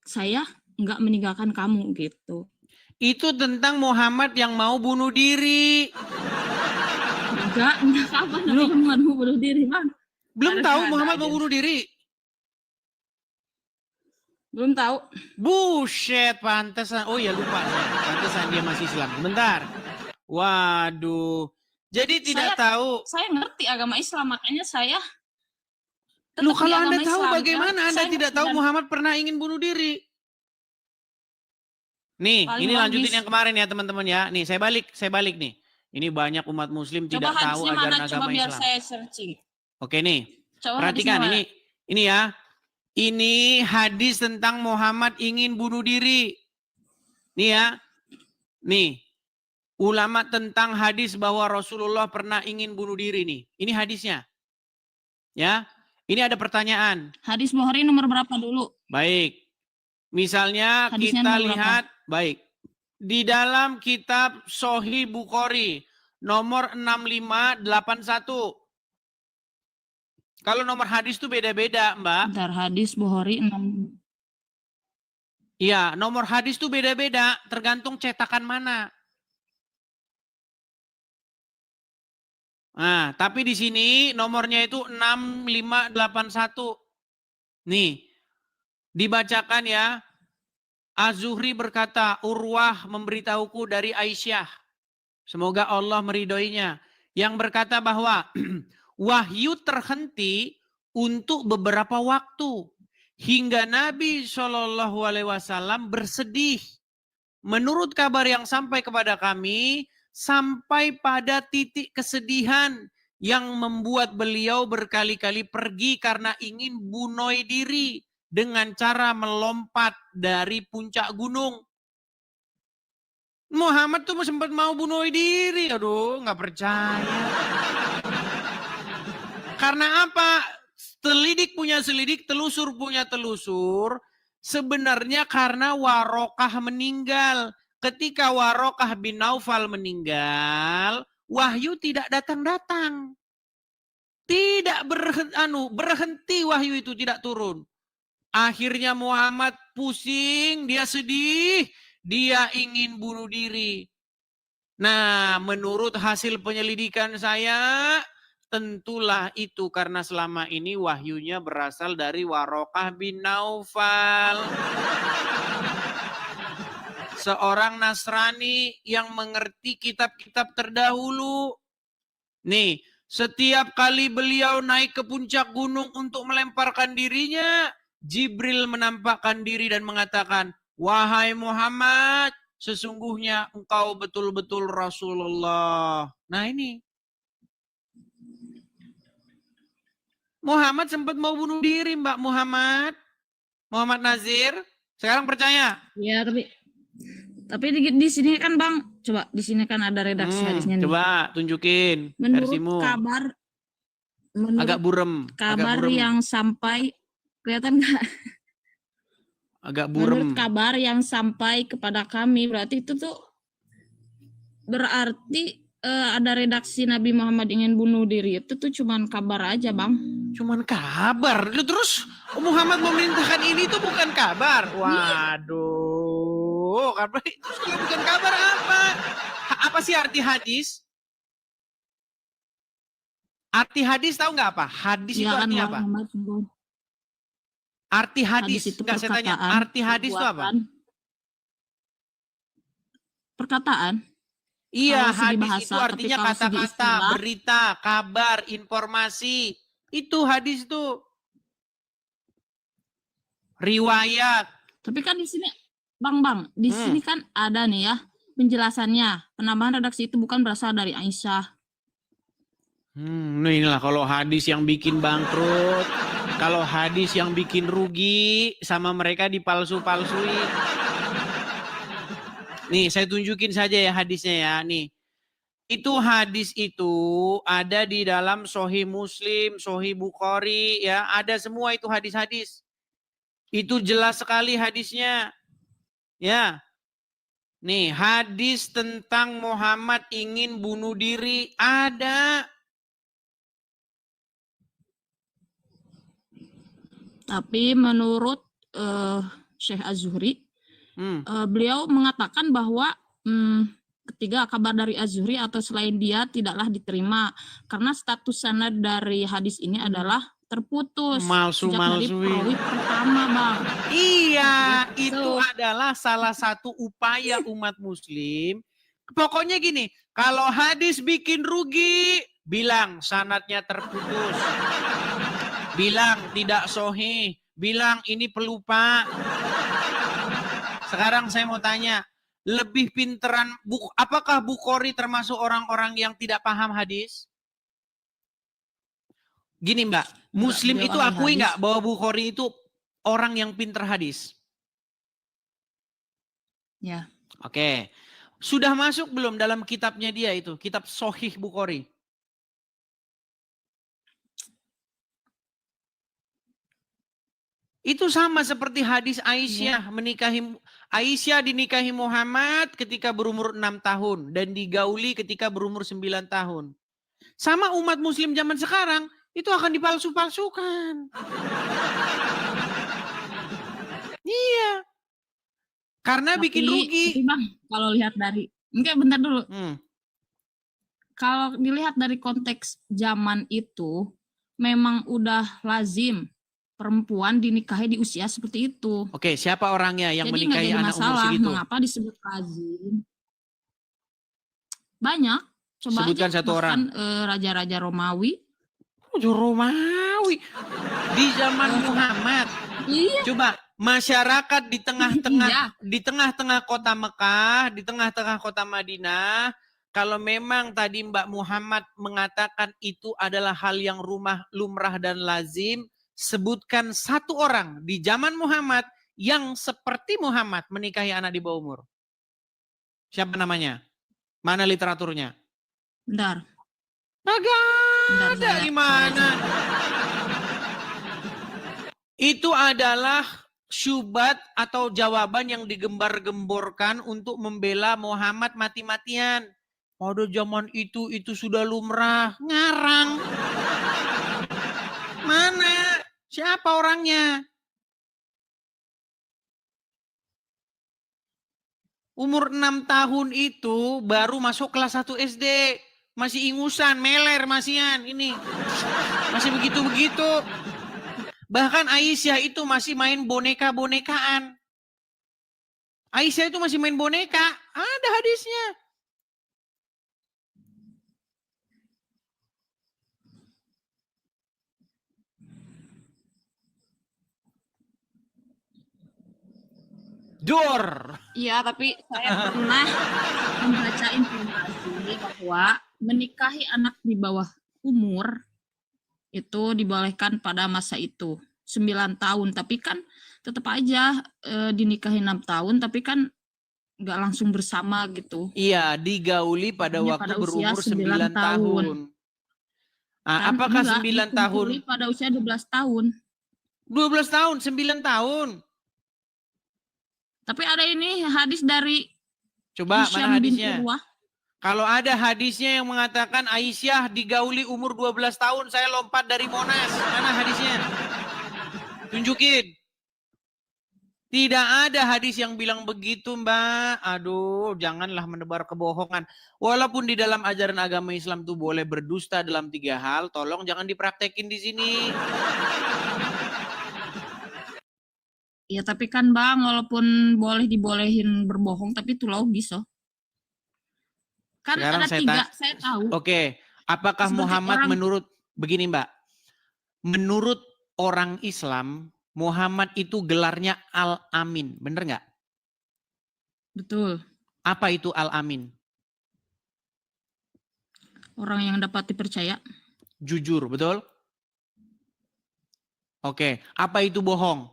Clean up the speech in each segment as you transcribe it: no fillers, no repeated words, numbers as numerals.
saya nggak meninggalkan kamu gitu. Itu tentang Muhammad yang mau bunuh diri. Enggak kapan Nabi Muhammad mau bunuh diri, Bang? Belum tahu Muhammad aja. mau bunuh diri? Belum tahu. Buset, pantesan. Oh ya lupa. Pantesan dia masih Islam. Bentar. Waduh. Jadi tidak tahu. Saya ngerti agama Islam, makanya saya Loh, kalau Anda tahu Islam, bagaimana Anda tidak tahu Muhammad pernah ingin bunuh diri? Nih, ini lanjutin yang kemarin ya teman-teman ya. Nih, saya balik nih. Ini banyak umat muslim tidak tahu ajaran agama Islam. Biar saya searching. Oke nih. Perhatikan ini ya. Ini hadis tentang Muhammad ingin bunuh diri. Nih ya. Nih. Ulama tentang hadis bahwa Rasulullah pernah ingin bunuh diri nih. Ini hadisnya. Ya. Ini ada pertanyaan. Hadis Bukhari nomor berapa dulu? Baik. Misalnya hadisnya kita lihat, baik. Di dalam kitab Sahih Bukhari nomor 6581. Kalau nomor hadis itu beda-beda, Mbak. Bentar, hadis Bukhari 6. Iya, nomor hadis itu beda-beda, tergantung cetakan mana. Nah, tapi di sini nomornya itu 6581. Nih, dibacakan ya. Az-Zuhri berkata, Urwah memberitahuku dari Aisyah. Semoga Allah meridhoinya. Yang berkata bahwa wahyu terhenti untuk beberapa waktu. Hingga Nabi SAW bersedih. Menurut kabar yang sampai kepada kami, sampai pada titik kesedihan yang membuat beliau berkali-kali pergi karena ingin bunuh diri dengan cara melompat dari puncak gunung. Muhammad tuh sempat mau bunuh diri. Aduh, nggak percaya. Karena apa? Selidik punya selidik, telusur punya telusur. Sebenarnya karena Warokah meninggal. Ketika Warokah bin Naufal meninggal, wahyu tidak datang-datang. Tidak berhenti wahyu itu tidak turun. Akhirnya Muhammad pusing, dia sedih, dia ingin bunuh diri. Nah, menurut hasil penyelidikan saya, tentulah itu karena selama ini wahyunya berasal dari Warokah bin Naufal. Seorang Nasrani yang mengerti kitab-kitab terdahulu. Nih, setiap kali beliau naik ke puncak gunung untuk melemparkan dirinya, Jibril menampakkan diri dan mengatakan, wahai Muhammad, sesungguhnya engkau betul-betul Rasulullah. Nah ini. Muhammad sempat mau bunuh diri, Mbak Muhammad. Muhammad Nazir. Sekarang percaya? Ya, tapi di sini kan Bang, coba di sini kan ada redaksi hadisnya nih. Coba tunjukin menurut kabar, agak burem. Kabar yang sampai, kelihatan nggak? Agak burem. Menurut kabar yang sampai kepada kami, berarti itu tuh berarti ada redaksi Nabi Muhammad ingin bunuh diri. Itu tuh cuman kabar aja, Bang. Cuman kabar. Terus Muhammad memerintahkan ini tuh bukan kabar. Waduh, kabar itu bukan kabar apa? Apa sih arti hadis? Arti hadis tahu nggak apa? Hadis itu artinya apa? Arti hadis itu nggak saya tanya. Arti hadis itu apa? Perkataan. Iya, hadis itu artinya kata-kata, berita, kabar, informasi. Itu hadis itu. Riwayat. Tapi kan di sini, Bang, di sini kan ada nih ya penjelasannya. Penambahan redaksi itu bukan berasal dari Aisyah. Inilah kalau hadis yang bikin bangkrut, kalau hadis yang bikin rugi, sama mereka dipalsu-palsuin. Nih, saya tunjukin saja ya hadisnya ya. Nih, itu hadis itu ada di dalam Sahih Muslim, Sahih Bukhari, ya ada semua itu hadis-hadis. Itu jelas sekali hadisnya. Ya. Nih, hadis tentang Muhammad ingin bunuh diri ada. Tapi menurut Syekh Az-Zuhri. Hmm. Beliau mengatakan bahwa ketiga kabar dari Az-Zuhri atau selain dia tidaklah diterima karena status sanad dari hadis ini adalah terputus sejak dari perawi pertama, Bang. Iya, Gitu. itu adalah salah satu upaya umat muslim. Pokoknya gini, kalau hadis bikin rugi, bilang sanadnya terputus. Bilang tidak sahih, bilang ini pelupa. Sekarang saya mau tanya, lebih pinteran, apakah Bukhari termasuk orang-orang yang tidak paham hadis? Gini Mbak, Muslim itu akui nggak bahwa Bukhari itu orang yang pinter hadis? Ya. Oke. Sudah masuk belum dalam kitabnya dia itu, kitab Sahih Bukhari? Itu sama seperti hadis Aisyah Aisyah dinikahi Muhammad ketika berumur 6 tahun dan digauli ketika berumur 9 tahun. Sama umat muslim zaman sekarang itu akan dipalsu-palsukan. Iya. Karena bikin rugi. Tapi Bang, kalau lihat dari bentar dulu. Kalau dilihat dari konteks zaman itu memang udah lazim perempuan dinikahi di usia seperti itu. Oke, siapa orangnya yang jadi menikahi anak umur segitu? Mengapa disebut lazim? Banyak. Coba sebutkan aja, satu orang. Raja-raja Romawi. Romawi di zaman Muhammad. Iya. Coba masyarakat di tengah-tengah kota Mekah, di tengah-tengah kota Madinah. Kalau memang tadi Mbak Muhammad mengatakan itu adalah hal yang lumrah dan lazim, sebutkan satu orang di zaman Muhammad yang seperti Muhammad menikahi anak di bawah umur. Siapa namanya? Mana literaturnya? Bentar. Agak ada gimana? Itu adalah syubhat atau jawaban yang digembar-gemborkan untuk membela Muhammad mati-matian. Pada zaman itu sudah lumrah. Ngarang. Mana? Siapa orangnya? Umur 6 tahun itu baru masuk kelas 1 SD. Masih ingusan, meler masihan ini. Masih begitu-begitu. Bahkan Aisyah itu masih main boneka-bonekaan. Aisyah itu masih main boneka. Ada hadisnya. Iya, tapi saya pernah membaca informasi bahwa menikahi anak di bawah umur itu dibolehkan pada masa itu 9 tahun, tapi kan tetap aja dinikahi 6 tahun, tapi kan nggak langsung bersama gitu. Iya, digauli pada waktu berumur 9 tahun. Apakah 9 tahun? Pada usia 12 tahun. 12 tahun, 9 tahun. Tapi ada ini hadis dari Coba mana hadisnya? Kalau ada hadisnya yang mengatakan Aisyah digauli umur 12 tahun, saya lompat dari Monas. Mana hadisnya? Tunjukin. Tidak ada hadis yang bilang begitu, Mbak. Aduh, janganlah menebar kebohongan. Walaupun di dalam ajaran agama Islam itu boleh berdusta dalam 3 hal, tolong jangan dipraktekin di sini. Ya tapi kan Bang, walaupun dibolehin berbohong, tapi itu logis loh. Kan sekarang ada 3, saya tahu. Oke, apakah Muhammad begini Mbak, menurut orang Islam, Muhammad itu gelarnya Al-Amin, bener nggak? Betul. Apa itu Al-Amin? Orang yang dapat dipercaya. Jujur, betul? Oke, apa itu bohong?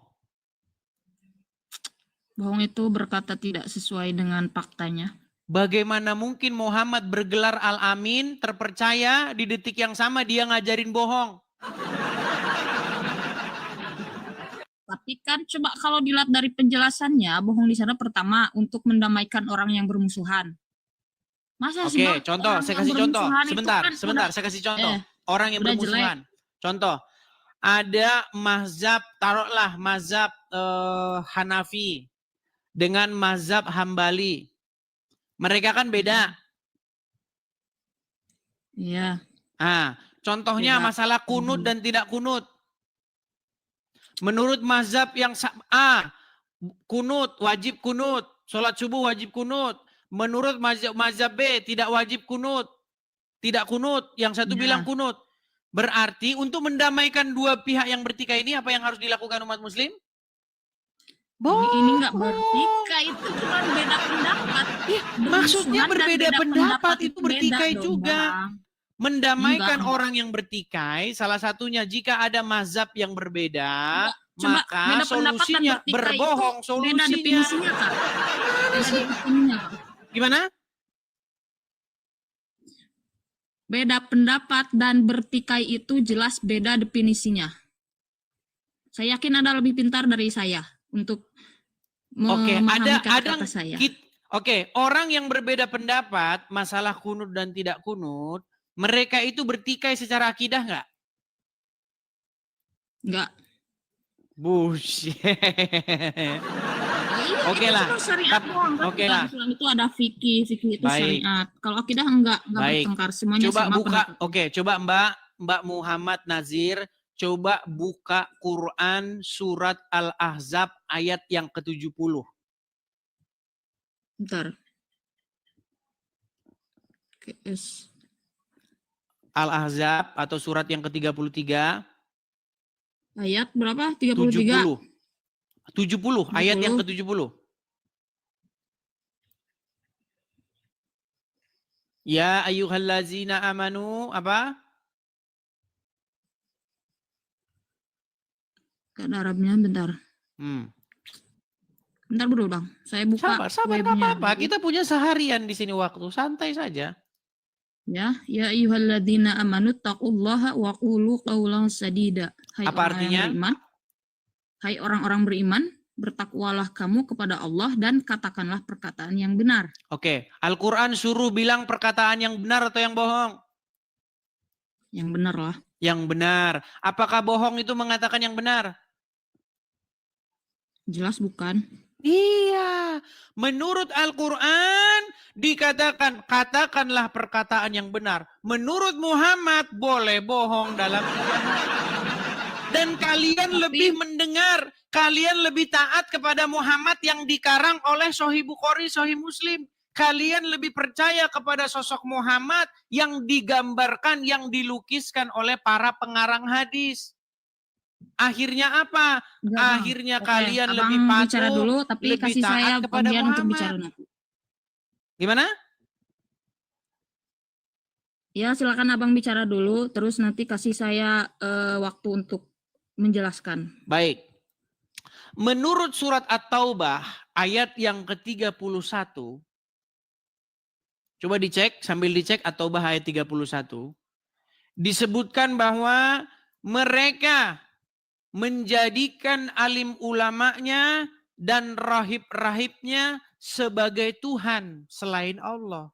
Bohong itu berkata tidak sesuai dengan faktanya. Bagaimana mungkin Muhammad bergelar Al-Amin, terpercaya, di detik yang sama dia ngajarin bohong? Tapi kan coba kalau dilihat dari penjelasannya, bohong di sana pertama untuk mendamaikan orang yang bermusuhan. Masa sih Bang? Oke, contoh, saya kasih contoh. Sebentar, saya kasih contoh. Orang yang bermusuhan. Contoh, ada mazhab, taruhlah mazhab Hanafi dengan mazhab Hambali. Mereka kan beda. Iya. Nah, contohnya Beda. masalah kunut dan tidak kunut. Menurut mazhab yang A, kunut, wajib kunut. Sholat subuh wajib kunut. Menurut mazhab B, tidak wajib kunut. Tidak kunut. Yang satu Ya. bilang kunut. Berarti untuk mendamaikan dua pihak yang bertikai ini, apa yang harus dilakukan umat muslim? Ini nggak bertikai, itu cuma beda pendapat. Maksudnya Bermusuhan dan berbeda beda pendapat itu beda bertikai dong, juga. Bang. Mendamaikan Enggak. orang yang bertikai, salah satunya jika ada mazhab yang berbeda, Coba maka beda pendapat dan solusinya bertikai berbohong. itu beda Solusinya definisinya, Kak. Beda definisinya, Kak. gimana? Beda pendapat dan bertikai itu jelas beda definisinya. Saya yakin Anda lebih pintar dari saya untuk Oke, memahami ada kata-kata saya. Oke, orang yang berbeda pendapat masalah kunut dan tidak kunut, mereka itu bertikai secara akidah nggak? Enggak. Bullshit. Iya, Oke itu lah. cuma syariat doang, kan? Oke Dalam lah. Islam itu ada fikih itu Baik. syariat. Kalau akidah enggak Baik. bertengkar, semuanya Coba sama buka. pendapatnya. Oke, coba Mbak Muhammad Nazir, coba buka Quran surat Al-Ahzab ayat yang ke-70. Bentar. Al-Ahzab atau surat yang ke-33. Ayat berapa? 33. 70. Ayat yang ke-70. Ya ayyuhallazina amanu apa? Gak ada Arabnya, bentar. Bentar dulu, Bang. Saya buka Sabar, webnya. gak apa-apa. Kita punya seharian di sini waktu. Santai saja. Ya ayyuhalladzina amanu taqullaha wa qulu qawlan sadida. Hai Apa artinya? Beriman. Hai orang-orang beriman, bertakwalah kamu kepada Allah dan katakanlah perkataan yang benar. Oke, Al-Quran suruh bilang perkataan yang benar atau yang bohong? Yang benar lah. Yang benar. Apakah bohong itu mengatakan yang benar? Jelas bukan. Iya. Menurut Al-Quran dikatakan, katakanlah perkataan yang benar. Menurut Muhammad boleh bohong dalam dan kalian lebih mendengar, kalian lebih taat kepada Muhammad yang dikarang oleh Sahih Bukhari, Sahih Muslim. Kalian lebih percaya kepada sosok Muhammad yang digambarkan, yang dilukiskan oleh para pengarang hadis. Akhirnya apa? Akhirnya kalian Abang lebih patuh, bicara dulu, tapi lebih kasih taat saya kepada bagian Muhammad. untuk bicara nanti. Gimana? Ya silakan abang bicara dulu, terus nanti kasih saya waktu untuk menjelaskan. Baik. Menurut surat At-Taubah ayat yang ke-31, coba dicek, sambil dicek At-Taubah ayat 31, disebutkan bahwa mereka menjadikan alim ulamanya dan rahib-rahibnya sebagai Tuhan selain Allah.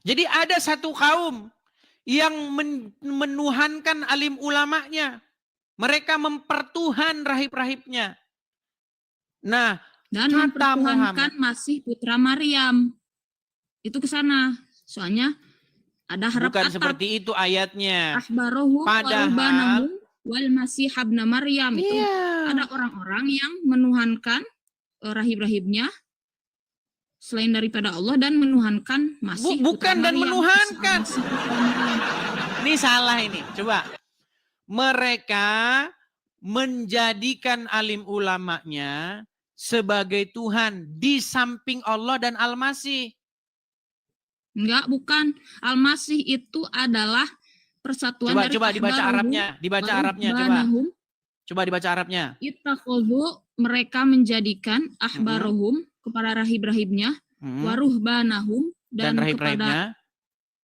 Jadi ada satu kaum yang menuhankan alim ulamanya. Mereka mempertuhan rahib-rahibnya. Nah, dan kata mempertuhankan Masih putra Maryam. Itu ke sana. Soalnya ada harap bukan atap. seperti itu ayatnya. Ahbarohu Padahal wal Masih habna Maryam. Itu ada orang-orang yang menuhankan rahib-rahibnya selain daripada Allah dan menuhankan Masih bukan putra dan Maryam. menuhankan. Ini salah ini. Coba. Mereka menjadikan alim ulamanya sebagai Tuhan di samping Allah dan Al-Masih. Enggak, bukan. Al-Masih itu adalah persatuan dari coba dibaca Arabnya, coba dibaca Arabnya. Ittakhadhu, mereka menjadikan ahbarohum kepada rahib-rahibnya, waruhbanahum dan rahib-rahibnya,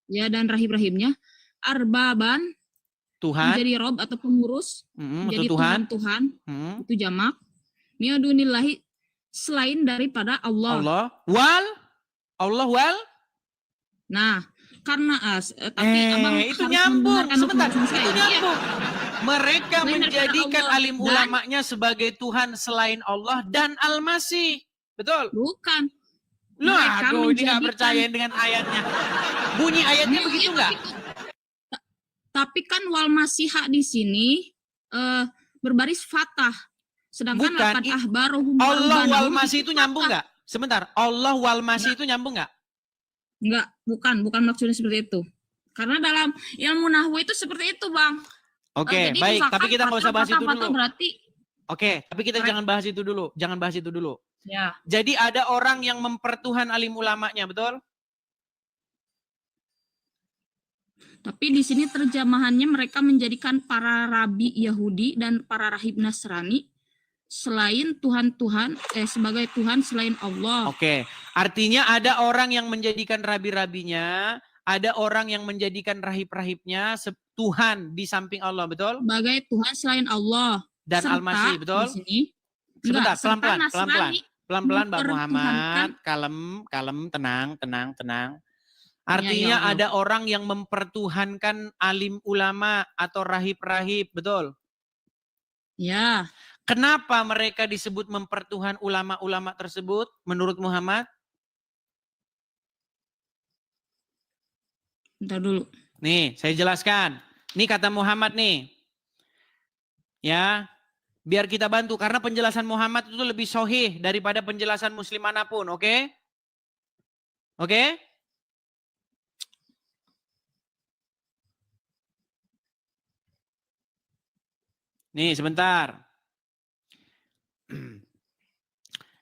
dan rahib-rahibnya, arbaban, Tuhan, menjadi rob atau pengurus, menjadi Tuhan, itu jamak, mi'adunillahi, selain daripada Allah. Allah. Nah, karena tapi abang itu harus nyambung. mendengarkan Sebentar, penjelasan saya. itu nyambung. Mereka Selain daripada menjadikan Allah alim dan- ulamanya sebagai Tuhan selain Allah dan Al-Masih. Betul? Bukan. Loh, Mereka aduh, ini nggak menjadikan- percaya dengan ayatnya. Bunyi ayatnya Iya, begitu iya, nggak? Tapi kan wal masiha di sini berbaris fatah. Sedangkan Bukan. lakat ahbaruhum Allah wal warubbanahum Masih itu nyambung nggak? Sebentar. Allah wal Masih itu nyambung nggak? Enggak, bukan maksudnya seperti itu. Karena dalam ilmu nahwu itu seperti itu, Bang. Oke, Jadi baik. misalkan Tapi kita nggak usah bahas itu fatah dulu. berarti Oke, tapi kita jangan bahas itu dulu. Jangan bahas itu dulu. ya. Jadi ada orang yang mempertuhan alim ulamanya, betul? Tapi di sini terjemahannya mereka menjadikan para rabi Yahudi dan para rahib Nasrani selain sebagai Tuhan selain Allah. Oke, artinya ada orang yang menjadikan rabi-rabinya, ada orang yang menjadikan rahib-rahibnya Tuhan di samping Allah, betul? Sebagai Tuhan selain Allah. Dan Serta Al-Masih, betul? Di sini Sebentar, serta pelan-pelan, Nasrani pelan-pelan. Pelan-pelan Mbak mempertuhankan. Muhammad, kalem, tenang. Ya, Artinya ya Allah. ada orang yang mempertuhankan alim ulama atau rahib-rahib, betul? Ya, Kenapa mereka disebut mempertuhan ulama-ulama tersebut menurut Muhammad? bentar dulu. Nih, saya jelaskan. Ini kata Muhammad nih. Ya, biar kita bantu. Karena penjelasan Muhammad itu lebih sahih daripada penjelasan muslim manapun, oke? Oke? Nih, sebentar.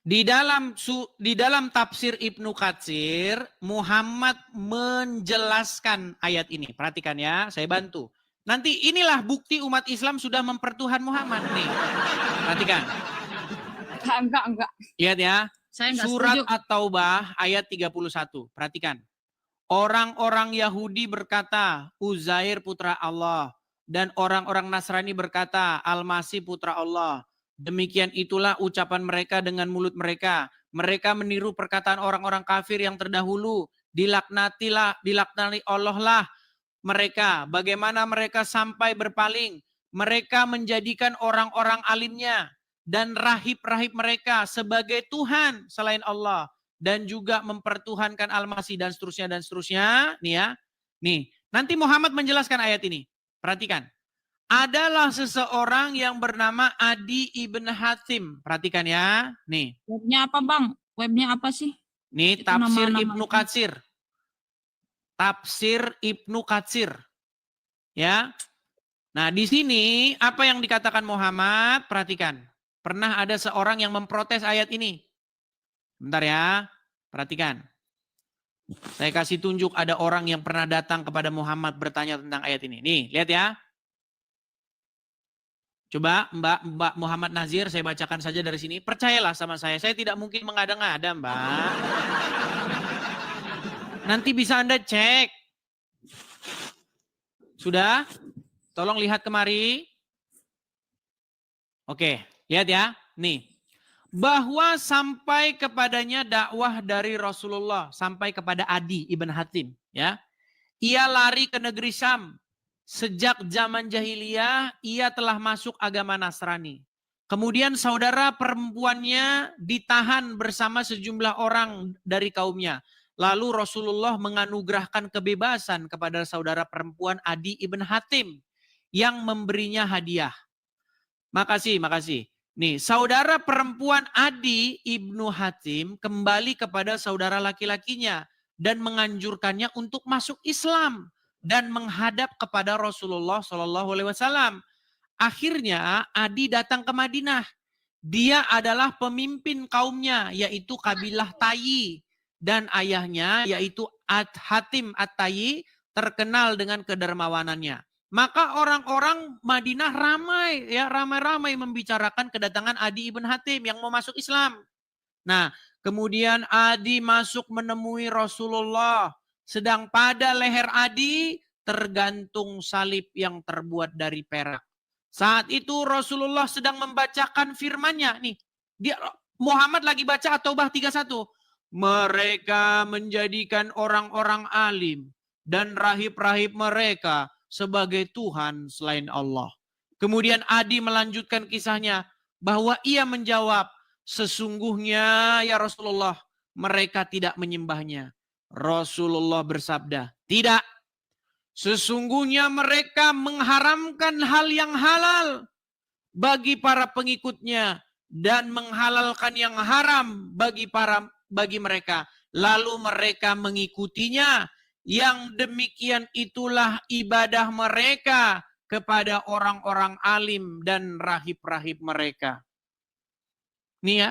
Di dalam tafsir Ibnu Katsir, Muhammad menjelaskan ayat ini. Perhatikan ya, saya bantu. Nanti inilah bukti umat Islam sudah mempertuhan Muhammad nih. Perhatikan. Enggak. Lihat ya. Saya enggak Surat setuju. At-Taubah ayat 31. Perhatikan. Orang-orang Yahudi berkata, Uzair putra Allah. Dan orang-orang Nasrani berkata, Al-Masih putra Allah. Demikian itulah ucapan mereka dengan mulut mereka. Mereka meniru perkataan orang-orang kafir yang terdahulu. Dilaknati Allah lah mereka. Bagaimana mereka sampai berpaling. Mereka menjadikan orang-orang alimnya dan rahib-rahib mereka sebagai Tuhan selain Allah. Dan juga mempertuhankan Al-Masih dan seterusnya. Nih ya. Nih, nanti Muhammad menjelaskan ayat ini. Perhatikan. Adalah seseorang yang bernama Adi ibn Hatim. Perhatikan ya. Nih. Webnya apa, Bang? Webnya apa sih? Nih Itu tafsir nama-nama Ibnu itu. Katsir. Tafsir Ibnu Katsir. Ya. Nah, di sini apa yang dikatakan Muhammad? Perhatikan. Pernah ada seorang yang memprotes ayat ini. Bentar ya. Perhatikan. Saya kasih tunjuk ada orang yang pernah datang kepada Muhammad bertanya tentang ayat ini. Nih, lihat ya. Coba Mbak Muhammad Nazir, saya bacakan saja dari sini. Percayalah sama saya tidak mungkin mengada-ngada Mbak. Nanti bisa Anda cek. Sudah? Tolong lihat kemari. Oke, lihat ya. Nih. Bahwa sampai kepadanya dakwah dari Rasulullah. Sampai kepada Adi ibn Hatim. Ya. Ia lari ke negeri Syam. Sejak zaman jahiliyah, ia telah masuk agama Nasrani. Kemudian saudara perempuannya ditahan bersama sejumlah orang dari kaumnya. Lalu Rasulullah menganugerahkan kebebasan kepada saudara perempuan Adi ibn Hatim yang memberinya hadiah. Makasih. Nih, saudara perempuan Adi ibnu Hatim kembali kepada saudara laki-lakinya dan menganjurkannya untuk masuk Islam dan menghadap kepada Rasulullah SAW. Akhirnya Adi datang ke Madinah. Dia adalah pemimpin kaumnya, yaitu kabilah Tayyi. Dan ayahnya, yaitu Hatim At-Tayyi, terkenal dengan kedermawanannya. Maka orang-orang Madinah ramai membicarakan kedatangan Adi ibn Hatim yang mau masuk Islam. Nah, kemudian Adi masuk menemui Rasulullah. Sedang pada leher Adi tergantung salib yang terbuat dari perak. Saat itu Rasulullah sedang membacakan firman-Nya. Nih, Muhammad lagi baca At-Taubah 31. Mereka menjadikan orang-orang alim dan rahib-rahib mereka sebagai Tuhan selain Allah. Kemudian Adi melanjutkan kisahnya bahwa ia menjawab, sesungguhnya ya Rasulullah, mereka tidak menyembahnya. Rasulullah bersabda, tidak. Sesungguhnya mereka mengharamkan hal yang halal bagi para pengikutnya dan menghalalkan yang haram bagi mereka. Lalu mereka mengikutinya. Yang demikian itulah ibadah mereka kepada orang-orang alim dan rahib-rahib mereka. Nih ya.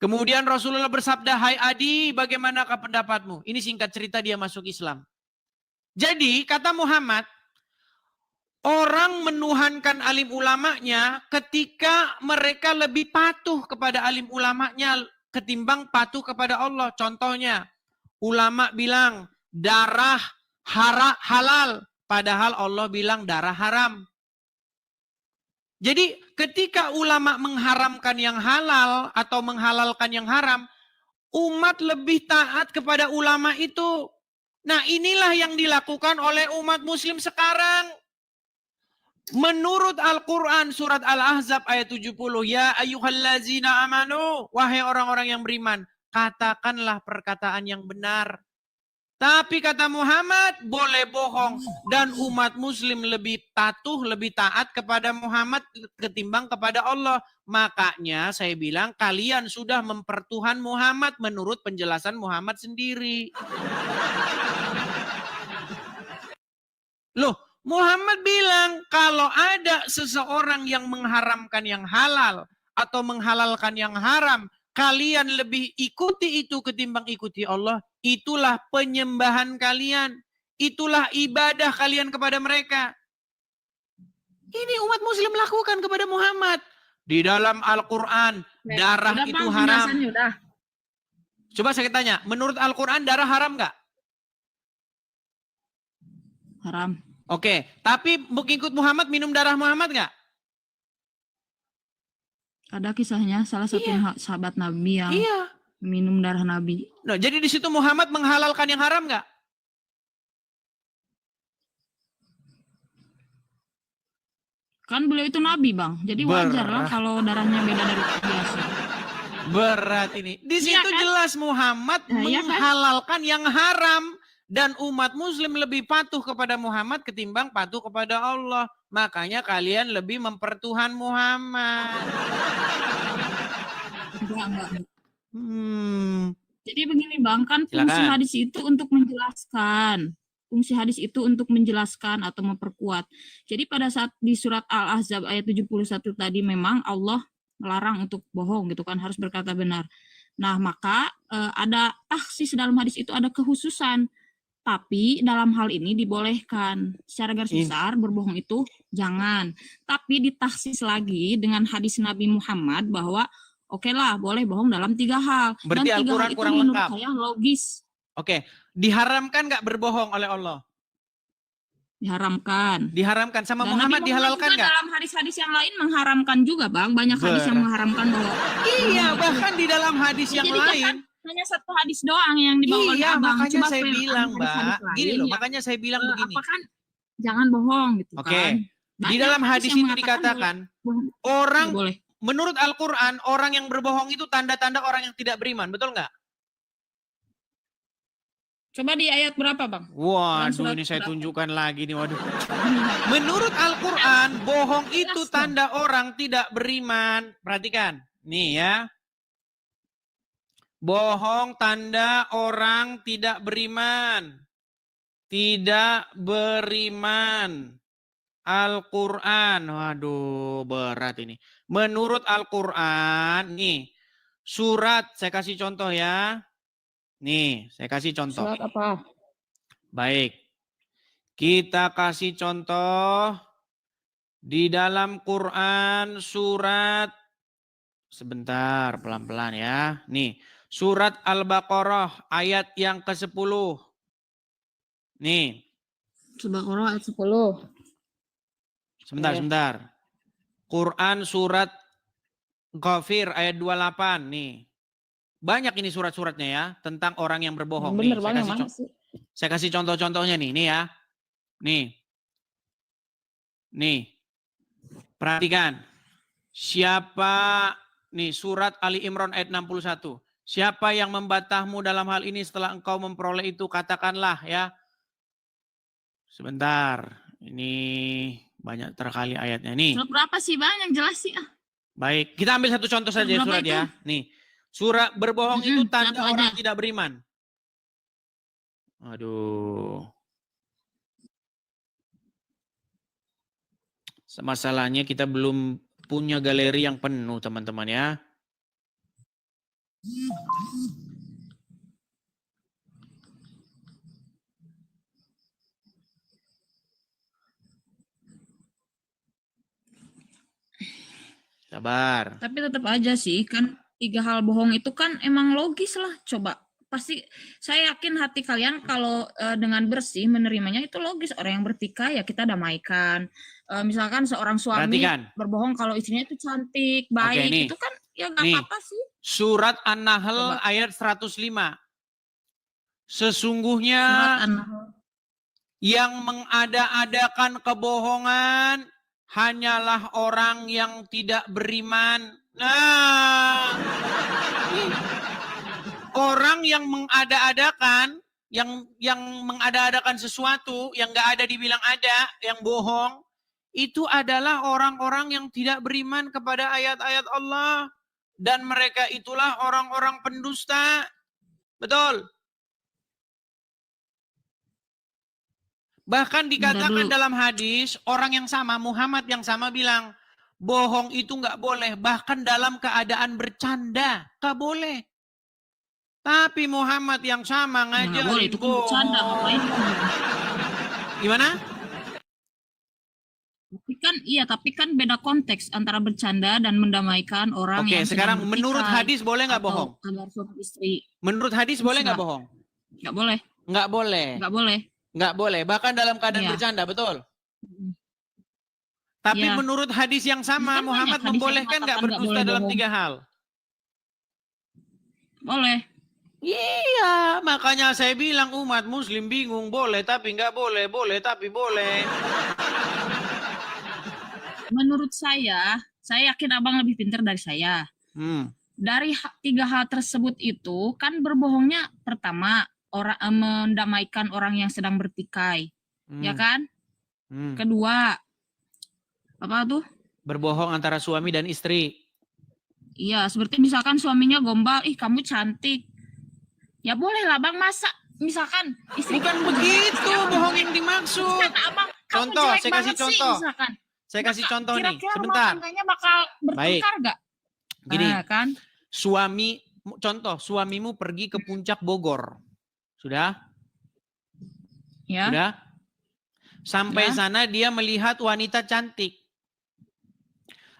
Kemudian Rasulullah bersabda, hai Adi, bagaimanakah pendapatmu? Ini singkat cerita dia masuk Islam. Jadi kata Muhammad, orang menuhankan alim ulamanya ketika mereka lebih patuh kepada alim ulamanya ketimbang patuh kepada Allah. Contohnya, ulama bilang darah halal, padahal Allah bilang darah haram. Jadi ketika ulama mengharamkan yang halal atau menghalalkan yang haram, umat lebih taat kepada ulama itu. Nah, inilah yang dilakukan oleh umat muslim sekarang. Menurut Al-Quran surat Al-Ahzab ayat 70, ya ayyuhallazina amanu, wahai orang-orang yang beriman, katakanlah perkataan yang benar. Tapi kata Muhammad, boleh bohong. Dan umat muslim lebih patuh, lebih taat kepada Muhammad ketimbang kepada Allah. Makanya saya bilang kalian sudah mempertuhan Muhammad menurut penjelasan Muhammad sendiri. Loh, Muhammad bilang kalau ada seseorang yang mengharamkan yang halal atau menghalalkan yang haram, kalian lebih ikuti itu ketimbang ikuti Allah. Itulah penyembahan kalian. Itulah ibadah kalian kepada mereka. Ini umat muslim lakukan kepada Muhammad. Di dalam Al-Quran, darah itu haram. Coba saya tanya, menurut Al-Quran darah haram nggak? Haram. Oke, tapi mengikut Muhammad minum darah Muhammad nggak? Ada kisahnya salah satu sahabat Nabi yang minum darah Nabi. Nah, jadi di situ Muhammad menghalalkan yang haram nggak? Kan beliau itu Nabi, Bang. Jadi wajar lah kalau darahnya beda dari biasa. Berat ini. Di situ kan? Jelas Muhammad menghalalkan yang haram. Dan umat muslim lebih patuh kepada Muhammad ketimbang patuh kepada Allah. Makanya kalian lebih mempertuhan Muhammad. Enggak. Jadi begini Bang, kan fungsi hadis itu untuk menjelaskan. Fungsi hadis itu untuk menjelaskan atau memperkuat. Jadi pada saat di surat Al-Ahzab ayat 71 tadi memang Allah melarang untuk bohong gitu kan, harus berkata benar. Nah maka ada taksis dalam hadis itu, ada kekhususan. Tapi dalam hal ini dibolehkan. Secara garis besar berbohong itu jangan. Tapi ditaksis lagi dengan hadis Nabi Muhammad bahwa oke lah boleh bohong dalam 3 hal. Berarti dan 3 hal itu kurang menurut lengkap. saya logis. Oke, diharamkan nggak berbohong oleh Allah? Diharamkan. Diharamkan sama dan Muhammad dihalalkan nggak? Dalam hadis-hadis yang lain mengharamkan juga Bang. Banyak hadis yang mengharamkan bahwa. Iya, bahkan di dalam hadis yang lain. Hanya satu hadis doang yang dibawa oleh Abang. Makanya Coba saya bilang, Mbak. Gini loh, makanya saya bilang begini. Apakah jangan bohong gitu kan. Di dalam hadis itu dikatakan, orang menurut Al-Quran, orang yang berbohong itu tanda-tanda orang yang tidak beriman. Betul nggak? Coba di ayat berapa Bang? Waduh, ini saya tunjukkan lagi nih, waduh. Menurut Al-Quran, bohong itu tanda orang tidak beriman. Perhatikan, nih ya. Bohong tanda orang tidak beriman. Tidak beriman. Al-Quran. Waduh, berat ini. Menurut Al-Quran, nih. Surat, saya kasih contoh ya. Nih, saya kasih contoh. Surat apa? Baik. Kita kasih contoh. Di dalam Quran surat. Sebentar, pelan-pelan ya. Nih. Surat Al-Baqarah ayat yang ke-10. Nih. Al-Baqarah ayat 10. Sebentar. Quran surat Ghafir ayat 28. Nih. Banyak ini surat-suratnya ya. Tentang orang yang berbohong. Bener, nih, saya kasih contoh-contohnya nih. Nih ya. Nih. Perhatikan. Siapa, nih surat Ali Imran ayat 61. Siapa yang membantahmu dalam hal ini setelah engkau memperoleh itu, katakanlah ya. Sebentar, ini banyak terkali ayatnya nih. Surat berapa sih Bang? Yang jelas sih. Baik, kita ambil satu contoh saja Berapa surat itu? ya. Nih, surat berbohong itu tanda satu orang aja. tidak beriman. Aduh. Masalahnya kita belum punya galeri yang penuh teman-teman ya. Sabar. Tapi tetap aja sih kan 3 hal bohong itu kan emang logis lah. Coba pasti saya yakin hati kalian kalau dengan bersih menerimanya itu logis. Orang yang bertikai ya kita damaikan. Misalkan seorang suami Perhatikan. berbohong kalau istrinya itu cantik, baik, nih. itu kan ya nggak Nih. apa-apa sih. Surat Coba. An-Nahl ayat 105. Sesungguhnya Surat An-Nahl. yang mengada-adakan kebohongan hanyalah orang yang tidak beriman. Nah, orang yang mengada-adakan, yang mengada-adakan sesuatu yang nggak ada dibilang ada, yang bohong, itu adalah orang-orang yang tidak beriman kepada ayat-ayat Allah. Dan mereka itulah orang-orang pendusta. Betul. Bahkan dikatakan dalam hadis, orang yang sama, Muhammad yang sama bilang, bohong itu nggak boleh. Bahkan dalam keadaan bercanda, nggak boleh. Tapi Muhammad yang sama ngajarin boleh, itu kan bercanda, ngapain? Gimana? Tapi kan beda konteks antara bercanda dan mendamaikan orang yang sekarang menurut hadis boleh nggak bohong? Kabar suami istri. Menurut hadis boleh nggak bohong? Nggak boleh. Nggak boleh. Nggak boleh. Nggak boleh, bahkan dalam keadaan bercanda, betul? Tapi menurut hadis yang sama, kan Muhammad membolehkan nggak berdusta dalam 3 hal? Boleh. Iya, makanya saya bilang umat muslim bingung, boleh tapi nggak boleh, boleh tapi boleh. Menurut saya yakin abang lebih pintar dari saya. Dari 3 hal tersebut itu kan berbohongnya pertama orang mendamaikan orang yang sedang bertikai, ya kan? Kedua, apa tuh? Berbohong antara suami dan istri. Iya, seperti misalkan suaminya gombal, ih kamu cantik. Ya boleh lah bang, masa misalkan istri. Bukan begitu bohong yang dimaksud. Abang, contoh, saya kasih contoh. Saya kasih contoh nih, sebentar. Kira-kira bakal bertengkar nggak? Gini, kan? Contoh, suamimu pergi ke puncak Bogor. Sudah? Ya. Sudah? Sampai sana dia melihat wanita cantik.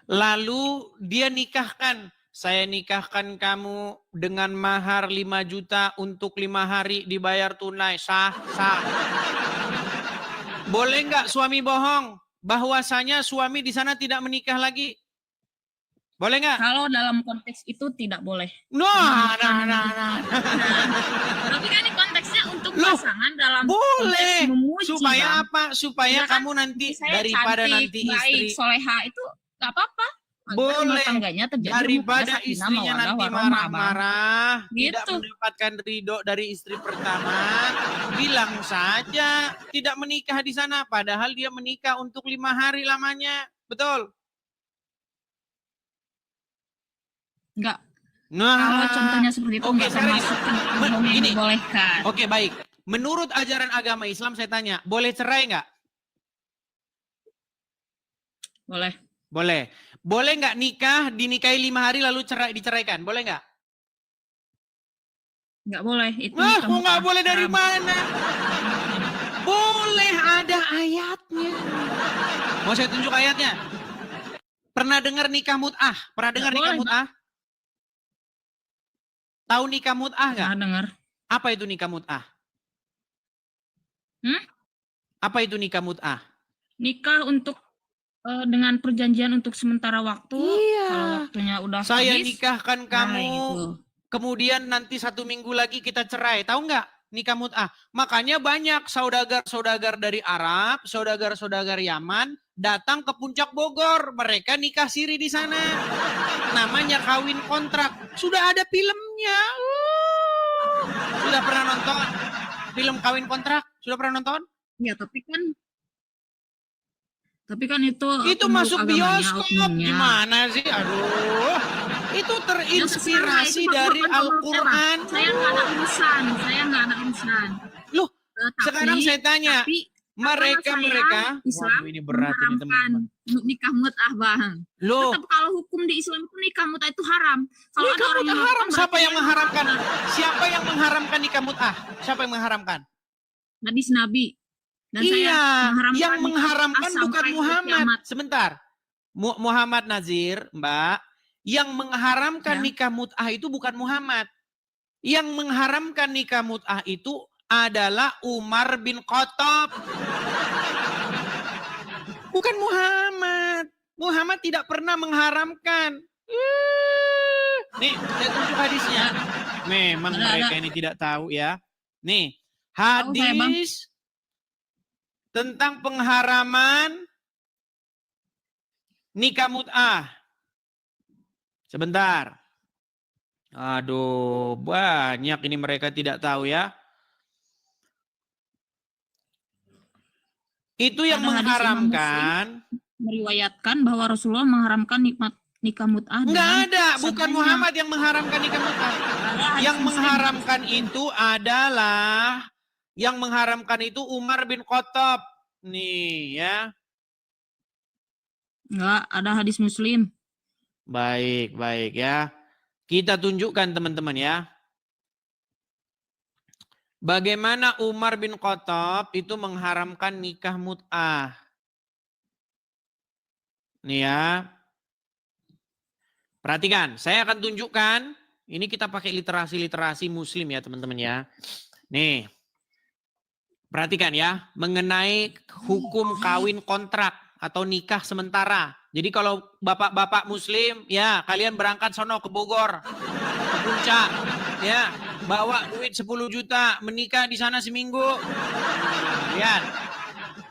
Lalu dia nikahkan. Saya nikahkan kamu dengan mahar 5 juta untuk 5 hari dibayar tunai. Sah, sah. Boleh nggak suami bohong? Bahwasanya suami di sana tidak menikah lagi. Boleh nggak? Kalau dalam konteks itu tidak boleh. Nah. Tapi kan ini konteksnya untuk pasangan dalam boleh. Memuji, supaya bang. Apa? Supaya kamu nanti daripada cantik, nanti baik, istri soleha itu nggak apa-apa. Boleh. Daripada istrinya nanti marah-marah, gitu. Tidak mendapatkan ridho dari istri pertama, bilang saja tidak menikah di sana. Padahal dia menikah untuk 5 hari lamanya. Betul? Enggak. Kalau contohnya seperti itu enggak termasuk yang dibolehkan. Oke, baik. Menurut ajaran agama Islam saya tanya, boleh cerai nggak? Boleh. Boleh. Boleh nggak dinikahi 5 hari lalu diceraikan? Boleh nggak? Nggak boleh. Itu kok nggak boleh dari mana? Boleh, ada ayatnya. Mau saya tunjuk ayatnya? Pernah dengar nikah mut'ah? Pernah dengar nikah mut'ah? Tahu nikah mut'ah nggak? Pernah dengar. Apa itu nikah mut'ah? Apa itu nikah mut'ah? Nikah untuk dengan perjanjian untuk sementara waktu. Iya. Kalau waktunya udah saya habis, nikahkan kamu, gitu. Kemudian nanti 1 minggu lagi kita cerai. Tahu nggak? nikah mut'ah. Makanya banyak saudagar-saudagar dari Arab, saudagar-saudagar Yaman datang ke Puncak Bogor. Mereka nikah siri di sana. Namanya kawin kontrak. Sudah ada filmnya. Sudah pernah nonton film kawin kontrak? Sudah pernah nonton? Ya, tapi kan itu Itu pemeluk masuk agamanya, bioskop. oknumnya. Gimana sih? Aduh. Itu terinspirasi dari Al-Quran. Saya nggak ada urusan. Loh, Tapi- sekarang saya tanya, tapi mereka Islam waduh, ini berat ini mengharamkan teman-teman. nikah mut'ah, Bang. Loh, Tetap kalau hukum di Islam itu nikah mut'ah itu haram. Kalau ada nikah orang mut'ah yang haram. melakukan, Siapa berarti yang dia mengharamkan? melanggar Siapa yang mengharamkan nikah mut'ah? Siapa yang mengharamkan? hadis Nabi. Dan Iya, saya yang mengharamkan nikah bukan sampai Muhammad. kiamat. Sebentar. Muhammad Nazir, Mbak. Yang mengharamkan Ya. nikah mut'ah itu bukan Muhammad. Yang mengharamkan nikah mut'ah itu adalah Umar bin Khattab. Bukan Muhammad. Muhammad tidak pernah mengharamkan. Nih, saya tunjuk hadisnya. Memang mereka ini tidak tahu ya. Nih, hadis tentang pengharaman nikah mut'ah. Sebentar. Aduh, banyak ini mereka tidak tahu ya. Itu yang Ada hadis Imam Mengharamkan. Meriwayatkan bahwa Rasulullah mengharamkan nikah mut'ah. Enggak dengan ada, bukan sabdanya. Muhammad yang mengharamkan nikah mut'ah. Yang mengharamkan itu adalah Umar bin Khattab. Nih ya. Enggak, ada hadis Muslim. Baik, baik ya. Kita tunjukkan teman-teman ya. Bagaimana Umar bin Khattab itu mengharamkan nikah mut'ah. Nih ya. Perhatikan, saya akan tunjukkan. Ini kita pakai literasi Muslim ya teman-teman ya. Nih. Perhatikan ya. Mengenai hukum kawin kontrak atau nikah sementara. Jadi kalau bapak-bapak Muslim, ya kalian berangkat sono ke Bogor, ke Puncak, ya bawa duit 10 juta, menikah di sana seminggu. Lihat,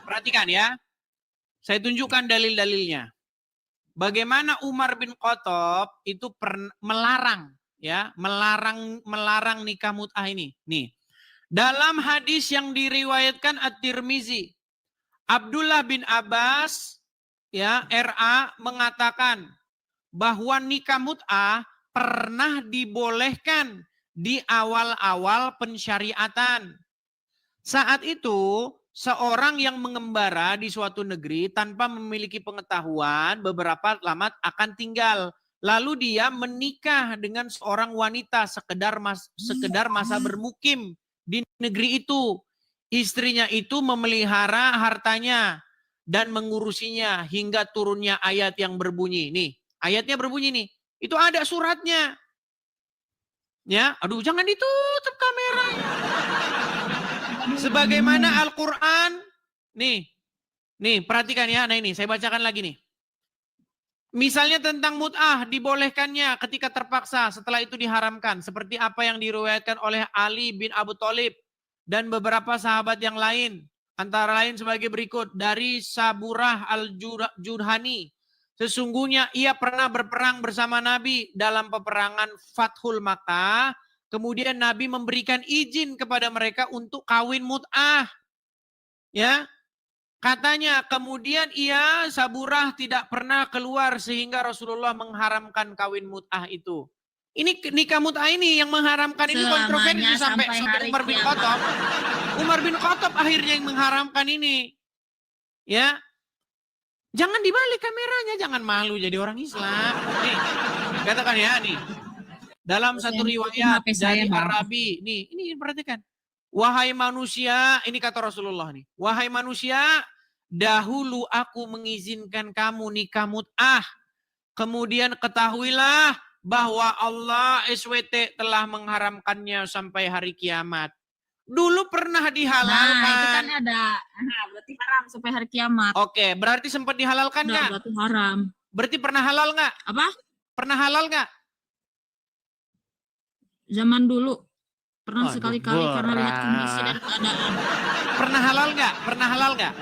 perhatikan ya. Saya tunjukkan dalil-dalilnya. Bagaimana Umar bin Khattab itu melarang, ya, melarang nikah mut'ah ini. Nih, dalam hadis yang diriwayatkan At-Tirmizi, Abdullah bin Abbas, ya, RA mengatakan bahwa nikah mut'ah pernah dibolehkan di awal-awal pensyariatan. Saat itu, seorang yang mengembara di suatu negeri tanpa memiliki pengetahuan beberapa lama akan tinggal. Lalu dia menikah dengan seorang wanita sekedar masa bermukim di negeri itu. Istrinya itu memelihara hartanya dan mengurusinya hingga turunnya ayat yang berbunyi. Nih, ayatnya berbunyi nih. Itu ada suratnya. Ya, aduh jangan ditutup kameranya. Sebagaimana Al-Quran, nih perhatikan ya, nah ini saya bacakan lagi nih. Misalnya tentang mut'ah, dibolehkannya ketika terpaksa, setelah itu diharamkan. Seperti apa yang diriwayatkan oleh Ali bin Abu Thalib dan beberapa sahabat yang lain. Antara lain sebagai berikut, dari Saburah al-Jurhani. Sesungguhnya ia pernah berperang bersama Nabi dalam peperangan Fathul Makkah. Kemudian Nabi memberikan izin kepada mereka untuk kawin mut'ah. Ya. Katanya kemudian ia Saburah tidak pernah keluar sehingga Rasulullah mengharamkan kawin mut'ah itu. Ini nikah mut'ah ini yang mengharamkan ini kontroversi sampai Umar bin Khattab. Umar bin Khattab akhirnya yang mengharamkan ini. Ya. Jangan dibalik kameranya, jangan malu jadi orang Islam. Nih, katakan ya nih. Dalam satu riwayat dari Arabi, nih, ini perhatikan. Wahai manusia, ini kata Rasulullah nih. Wahai manusia, dahulu aku mengizinkan kamu nikah mut'ah. Kemudian ketahuilah bahwa Allah SWT telah mengharamkannya sampai hari kiamat. Dulu pernah dihalalkan. Nah, itu kan ada. Berarti haram sampai hari kiamat. Oke, berarti sempat dihalalkan nggak? Berarti haram. Berarti pernah halal nggak? Apa? Pernah halal nggak? Zaman dulu. Pernah Waduh, sekali-kali karena lihat kondisi berat. dan keadaan. Pernah halal nggak? Pernah halal nggak?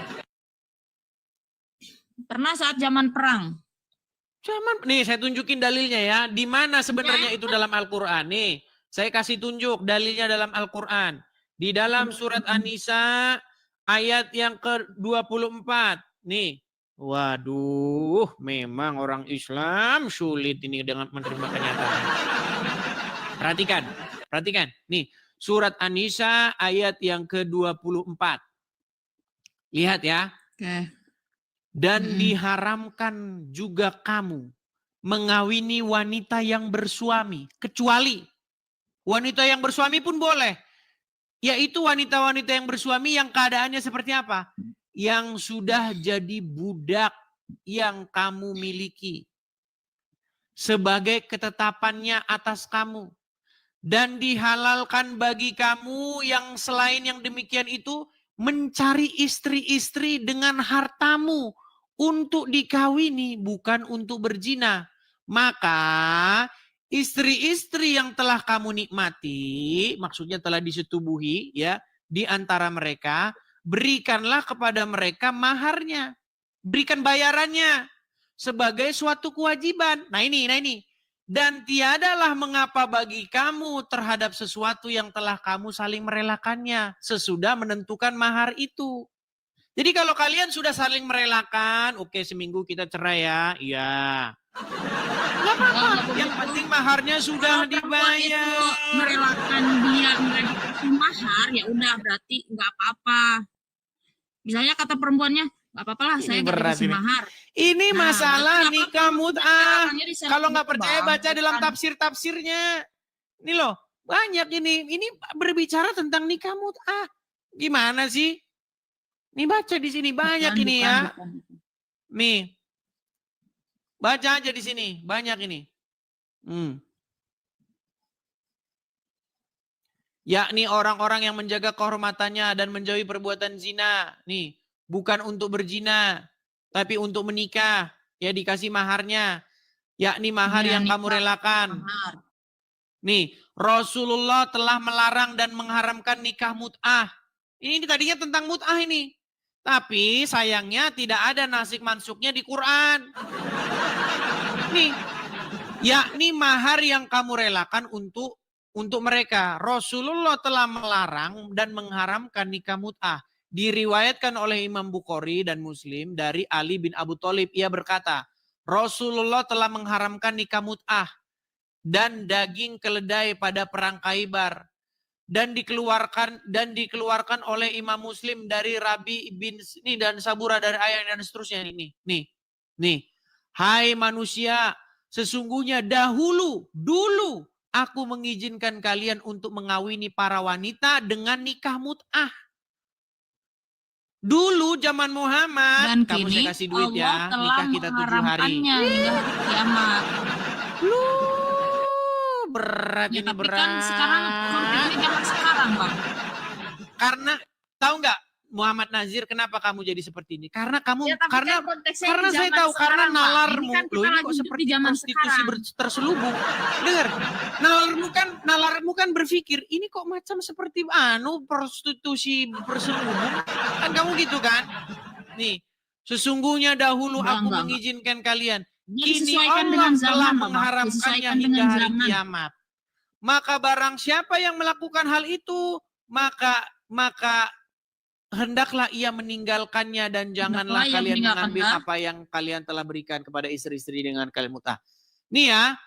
Pernah saat zaman perang. Nih saya tunjukin dalilnya ya. Di mana sebenarnya itu dalam Al-Quran? Nih, saya kasih tunjuk dalilnya dalam Al-Quran. Di dalam surat An-Nisa ayat yang ke-24. Nih, waduh, memang orang Islam sulit ini dengan menerima kenyataan. Perhatikan, perhatikan. Nih, surat An-Nisa ayat yang ke-24. Lihat ya. Oke. Dan diharamkan juga kamu mengawini wanita yang bersuami. Kecuali wanita yang bersuami pun boleh. Yaitu wanita-wanita yang bersuami yang keadaannya seperti apa? Yang sudah jadi budak yang kamu miliki. Sebagai ketetapannya atas kamu. Dan dihalalkan bagi kamu yang selain yang demikian itu mencari istri-istri dengan hartamu untuk dikawini, bukan untuk berzina. Maka istri-istri yang telah kamu nikmati, maksudnya telah disetubuhi ya, di antara mereka, berikanlah kepada mereka maharnya. Berikan bayarannya sebagai suatu kewajiban. Nah ini. Dan tiadalah mengapa bagi kamu terhadap sesuatu yang telah kamu saling merelakannya sesudah menentukan mahar itu. Jadi kalau kalian sudah saling merelakan, oke seminggu kita cerai ya, iya. Gak apa-apa, yang penting maharnya sudah Kalau perempuan itu dibayar. merelakan dia nggak dikasih mahar, ya udah berarti nggak apa-apa. Misalnya kata perempuannya, nggak apa-apa lah, saya nggak berat dikasih ini. mahar. Ini Nah, masalah berarti nggak nikah apa-apa, mut'ah. merelakannya di sana Kalau nggak gitu, percaya Bang. baca dalam Bukan. tafsir-tafsirnya. Ini loh, banyak ini. Ini berbicara tentang nikah mut'ah. Gimana sih? Nih baca di sini banyak Bukan, ini bukan, ya. bukan. Nih. Baca aja di sini, banyak ini. Yakni orang-orang yang menjaga kehormatannya dan menjauhi perbuatan zina. Nih, bukan untuk berzina, tapi untuk menikah. Ya dikasih maharnya. Yakni mahar Ya, yang nikah, kamu relakan. mahar. Nih, Rasulullah telah melarang dan mengharamkan nikah mut'ah. Ini tadinya tentang mut'ah ini. Tapi sayangnya tidak ada nasik mansuknya di Quran. Nih, yakni mahar yang kamu relakan untuk mereka. Rasulullah telah melarang dan mengharamkan nikah mut'ah. Diriwayatkan oleh Imam Bukhari dan Muslim dari Ali bin Abu Thalib. Ia berkata, Rasulullah telah mengharamkan nikah mut'ah dan daging keledai pada perang Khaibar. Dan dikeluarkan oleh Imam Muslim dari Rabi bin ini dan Sabura dari ayat dan seterusnya ini. Nih. Hai manusia, sesungguhnya dulu aku mengizinkan kalian untuk mengawini para wanita dengan nikah mut'ah. Dulu zaman Muhammad, Dan kamu kini saya kasih duit Allah ya, telah nikah kita 7 hari. mengharamkannya hingga hari kiamat. Berat Ya, ini tapi berat. kan sekarang konteksnya zaman sekarang, Bang. Karena tahu nggak Muhammad Nazir kenapa kamu jadi seperti ini? Karena kamu Ya, tapi karena kan konteksnya karena di saya zaman tahu karena sekarang, Bang. nalarmu Ini kan kita loh ini lagi kok hidup di seperti zaman prostitusi sekarang. terselubung. Dengar, nalarmu kan berpikir ini kok macam seperti prostitusi berselubung. Kan kamu gitu kan? Nih, sesungguhnya dahulu aku Enggak. mengizinkan kalian. Ini Kini disesuaikan Allah dengan telah zaman, Bang. mengharamkannya Disesuaikan hingga dengan hari zaman. kiamat. Maka barang siapa yang melakukan hal itu, maka hendaklah ia meninggalkannya dan janganlah Hendaklah ia kalian mengambil meninggalkannya. apa yang kalian telah berikan kepada istri-istri dengan kalian mut'ah. Nih ya,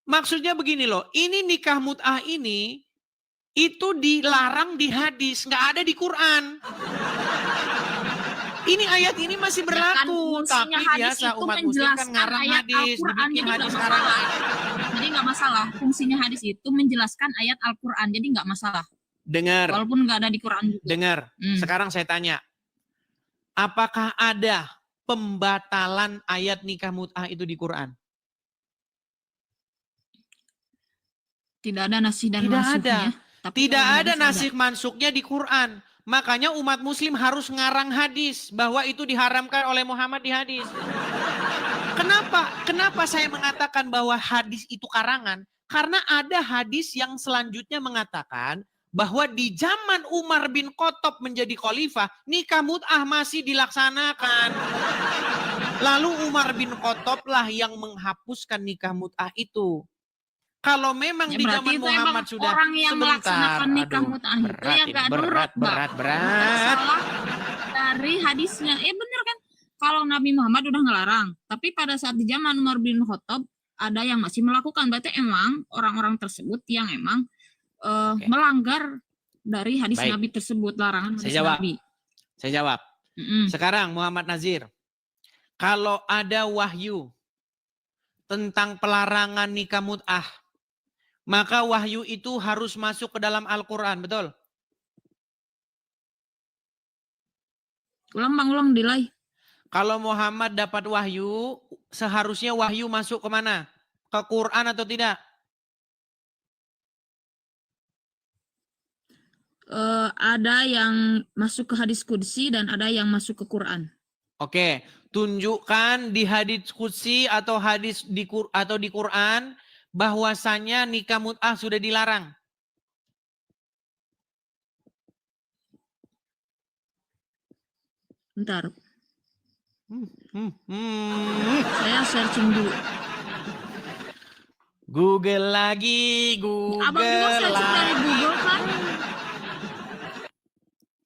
maksudnya begini loh, ini nikah mut'ah ini itu dilarang di hadis, nggak ada di Quran. Ini ayat ini masih berlaku, Kan tapi hadis biasa itu umat muslim kan menjelaskan ngarang ayat hadis, Al-Quran, dibikin jadi hadis nggak ngarang. masalah. Jadi nggak masalah. Fungsinya hadis itu menjelaskan ayat Al-Quran, jadi nggak masalah. Dengar, Walaupun nggak ada di Quran juga. dengar. Sekarang saya tanya, apakah ada pembatalan ayat nikah mut'ah itu di Quran? Tidak ada nasih dan Tidak mansuknya. ada. Tidak ada nasih mansuknya di Quran. Makanya umat muslim harus ngarang hadis bahwa itu diharamkan oleh Muhammad di hadis. Kenapa? Kenapa saya mengatakan bahwa hadis itu karangan? Karena ada hadis yang selanjutnya mengatakan bahwa di zaman Umar bin Khattab menjadi khalifah, nikah mut'ah masih dilaksanakan. Lalu Umar bin Khattab lah yang menghapuskan nikah mut'ah itu. Kalau memang Ya, di berarti zaman itu Muhammad emang sudah orang yang melaksanakan nikah aduh, mut'ah itu berat ya ini, gak berat, nurut, Mbak. berat. Salah dari hadisnya. Bener kan? Kalau Nabi Muhammad udah ngelarang, tapi pada saat di zaman Umar bin Khattab ada yang masih melakukan. Berarti emang orang-orang tersebut yang emang Oke. melanggar dari hadis Baik. Nabi tersebut, larangan hadis Saya jawab. Nabi. Saya jawab. Sekarang Muhammad Nazir, kalau ada wahyu tentang pelarangan nikah mut'ah, maka wahyu itu harus masuk ke dalam Al-Quran, betul? Ulang Bang, ulang delay. Kalau Muhammad dapat wahyu, seharusnya wahyu masuk kemana? Ke Quran atau tidak? Ada yang masuk ke hadis qudsi dan ada yang masuk ke Quran. Oke, tunjukkan di hadis qudsi atau hadis di Quran bahwasanya nikah mut'ah sudah dilarang. Bentar. Saya searching dulu. Google lagi, Google Abang juga searching dari Google kan?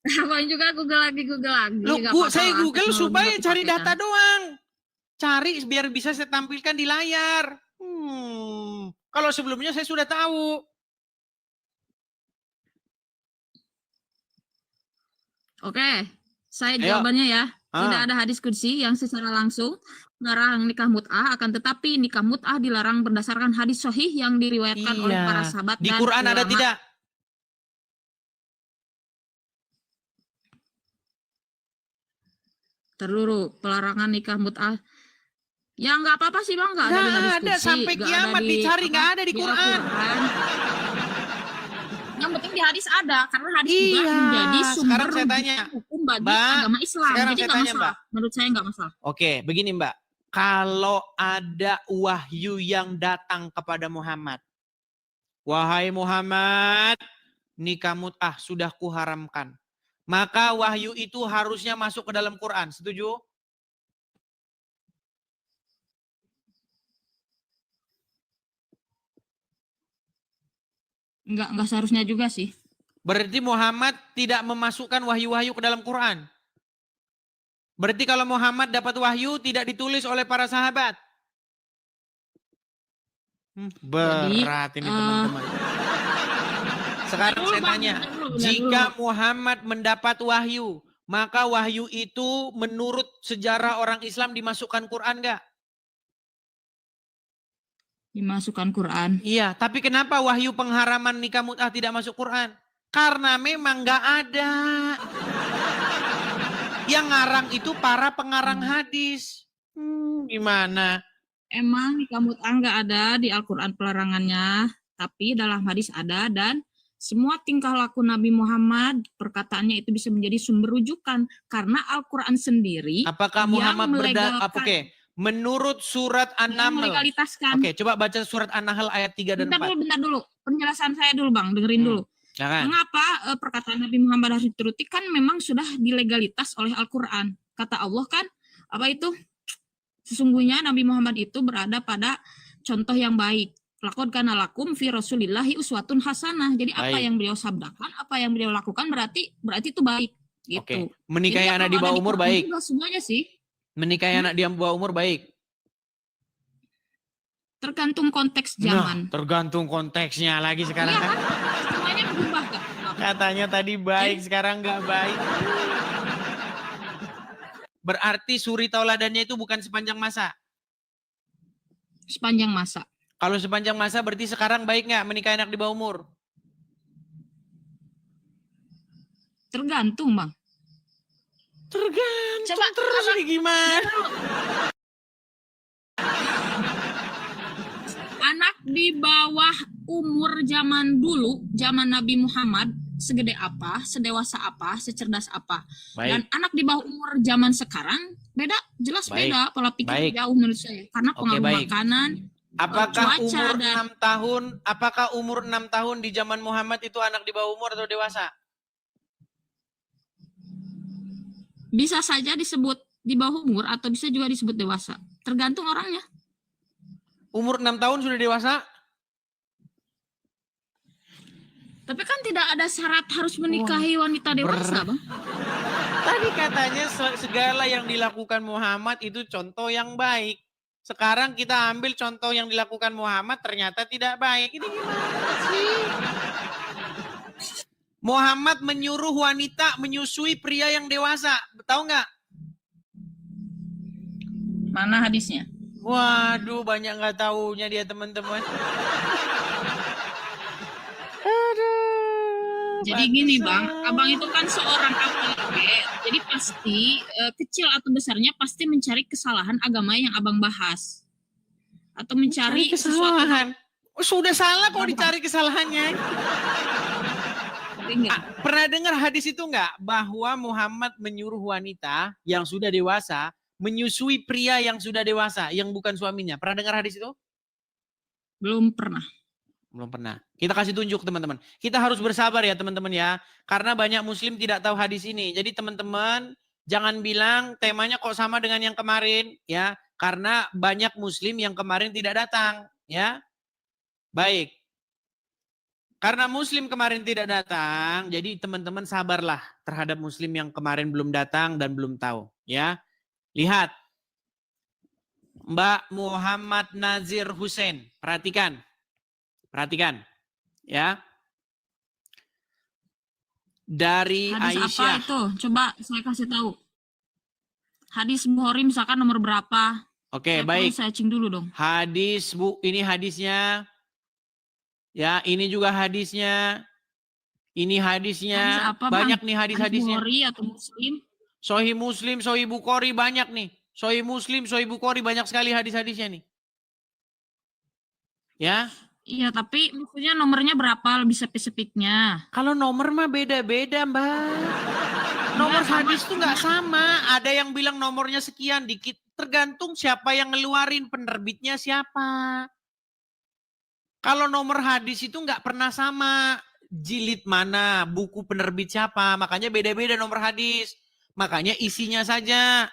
Abang juga Google lagi. Loh, saya Google supaya cari data doang. Cari biar bisa saya tampilkan di layar. Kalau sebelumnya saya sudah tahu. Oke, saya jawabannya ya. Tidak ada hadis qudsi yang secara langsung melarang nikah mut'ah, akan tetapi nikah mut'ah dilarang berdasarkan hadis sahih yang diriwayatkan oleh para sahabat Di dan Quran ulama. ada tidak? Terlalu pelarangan nikah mut'ah. Ya nggak apa-apa sih Bang, nggak ada di hadis qudsi. Sampai kiamat dicari nggak ada di Quran. Yang penting di hadis ada, karena hadis juga menjadi sumber hukum bagi agama Islam. Jadi nggak masalah. Menurut saya nggak masalah. Oke, begini Mbak. Kalau ada wahyu yang datang kepada Muhammad. Wahai Muhammad, nikah mut'ah sudah kuharamkan. Maka wahyu itu harusnya masuk ke dalam Quran. Setuju? Enggak seharusnya juga sih. Berarti Muhammad tidak memasukkan wahyu-wahyu ke dalam Quran. Berarti kalau Muhammad dapat wahyu tidak ditulis oleh para sahabat. Berat ini teman-teman. Sekarang saya tanya, jika Muhammad mendapat wahyu, maka wahyu itu menurut sejarah orang Islam dimasukkan Quran enggak? Dimasukkan Quran. Iya, tapi kenapa wahyu pengharaman nikah mut'ah tidak masuk Quran? Karena memang nggak ada. Yang ngarang itu para pengarang hadis. Gimana? Emang nikah mut'ah nggak ada di Al-Quran pelarangannya, tapi dalam hadis ada, dan semua tingkah laku Nabi Muhammad, perkataannya itu bisa menjadi sumber rujukan. Karena Al-Quran sendiri apakah Muhammad Oke. Menurut surat An-Nahl. Oke, coba baca surat An-Nahl ayat 3 dan 4. Bentar dulu. Penjelasan saya dulu Bang, dengerin dulu. Jangan. Mengapa perkataan Nabi Muhammad harus dituruti? Kan memang sudah dilegalitas oleh Al-Quran. Kata Allah kan, apa itu? Sesungguhnya Nabi Muhammad itu berada pada contoh yang baik. Laqad kana lakum fi Rasulillahi uswatun hasanah. Jadi apa yang beliau sabdakan, apa yang beliau lakukan berarti itu baik. Gitu. Oke. Menikahi anak di bawah umur baik. Semuanya sih. Menikahi anak di bawah umur baik. Tergantung konteks zaman. Tergantung konteksnya lagi sekarang kan. Semuanya berubah kan. Katanya tadi baik, sekarang nggak baik. Berarti suri tauladannya itu bukan sepanjang masa. Sepanjang masa. Kalau sepanjang masa berarti sekarang baik nggak menikahi anak di bawah umur? Tergantung Bang. Tergantung. Coba, terus nih gimana? Anak di bawah umur zaman dulu, zaman Nabi Muhammad, segede apa, sedewasa apa, secerdas apa. Baik. Dan anak di bawah umur zaman sekarang, beda, jelas beda, pola pikir jauh menurut saya. Karena pengaruh makanan, Apakah cuaca umur dan 6 tahun, apakah umur 6 tahun di zaman Muhammad itu anak di bawah umur atau dewasa? bisa saja disebut di bawah umur atau bisa juga disebut dewasa. Tergantung orangnya. Umur 6 tahun sudah dewasa? Tapi kan tidak ada syarat harus menikahi wanita dewasa, Bang. Tadi katanya segala yang dilakukan Muhammad itu contoh yang baik. Sekarang kita ambil contoh yang dilakukan Muhammad ternyata tidak baik. Ini gimana sih? Muhammad menyuruh wanita menyusui pria yang dewasa. Tahu nggak? Mana hadisnya? Waduh, banyak nggak taunya dia teman-teman. Jadi gini Bang, Abang itu kan seorang APG, jadi pasti kecil atau besarnya pasti mencari kesalahan agama yang Abang bahas. Atau mencari kesalahan. Oh, sudah salah kok dicari kesalahannya. Pernah dengar hadis itu nggak? Bahwa Muhammad menyuruh wanita yang sudah dewasa menyusui pria yang sudah dewasa, yang bukan suaminya. Pernah dengar hadis itu? Belum pernah. Belum pernah. Kita kasih tunjuk teman-teman. Kita harus bersabar ya teman-teman ya. Karena banyak muslim tidak tahu hadis ini. Jadi teman-teman jangan bilang temanya kok sama dengan yang kemarin ya. Karena banyak muslim yang kemarin tidak datang ya. Baik. Karena muslim kemarin tidak datang, jadi teman-teman sabarlah terhadap muslim yang kemarin belum datang dan belum tahu ya. Lihat. Mbak Muhammad Nazir Hussein, perhatikan. Perhatikan, ya. Dari Hadis Aisyah. apa itu? Coba saya kasih tahu. Hadis Bukhari misalkan nomor berapa? Oke, baik. Saya cek dulu dong. Hadis, Bu, ini hadisnya. Ya, ini juga hadisnya. Ini hadisnya. Hadis apa, banyak Bang? Nih hadis-hadisnya. Bukhari atau Muslim? Sahih Muslim, Sahih Bukhari banyak nih. Sahih Muslim, Sahih Bukhari banyak sekali hadis-hadisnya nih. Ya. Iya, tapi maksudnya nomornya berapa lebih spesifiknya? Kalau nomor mah beda-beda, Mbak. Nomor hadis tuh nggak sama. Ada yang bilang nomornya sekian, dikit. Tergantung siapa yang ngeluarin, penerbitnya siapa. Kalau nomor hadis itu nggak pernah sama. Jilid mana, buku penerbit siapa. Makanya beda-beda nomor hadis. Makanya isinya saja.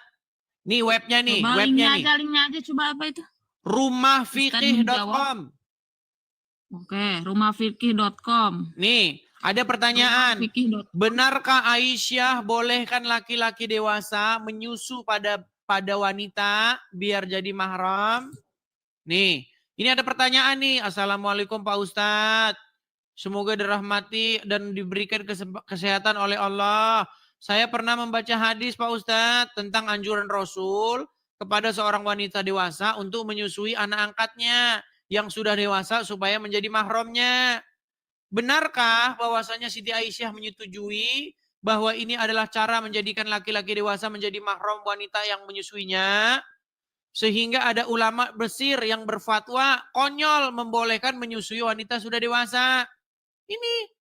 Nih webnya nih. Coba webnya nih. linknya aja coba apa itu? Rumahfikih.com. Oke, rumahfikih.com. Nih, ada pertanyaan. Benarkah Aisyah bolehkan laki-laki dewasa menyusu pada wanita biar jadi mahram? Nih, ini ada pertanyaan nih. Assalamualaikum Pak Ustadz. Semoga dirahmati dan diberikan kesehatan oleh Allah. Saya pernah membaca hadis Pak Ustadz tentang anjuran Rasul kepada seorang wanita dewasa untuk menyusui anak angkatnya yang sudah dewasa supaya menjadi mahramnya. Benarkah bahwasanya Siti Aisyah menyetujui bahwa ini adalah cara menjadikan laki-laki dewasa menjadi mahram wanita yang menyusuinya? Sehingga ada ulama Mesir yang berfatwa konyol membolehkan menyusui wanita sudah dewasa. Ini.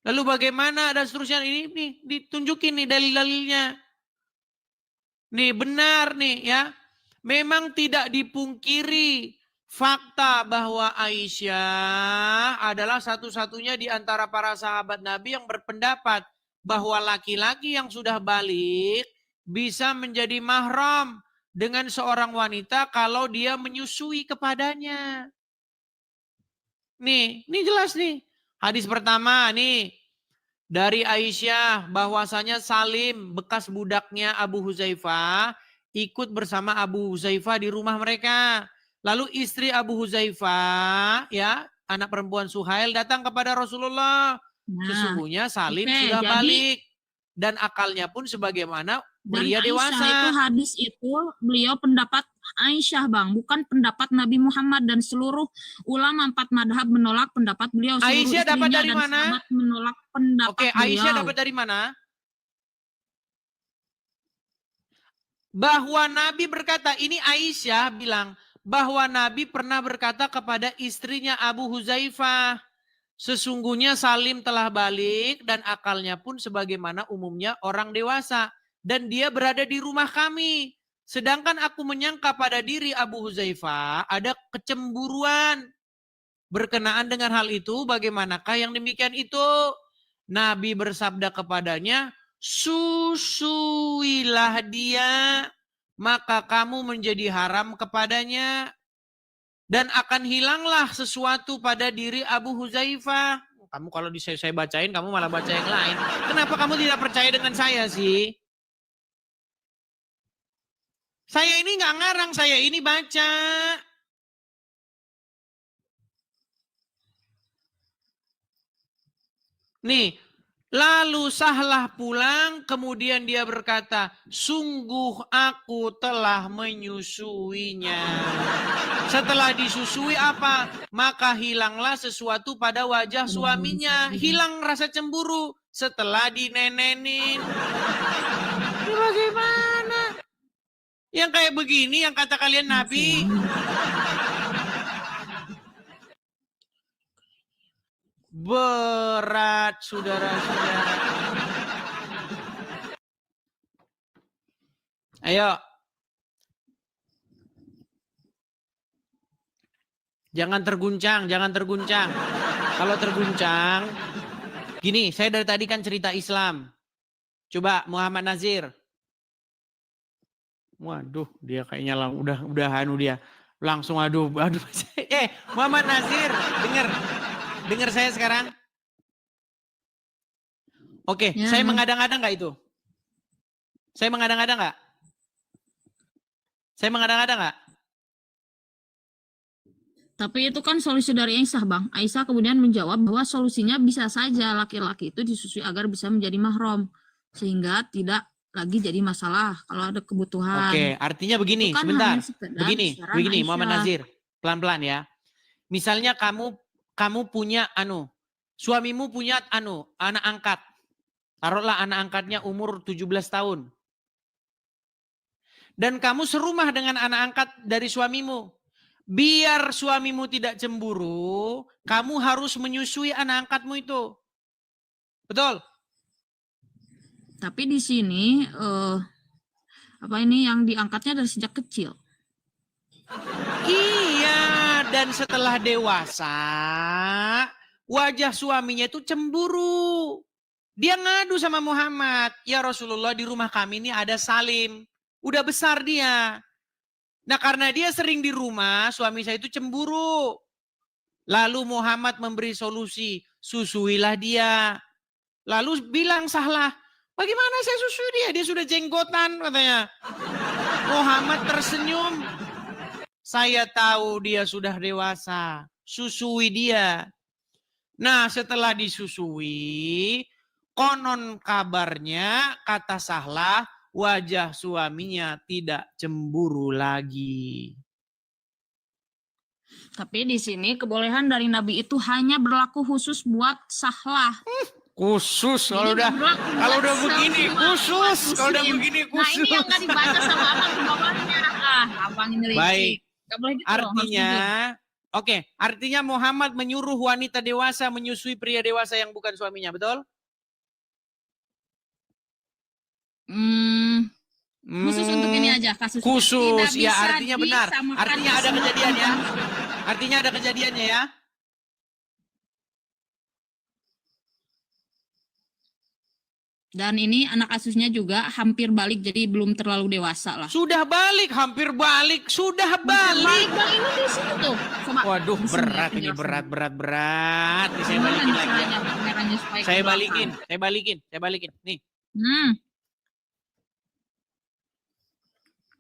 Lalu bagaimana dan seterusnya ini nih ditunjukin nih dalil-dalilnya. Nih benar nih ya. Memang tidak dipungkiri fakta bahwa Aisyah adalah satu-satunya di antara para sahabat Nabi yang berpendapat bahwa laki-laki yang sudah balik bisa menjadi mahram dengan seorang wanita kalau dia menyusui kepadanya. Nih, ini jelas nih. Hadis pertama nih dari Aisyah bahwasanya Salim bekas budaknya Abu Huzaifah ikut bersama Abu Huzaifah di rumah mereka. Lalu istri Abu Huzaifah, ya, anak perempuan Suhail datang kepada Rasulullah. Sesungguhnya Salim sudah balik dan akalnya pun sebagaimana pria dewasa. Itu hadis itu beliau pendapat Aisyah, Bang, bukan pendapat Nabi Muhammad, dan seluruh ulama 4 madhab menolak pendapat beliau. Aisyah dapat dari mana? Menolak pendapat beliau. Aisyah dapat dari mana? Bahwa Nabi berkata, ini Aisyah bilang bahwa Nabi pernah berkata kepada istrinya Abu Huzaifah, sesungguhnya Salim telah balik dan akalnya pun sebagaimana umumnya orang dewasa dan dia berada di rumah kami. Sedangkan aku menyangka pada diri Abu Huzaifah ada kecemburuan. Berkenaan dengan hal itu, bagaimanakah yang demikian itu? Nabi bersabda kepadanya, susuilah dia, maka kamu menjadi haram kepadanya. Dan akan hilanglah sesuatu pada diri Abu Huzaifah. Kamu kalau saya bacain, kamu malah baca yang lain. Kenapa kamu tidak percaya dengan saya sih? Saya ini nggak ngarang, saya ini baca. Nih, lalu Sahlah pulang, kemudian dia berkata, sungguh aku telah menyusuinya. Setelah disusui apa? Maka hilanglah sesuatu pada wajah suaminya. Hilang rasa cemburu setelah dinenenin. Ini bagaimana? Yang kayak begini yang kata kalian Nabi. Berat, saudara-saudara. Ayo. Jangan terguncang, jangan terguncang. Kalau terguncang, gini, saya dari tadi kan cerita Islam. Coba Muhammad Nazir. Waduh, dia kayaknya udah anu dia. Langsung aduh. Muhammad Nazir, dengar saya sekarang. Oke, Ya, saya mengadang-adang nggak itu? Saya mengadang-adang nggak? Saya mengadang-adang nggak? Tapi itu kan solusi dari Aisyah, Bang. Aisyah kemudian menjawab bahwa solusinya bisa saja laki-laki itu disusui agar bisa menjadi mahram. Sehingga tidak lagi jadi masalah kalau ada kebutuhan. Oke, artinya begini, Itu kan sebentar. hanya sekedar Begini, saran Muhammad Aisyah. Nazir. Pelan-pelan ya. Misalnya kamu punya suamimu punya anak angkat. Taruhlah anak angkatnya umur 17 tahun. Dan kamu serumah dengan anak angkat dari suamimu. Biar suamimu tidak cemburu, kamu harus menyusui anak angkatmu itu. Betul? Tapi di sini yang diangkatnya dari sejak kecil. Iya, dan setelah dewasa, wajah suaminya itu cemburu. Dia ngadu sama Muhammad, ya Rasulullah di rumah kami ini ada Salim. Udah besar dia. Nah karena dia sering di rumah, suami saya itu cemburu. Lalu Muhammad memberi solusi, susuilah dia. Lalu bilang Sahlah, bagaimana saya susui dia? Dia sudah jenggotan katanya. Muhammad tersenyum. Saya tahu dia sudah dewasa. Susui dia. Nah setelah disusui, konon kabarnya kata Sahlah, wajah suaminya tidak cemburu lagi. Tapi di sini kebolehan dari Nabi itu hanya berlaku khusus buat Sahlah. Khusus kalau udah begini khusus. Kalau udah begini khusus. Nah ini yang nggak dibaca sama abang di bawahnya. Abang ini baik. Gak boleh gitu artinya, oke, artinya Muhammad menyuruh wanita dewasa menyusui pria dewasa yang bukan suaminya, betul? Khusus untuk ini aja kasus. Khusus, ya artinya benar. Artinya ada kejadian ya. Artinya ada kejadiannya ya. Dan ini anak asuhnya juga hampir balik, jadi belum terlalu dewasa lah. Sudah balik, hampir balik, sudah balik. Bang ini di sini tuh. Coba, waduh, berat ini, berat. Ini saya balikin lagi ya. Saya balikin. Nih.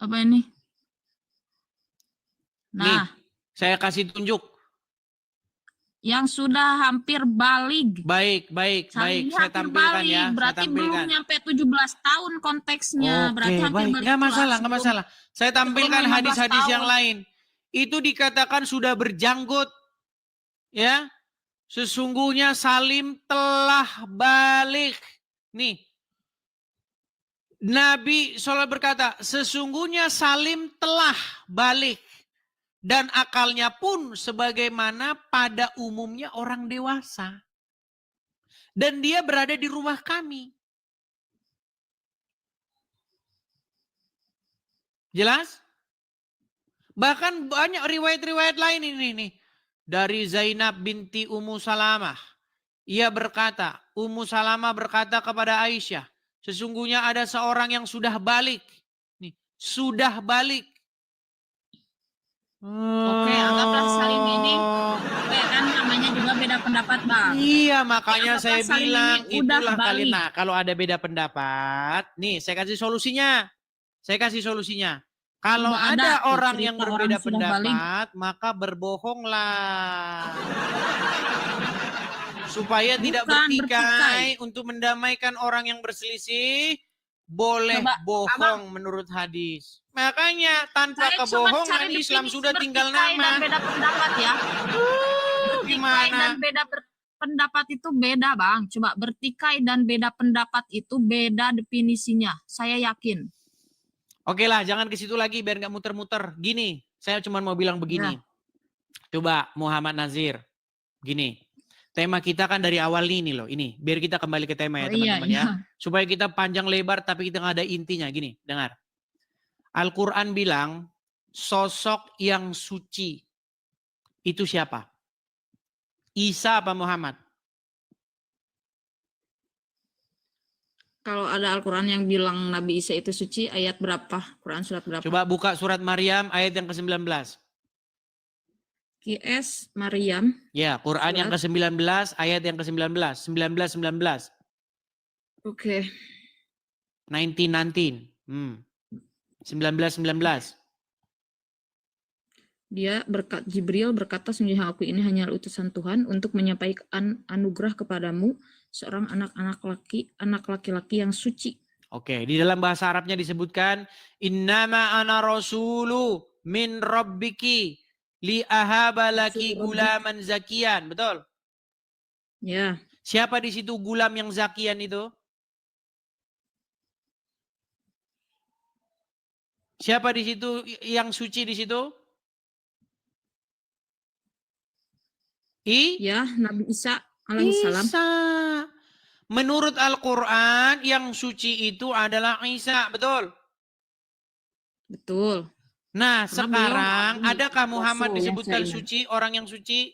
Apa ini? Nah, nih, saya kasih tunjuk. Yang sudah hampir balik. Baik. Saya tampilkan balik. ya. Berarti belum nyampe 17 tahun konteksnya. Oke, berarti hampir baik. balik. Nggak masalah. Saya tampilkan hadis-hadis yang lain. Itu dikatakan sudah berjanggut. Ya. Sesungguhnya Salim telah balik. Nih. Nabi SAW berkata, sesungguhnya Salim telah balik. Dan akalnya pun sebagaimana pada umumnya orang dewasa. Dan dia berada di rumah kami. Jelas? Bahkan banyak riwayat-riwayat lain ini nih. Dari Zainab binti Ummu Salamah. Ia berkata, Ummu Salamah berkata kepada Aisyah, sesungguhnya ada seorang yang sudah balik. Nih, sudah balik. Oke, anggaplah Salim ini, kan namanya juga beda pendapat, Bang. Iya, makanya Anggaplah saya Salim bilang ini udah itulah kalian. balik. Nah, kalau ada beda pendapat, nih saya kasih solusinya. Kalau Udah ada ada tuh orang cerita yang orang berbeda sudah balik. pendapat, maka berbohonglah. Supaya tidak Bukan bertikai untuk mendamaikan orang yang berselisih, boleh Coba, bohong Abang. menurut hadis. Makanya tanpa Saya coba cari kebohongan Islam definisi sudah tinggal bertikai dan nama. beda pendapat ya. Bertikai Gimana? dan beda pendapat itu beda, Bang. Coba bertikai dan beda pendapat itu beda definisinya. Saya yakin. Oke lah, jangan ke situ lagi biar nggak muter-muter. Gini, saya cuma mau bilang begini. Coba Muhammad Nazir, gini. Tema kita kan dari awal ini loh, ini. Biar kita kembali ke tema ya teman-teman ya. Supaya kita panjang lebar tapi kita nggak ada intinya. Gini, dengar. Al-Quran bilang sosok yang suci itu siapa? Isa apa Muhammad? Kalau ada Al-Quran yang bilang Nabi Isa itu suci, ayat berapa? Quran surat berapa? Coba buka surat Maryam ayat yang ke-19. QS Maryam. Ya, Quran yang ke-19 ayat yang ke-19. 19. Oke. 19. 19. Dia Jibril berkata, sungguh aku ini hanya utusan Tuhan untuk menyampaikan anugerah kepadamu, seorang anak laki-laki yang suci. Oke, di dalam bahasa Arabnya disebutkan innama ana rasulu min rabbiki li ahaba laki gulaman zakian, betul? Ya. Siapa di situ gulam yang zakian itu? Siapa di situ yang suci di situ? Ya, Nabi Isa alaihissalam. Isa. Menurut Al-Quran yang suci itu adalah Isa, betul? Betul. Nah, sekarang adakah Muhammad disebutkan suci, orang yang suci?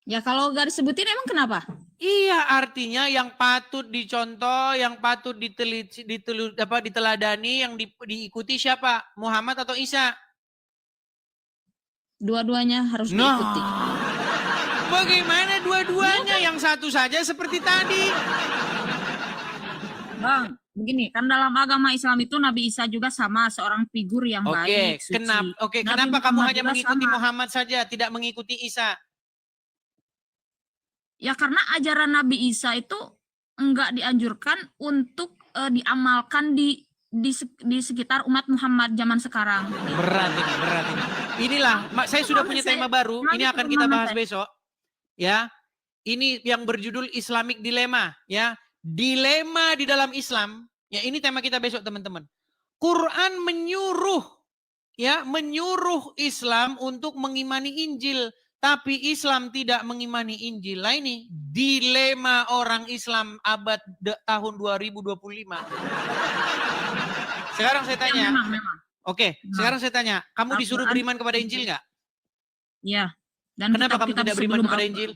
Ya kalau gak disebutin emang kenapa? Iya, artinya yang patut dicontoh, yang patut diteladani, yang diikuti siapa? Muhammad atau Isa? Dua-duanya harus diikuti. Bagaimana dua-duanya? Yang satu saja seperti tadi. Bang, begini, kan dalam agama Islam itu Nabi Isa juga sama seorang figur yang baik, suci. Kenapa kamu hanya mengikuti Muhammad saja, tidak mengikuti Isa? Ya karena ajaran Nabi Isa itu enggak dianjurkan untuk diamalkan di sekitar umat Muhammad zaman sekarang. Berat ini. Inilah, saya sudah punya tema baru, ini akan kita bahas besok. Ya, ini yang berjudul Islamic Dilemma. Ya, dilema di dalam Islam. Ya, ini tema kita besok teman-teman. Quran menyuruh Islam untuk mengimani Injil. Tapi Islam tidak mengimani Injil. Lah ini dilema orang Islam abad tahun 2025. Sekarang saya tanya. Memang. Oke, sekarang saya tanya. Kamu disuruh beriman kepada Injil nggak? Iya. Dan kenapa kamu tidak beriman kepada Injil?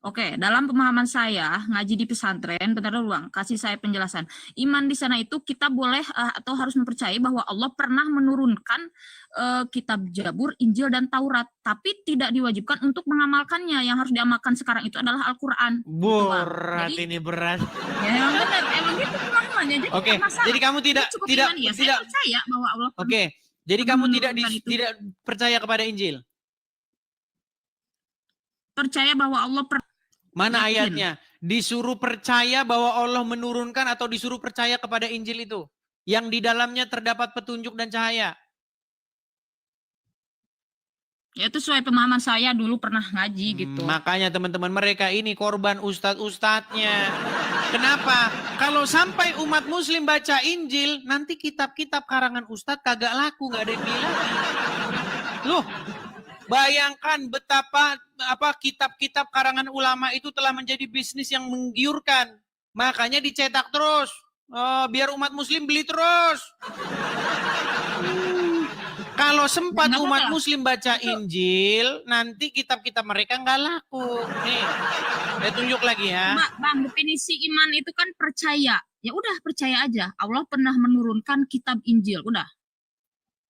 Oke, dalam pemahaman saya, ngaji di pesantren, bentar dulu Bang, kasih saya penjelasan. Iman di sana itu kita boleh atau harus mempercayai bahwa Allah pernah menurunkan kitab Zabur, Injil, dan Taurat. Tapi tidak diwajibkan untuk mengamalkannya. Yang harus diamalkan sekarang itu adalah Al-Quran. Berat gitu, ini berat. Ya emang benar, emang gitu pemahamannya. Oke, jadi kamu tidak percaya bahwa Allah. Oke, jadi kamu tidak percaya kepada Injil? Percaya bahwa Allah Mana ayatnya? Disuruh percaya bahwa Allah menurunkan atau disuruh percaya kepada Injil itu? Yang di dalamnya terdapat petunjuk dan cahaya. Ya itu sesuai pemahaman saya dulu pernah ngaji gitu. Makanya teman-teman mereka ini korban ustadz-ustadznya. Kenapa? Kalau sampai umat muslim baca Injil, nanti kitab-kitab karangan ustadz kagak laku, gak ada yang bilang. Loh, bayangkan betapa kitab-kitab karangan ulama itu telah menjadi bisnis yang menggiurkan. Makanya dicetak terus. Oh, biar umat muslim beli terus. Kalau sempat Nggak umat apa-apa. muslim baca Injil, nanti kitab-kitab mereka nggak laku. Nih, saya tunjuk lagi ya. Bang, definisi iman itu kan percaya. Ya udah percaya aja. Allah pernah menurunkan kitab Injil. Udah.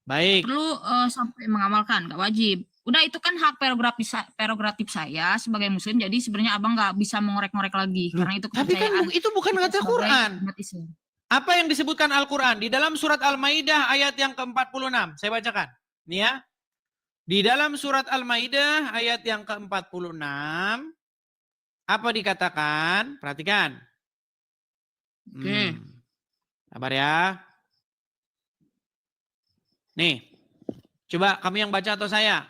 Baik. Perlu sampai mengamalkan, nggak wajib. Udah itu kan hak prerogatif saya sebagai muslim. Jadi sebenarnya abang nggak bisa mengorek-ngorek lagi Loh, karena itu tapi kan kepercayaan itu bukan kita kata sebagai Quran. umat Islam. Apa yang disebutkan Al-Quran? Di dalam surat Al-Maidah ayat yang ke-46. Saya bacakan. Nih ya. Di dalam surat Al-Maidah ayat yang ke-46. Apa dikatakan? Perhatikan. Oke. Sabar ya. Nih. Coba kami yang baca atau saya?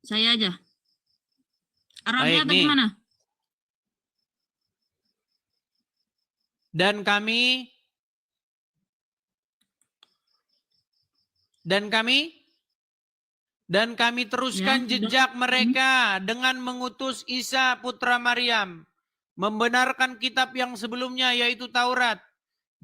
Saya aja. Arabnya Baik, atau nih. gimana? Dan kami teruskan Ya, jejak mereka dengan mengutus Isa putra Maryam, membenarkan kitab yang sebelumnya yaitu Taurat,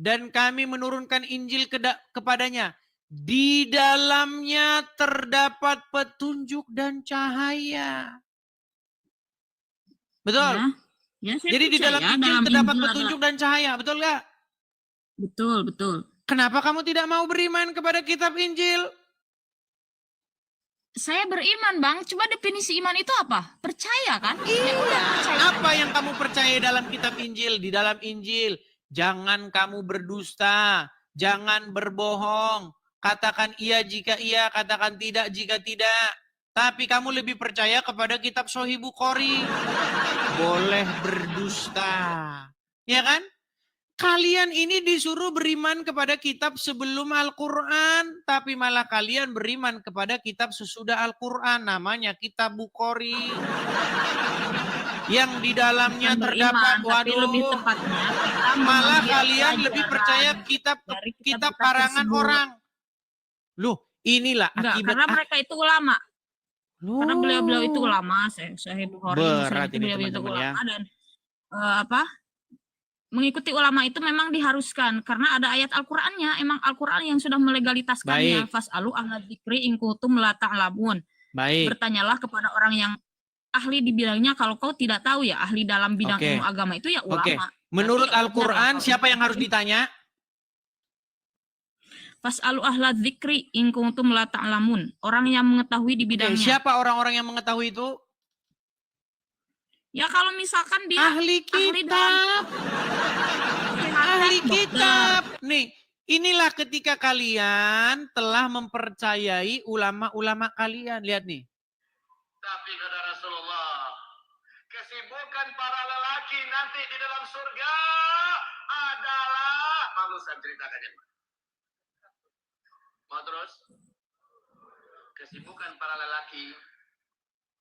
dan kami menurunkan Injil kepadanya. Di dalamnya terdapat petunjuk dan cahaya. Betul? Ya, saya Jadi di dalam percaya Injil terdapat Injil petunjuk dan cahaya, betul nggak? Betul. Kenapa kamu tidak mau beriman kepada kitab Injil? Saya beriman, Bang. Coba definisi iman itu apa? Percaya kan? Ya udah Iya. percaya. Apa yang kamu percaya dalam kitab Injil? Di dalam Injil, jangan kamu berdusta, jangan berbohong. Katakan iya jika iya, katakan tidak jika tidak. Tapi kamu lebih percaya kepada kitab Sahih Bukhari. Boleh berdusta. Ya kan? Kalian ini disuruh beriman kepada kitab sebelum Al-Quran. Tapi malah kalian beriman kepada kitab sesudah Al-Quran. Namanya kitab Bukhari. Yang di dalamnya Bukan terdapat, beriman, tapi lebih waduh. tepatnya kita Malah mengambil kalian lebih percaya pelajaran kitab dari kitab kitab-kitab karangan tersebut. orang. Loh, inilah Enggak, akibat. karena mereka itu ulama. Karena beliau-beliau itu Loh. ulama, Sahih Bukhari, Muslim Berat itu ini beliau itu teman-teman ya. ulama dan mengikuti ulama itu memang diharuskan karena ada ayat Al-Qur'annya, emang Al-Qur'an yang sudah melegalitaskannya. Baik. Fas'alu ahla dzikri in kuntum la ta'lamun. Baik. Bertanyalah kepada orang yang ahli di bidangnya, kalau kau tidak tahu ya ahli dalam bidang Oke. ilmu agama itu ya ulama. Oke. Berarti Menurut ya wajar Al-Quran, lah siapa yang kalau harus ditanya? Fas'alu ahla dzikri in kuntum la ta'lamun. Orang yang mengetahui di Oke, bidangnya. siapa orang-orang yang mengetahui itu? Ya kalau misalkan dia Ahli kitab. Ahli kitab. Nih, inilah ketika kalian telah mempercayai ulama-ulama kalian. Lihat nih. Tapi kata Rasulullah, kesibukan para lelaki nanti di dalam surga adalah, malu saya ceritakannya. Mau terus? Kesibukan para lelaki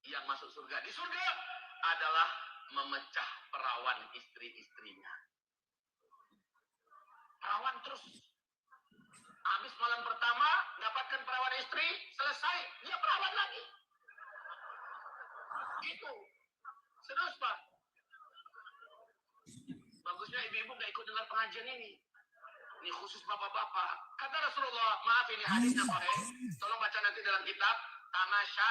yang masuk surga di surga adalah memecah perawan istri-istrinya. Perawan terus. Habis malam pertama, dapatkan perawan istri, selesai, dia perawan lagi. Itu. Serius, Pak. Bagusnya ibu-ibu gak ikut dengar pengajian ini. Ini khusus bapak-bapak. Kata Rasulullah, maaf ini hadisnya Pak. Tolong baca nanti dalam kitab Tamasya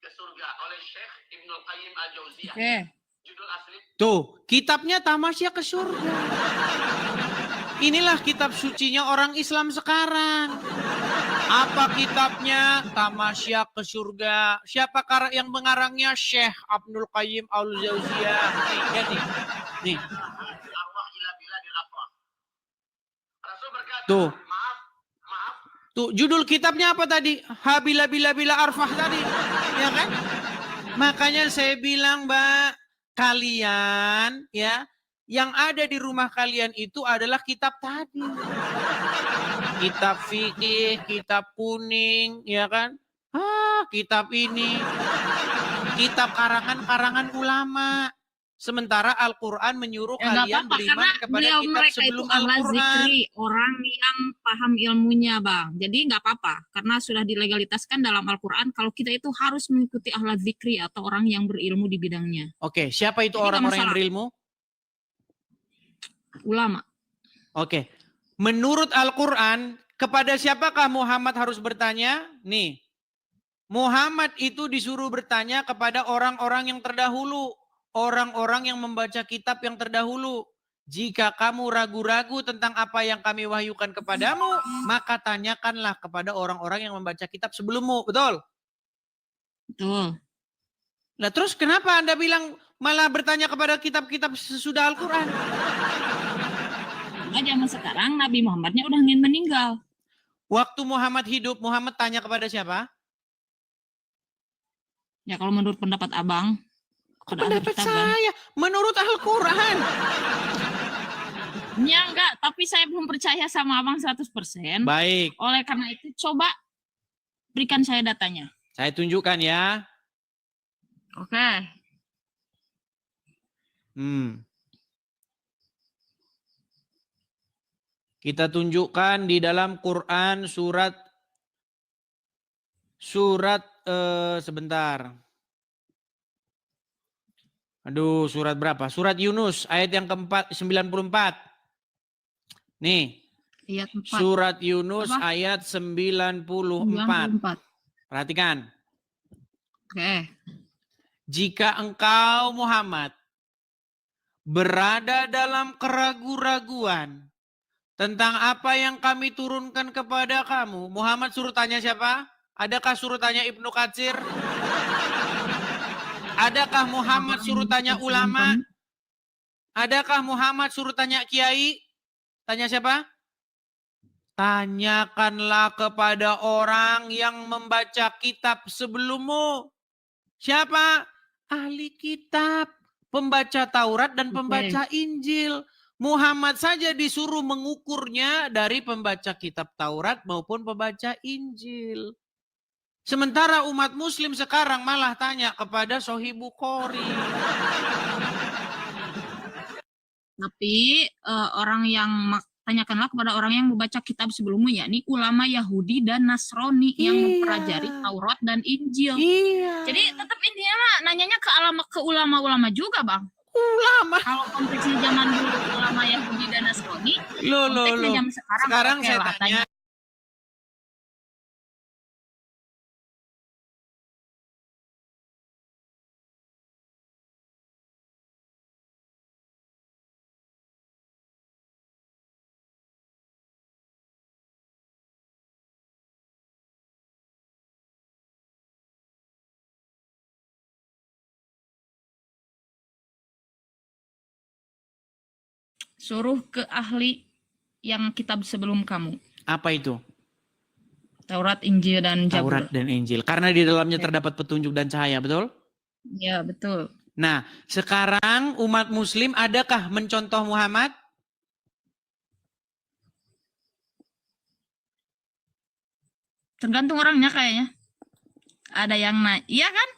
ke Surga oleh Syekh Ibnul Qayyim Al-Jauziyah. Oke. Judul asli. Tuh, kitabnya Tamasya ke surga. Inilah kitab sucinya orang Islam sekarang. Apa kitabnya? Tamasya ke surga. Siapa yang mengarangnya? Syekh Ibnul Qayyim Al-Jauziyah. Nih, lihat nih. Nih. Arwah ila biladil afrah. Rasul berkata, Tuh. maaf. Tuh, judul kitabnya apa tadi? Habila bila arfah tadi. Ya kan? Makanya saya bilang, Mbak, kalian ya, yang ada di rumah kalian itu adalah kitab tadi. Kitab fikih, kitab kuning, ya kan? Kitab ini. Kitab karangan-karangan ulama. Sementara Al-Quran menyuruh Ya nggak kalian apa-apa beriman karena kepada beliau kitab mereka itu sebelum ahla Al-Quran. zikri, orang yang paham ilmunya, Bang. Jadi nggak apa-apa karena sudah dilegalitaskan dalam Al-Quran kalau kita itu harus mengikuti ahla zikri atau orang yang berilmu di bidangnya. Oke, siapa itu Jadi nggak orang-orang yang masalah. berilmu? Ulama. Oke. Menurut Al-Quran, kepada siapakah Muhammad harus bertanya? Nih, Muhammad itu disuruh bertanya kepada orang-orang yang terdahulu. Orang-orang yang membaca kitab yang terdahulu. Jika kamu ragu-ragu tentang apa yang kami wahyukan kepadamu, maka tanyakanlah kepada orang-orang yang membaca kitab sebelummu. Betul? Betul. Nah terus kenapa Anda bilang malah bertanya kepada kitab-kitab sesudah Al-Quran? Karena zaman sekarang Nabi Muhammadnya udah ingin meninggal. Waktu Muhammad hidup, Muhammad tanya kepada siapa? Ya kalau menurut pendapat abang. kepada ahli Pendapat kitab, kan? saya, menurut Al-Quran. Ya enggak, tapi saya belum percaya sama abang 100%. Baik, Oleh karena itu coba berikan saya datanya. saya tunjukkan ya. Oke. Kita tunjukkan di dalam Quran surat sebentar. Aduh, surat berapa? Surat Yunus ayat yang keempat 94. Nih. Ayat 4. Surat Yunus Apa? ayat 94. 94. Perhatikan. Oke. Jika engkau Muhammad berada dalam keraguan-raguan tentang apa yang kami turunkan kepada kamu. Muhammad suruh tanya siapa? Adakah suruh tanya Ibnu Katsir? Adakah Muhammad suruh tanya ulama? Adakah Muhammad suruh tanya kiai? Tanya siapa? Tanyakanlah kepada orang yang membaca kitab sebelummu. Siapa? Ahli kitab. Pembaca Taurat dan pembaca Injil. Muhammad saja disuruh mengukurnya dari pembaca kitab Taurat maupun pembaca Injil. Sementara umat muslim sekarang malah tanya kepada Sahih Bukhari. Tapi orang yang tanyakanlah kepada orang yang membaca kitab sebelumnya, yakni ulama Yahudi dan Nasrani yang mempelajari Taurat dan Injil. Iya. Jadi tetap intinya mah nanyanya ke ulama-ulama juga, Bang. Ulama. Kalau konteksnya zaman dulu ulama Yahudi dan Nasrani, konteksnya zaman Sekarang oke saya lah, tanya. suruh ke ahli yang kitab sebelum kamu. Apa itu? Taurat, Injil, dan Zabur. Taurat dan Injil. Karena di dalamnya terdapat petunjuk dan cahaya, betul? Ya, betul. Nah, sekarang umat muslim adakah mencontoh Muhammad? Tergantung orangnya kayaknya. Ada yang iya kan?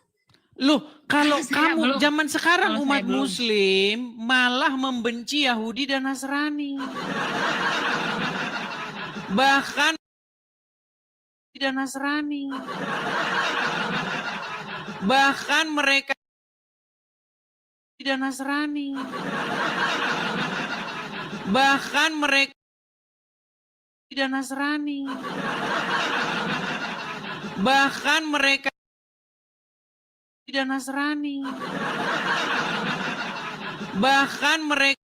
Loh, kalau Saya kamu belum. zaman sekarang Kalau umat saya belum. muslim malah membenci Yahudi dan Nasrani. Bahkan dan Nasrani. Bahkan mereka dan Nasrani. Bahkan mereka dan Nasrani. Bahkan mereka dan Nasrani. Bahkan mereka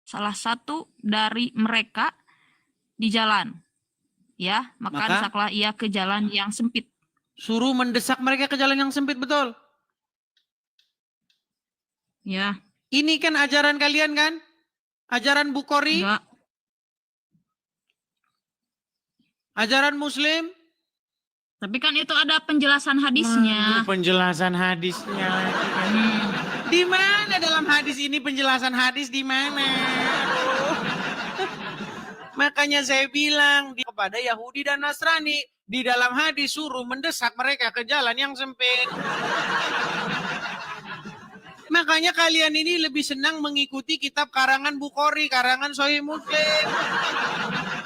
salah satu dari mereka di jalan. Ya, maka desaklah ia ke jalan yang sempit. suruh mendesak mereka ke jalan yang sempit, betul? Ya. Ini kan ajaran kalian kan? Ajaran Bukhari? Enggak. Ajaran Muslim? Tapi kan itu ada penjelasan hadisnya. Penjelasan hadisnya lagi kan. Di mana dalam hadis ini penjelasan hadis di mana? Aduh. Makanya saya bilang kepada Yahudi dan Nasrani, di dalam hadis suruh mendesak mereka ke jalan yang sempit. Makanya kalian ini lebih senang mengikuti kitab karangan Bukhari, karangan Sahih Muslim.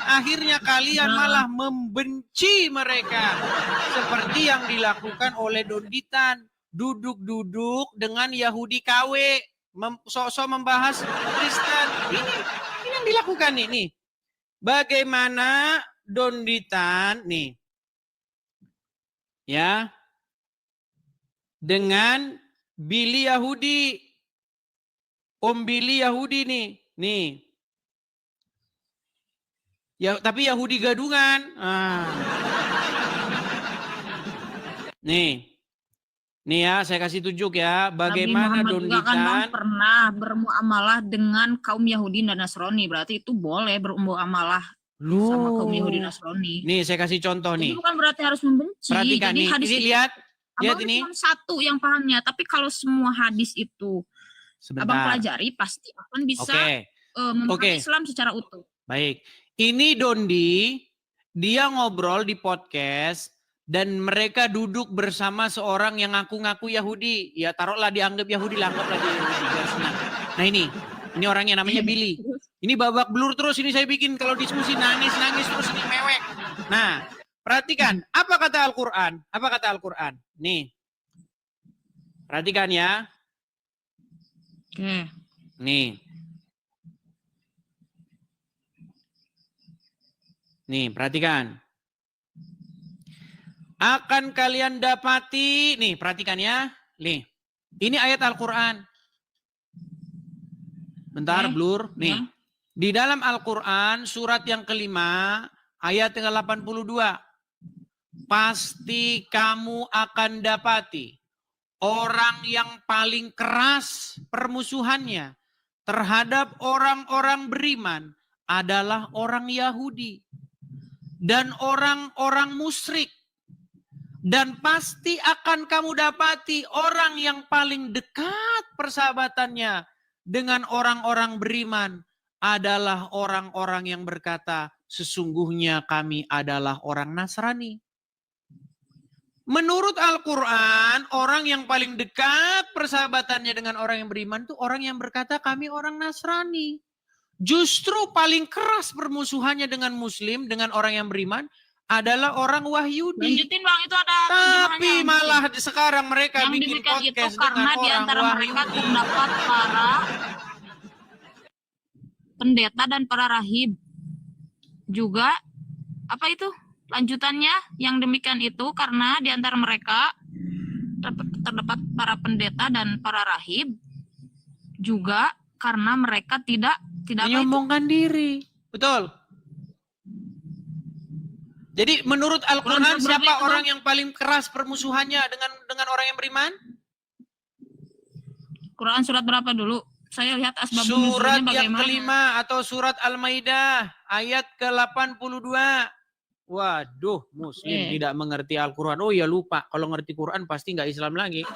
Akhirnya kalian malah membenci mereka. Seperti yang dilakukan oleh Donditan. Duduk-duduk dengan Yahudi KW. Sok-sok membahas Kristen. Ini yang dilakukan ini. Bagaimana Donditan nih. Ya. Dengan Billy Yahudi. Om Billy Yahudi nih. Nih. Ya, tapi Yahudi gadungan. Nih. Nih ya, saya kasih tunjuk ya. Bagaimana Nabi Muhammad juga kan Bang, Donditan. pernah bermuamalah dengan kaum Yahudi dan Nasrani. Berarti itu boleh bermuamalah sama kaum Yahudi dan Nasrani. Nih, saya kasih contoh Jadi nih. bukan berarti harus membenci. Perhatikan Jadi nih. hadis Ini itu, lihat. Lihat Abang ini. cuma satu yang pahamnya. Tapi kalau semua hadis itu Sebentar. Abang pelajari, pasti akan bisa memahami Islam secara utuh. Baik. Ini Dondi, dia ngobrol di podcast dan mereka duduk bersama seorang yang ngaku-ngaku Yahudi. Ya taruhlah dianggap Yahudi, anggaplah dia Yahudi biar senang. Nah ini orangnya namanya Billy. Ini babak belur terus ini saya bikin kalau diskusi nangis terus ini mewek. Nah, perhatikan apa kata Al-Qur'an? Apa kata Al-Qur'an? Nih. Perhatikan ya. Oke. Nih. Nih, perhatikan. Akan kalian dapati, nih perhatikan ya. Nih, ini ayat Al-Quran. Bentar, blur. Nih, di dalam Al-Quran surat yang kelima, ayat yang 82. Pasti kamu akan dapati orang yang paling keras permusuhannya terhadap orang-orang beriman adalah orang Yahudi dan orang-orang musyrik. Dan pasti akan kamu dapati orang yang paling dekat persahabatannya dengan orang-orang beriman adalah orang-orang yang berkata, sesungguhnya kami adalah orang Nasrani. Menurut Al-Quran, orang yang paling dekat persahabatannya dengan orang yang beriman itu orang yang berkata kami orang Nasrani. Justru paling keras permusuhannya dengan Muslim, dengan orang yang beriman, adalah orang Wahyudi. Lanjutin Bang, itu ada Tapi malah sekarang mereka yang bikin demikian itu podcast karena dengan di orang antara mereka Wahyudi. terdapat para pendeta dan para rahib. Juga apa itu? Lanjutannya yang demikian itu karena di antara mereka terdapat para pendeta dan para rahib, juga karena mereka tidak menyombongkan diri. Betul. Jadi menurut Al-Quran siapa orang yang paling keras permusuhannya dengan orang yang beriman? Quran surat berapa dulu? Saya lihat asbabun Surat nuzulnya yang bagaimana. kelima atau surat Al-Maidah ayat ke-82. Waduh, Muslim tidak mengerti Al-Quran. Oh ya lupa, kalau ngerti Quran pasti nggak Islam lagi.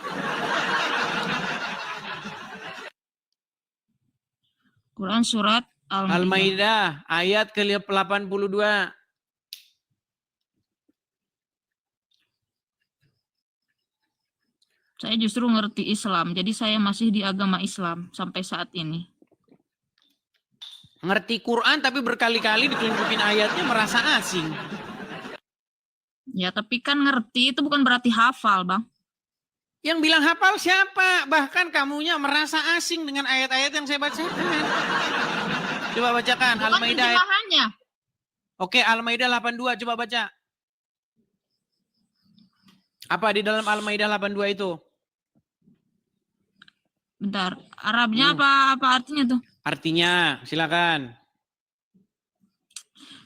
Quran surat Al-Maidah ayat ke-82. Saya justru ngerti Islam, jadi saya masih di agama Islam sampai saat ini. Ngerti Quran tapi berkali-kali ditunjukin ayatnya merasa asing. Ya, tapi kan ngerti itu bukan berarti hafal, Bang. Yang bilang hafal siapa? Bahkan kamunya merasa asing dengan ayat-ayat yang saya bacakan. Coba bacakan Al-Maidah. Oke, Al-Maidah 82 coba baca. Apa di dalam Al-Maidah 82 itu? Bentar, Arabnya apa artinya tuh? Artinya, silakan.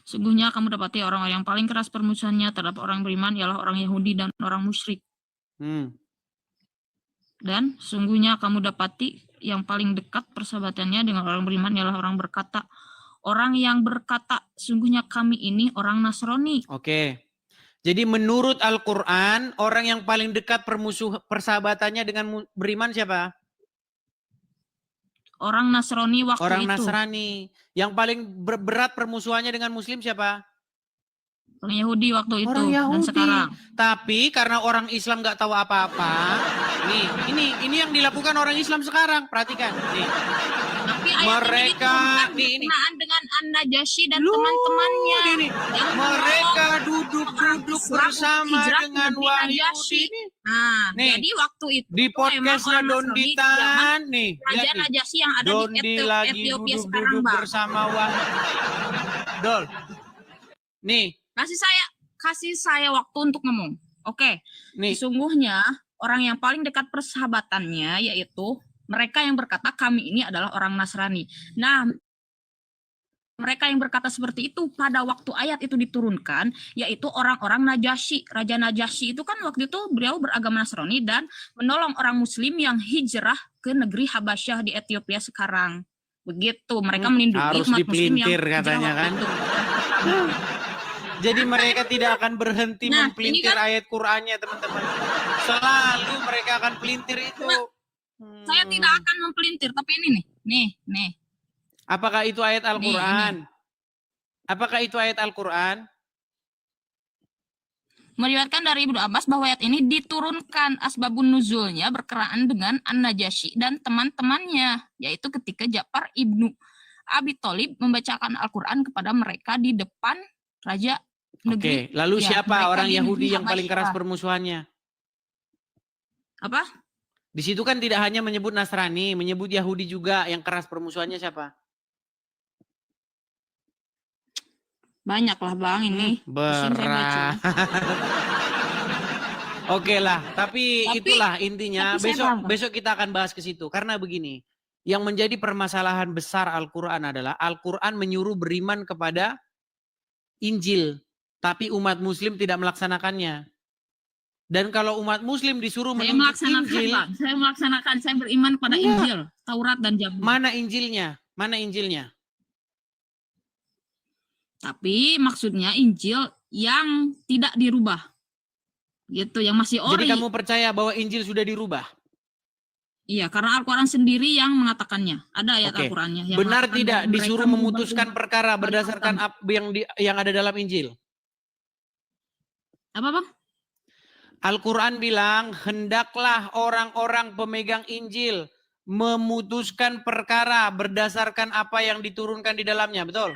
Sungguhnya kamu dapati orang yang paling keras permusuhannya terhadap orang beriman ialah orang Yahudi dan orang musyrik. Dan sungguhnya kamu dapati yang paling dekat persahabatannya dengan orang beriman ialah orang yang berkata, sungguhnya kami ini orang Nasrani. Oke. Jadi menurut Al-Quran, orang yang paling dekat persahabatannya dengan beriman siapa? Orang Nasrani waktu Orang itu. Nasrani. Yang paling berat permusuhannya dengan Muslim siapa? Orang Yahudi waktu itu. Orang Dan Yahudi. sekarang. Tapi karena orang Islam nggak tahu apa-apa, nih ini yang dilakukan orang Islam sekarang. Perhatikan, nih. Tapi ayat Mereka ini berkenaan dengan An-Najasyi dan Loh, teman-temannya. ini. Yang Mereka duduk-duduk Islam bersama hijrah ke dengan negeri Wahyu Najasyi. ini. Nah, Nih, jadi waktu itu Di tuh podcastnya emang orang Don Nasrani di zaman Ditan nih, Raja lihat nih. Najasyi yang ada Dondi di lagi Ethiopia sekarang, duduk-duduk Bang. bersama Wahyu. Dol. Nih, Kasih saya waktu untuk ngomong. Oke. nih. Sesungguhnya orang yang paling dekat persahabatannya yaitu mereka yang berkata kami ini adalah orang Nasrani. Nah, mereka yang berkata seperti itu pada waktu ayat itu diturunkan, yaitu orang-orang Najasyi. Raja Najasyi itu kan waktu itu beliau beragama Nasrani dan menolong orang Muslim yang hijrah ke negeri Habasyah di Ethiopia sekarang. Begitu, mereka melindungi Harus umat Muslim yang dipelintir hijrah katanya waktu kan. itu. Jadi mereka tidak akan berhenti Nah, mempelintir ini kan- ayat Qur'annya, teman-teman. Selalu mereka akan pelintir itu. Saya tidak akan mempelintir, tapi ini nih. Apakah itu ayat Al-Quran? Apakah itu ayat Al-Quran? Meriwayatkan dari Ibnu Abbas bahwa ayat ini diturunkan asbabun nuzulnya berkenaan dengan An-Najasyi dan teman-temannya, yaitu ketika Ja'far ibnu Abi Thalib membacakan Al-Quran kepada mereka di depan raja negeri. Oke, lalu Ya, siapa mereka orang di Yahudi negeri yang paling keras Habasyah. permusuhannya? Apa? Di situ kan tidak hanya menyebut Nasrani, menyebut Yahudi juga. Yang keras permusuhannya siapa? Banyak lah Bang ini. Pusing saya baca. Berat. Oke lah, tapi itulah intinya. tapi saya paham. Besok kita akan bahas ke situ. Karena begini, yang menjadi permasalahan besar Al-Quran adalah Al-Quran menyuruh beriman kepada Injil, tapi umat Muslim tidak melaksanakannya. Dan kalau umat Muslim disuruh Saya menuntut melaksanakan, Injil, Bang. Saya melaksanakan. Saya beriman pada Iya. Injil, Taurat dan Zabur. mana Injilnya? Mana Injilnya? Tapi maksudnya Injil yang tidak dirubah. Gitu, yang masih ori. Jadi kamu percaya bahwa Injil sudah dirubah? Iya, karena Al-Quran sendiri yang mengatakannya. Ada ayat Oke. Al-Qurannya. yang Benar mengatakan tidak bahwa mereka disuruh mengubah memutuskan perkara berdasarkan yang ada dalam Injil? apa Bang? Al-Quran bilang, hendaklah orang-orang pemegang Injil memutuskan perkara berdasarkan apa yang diturunkan di dalamnya, betul?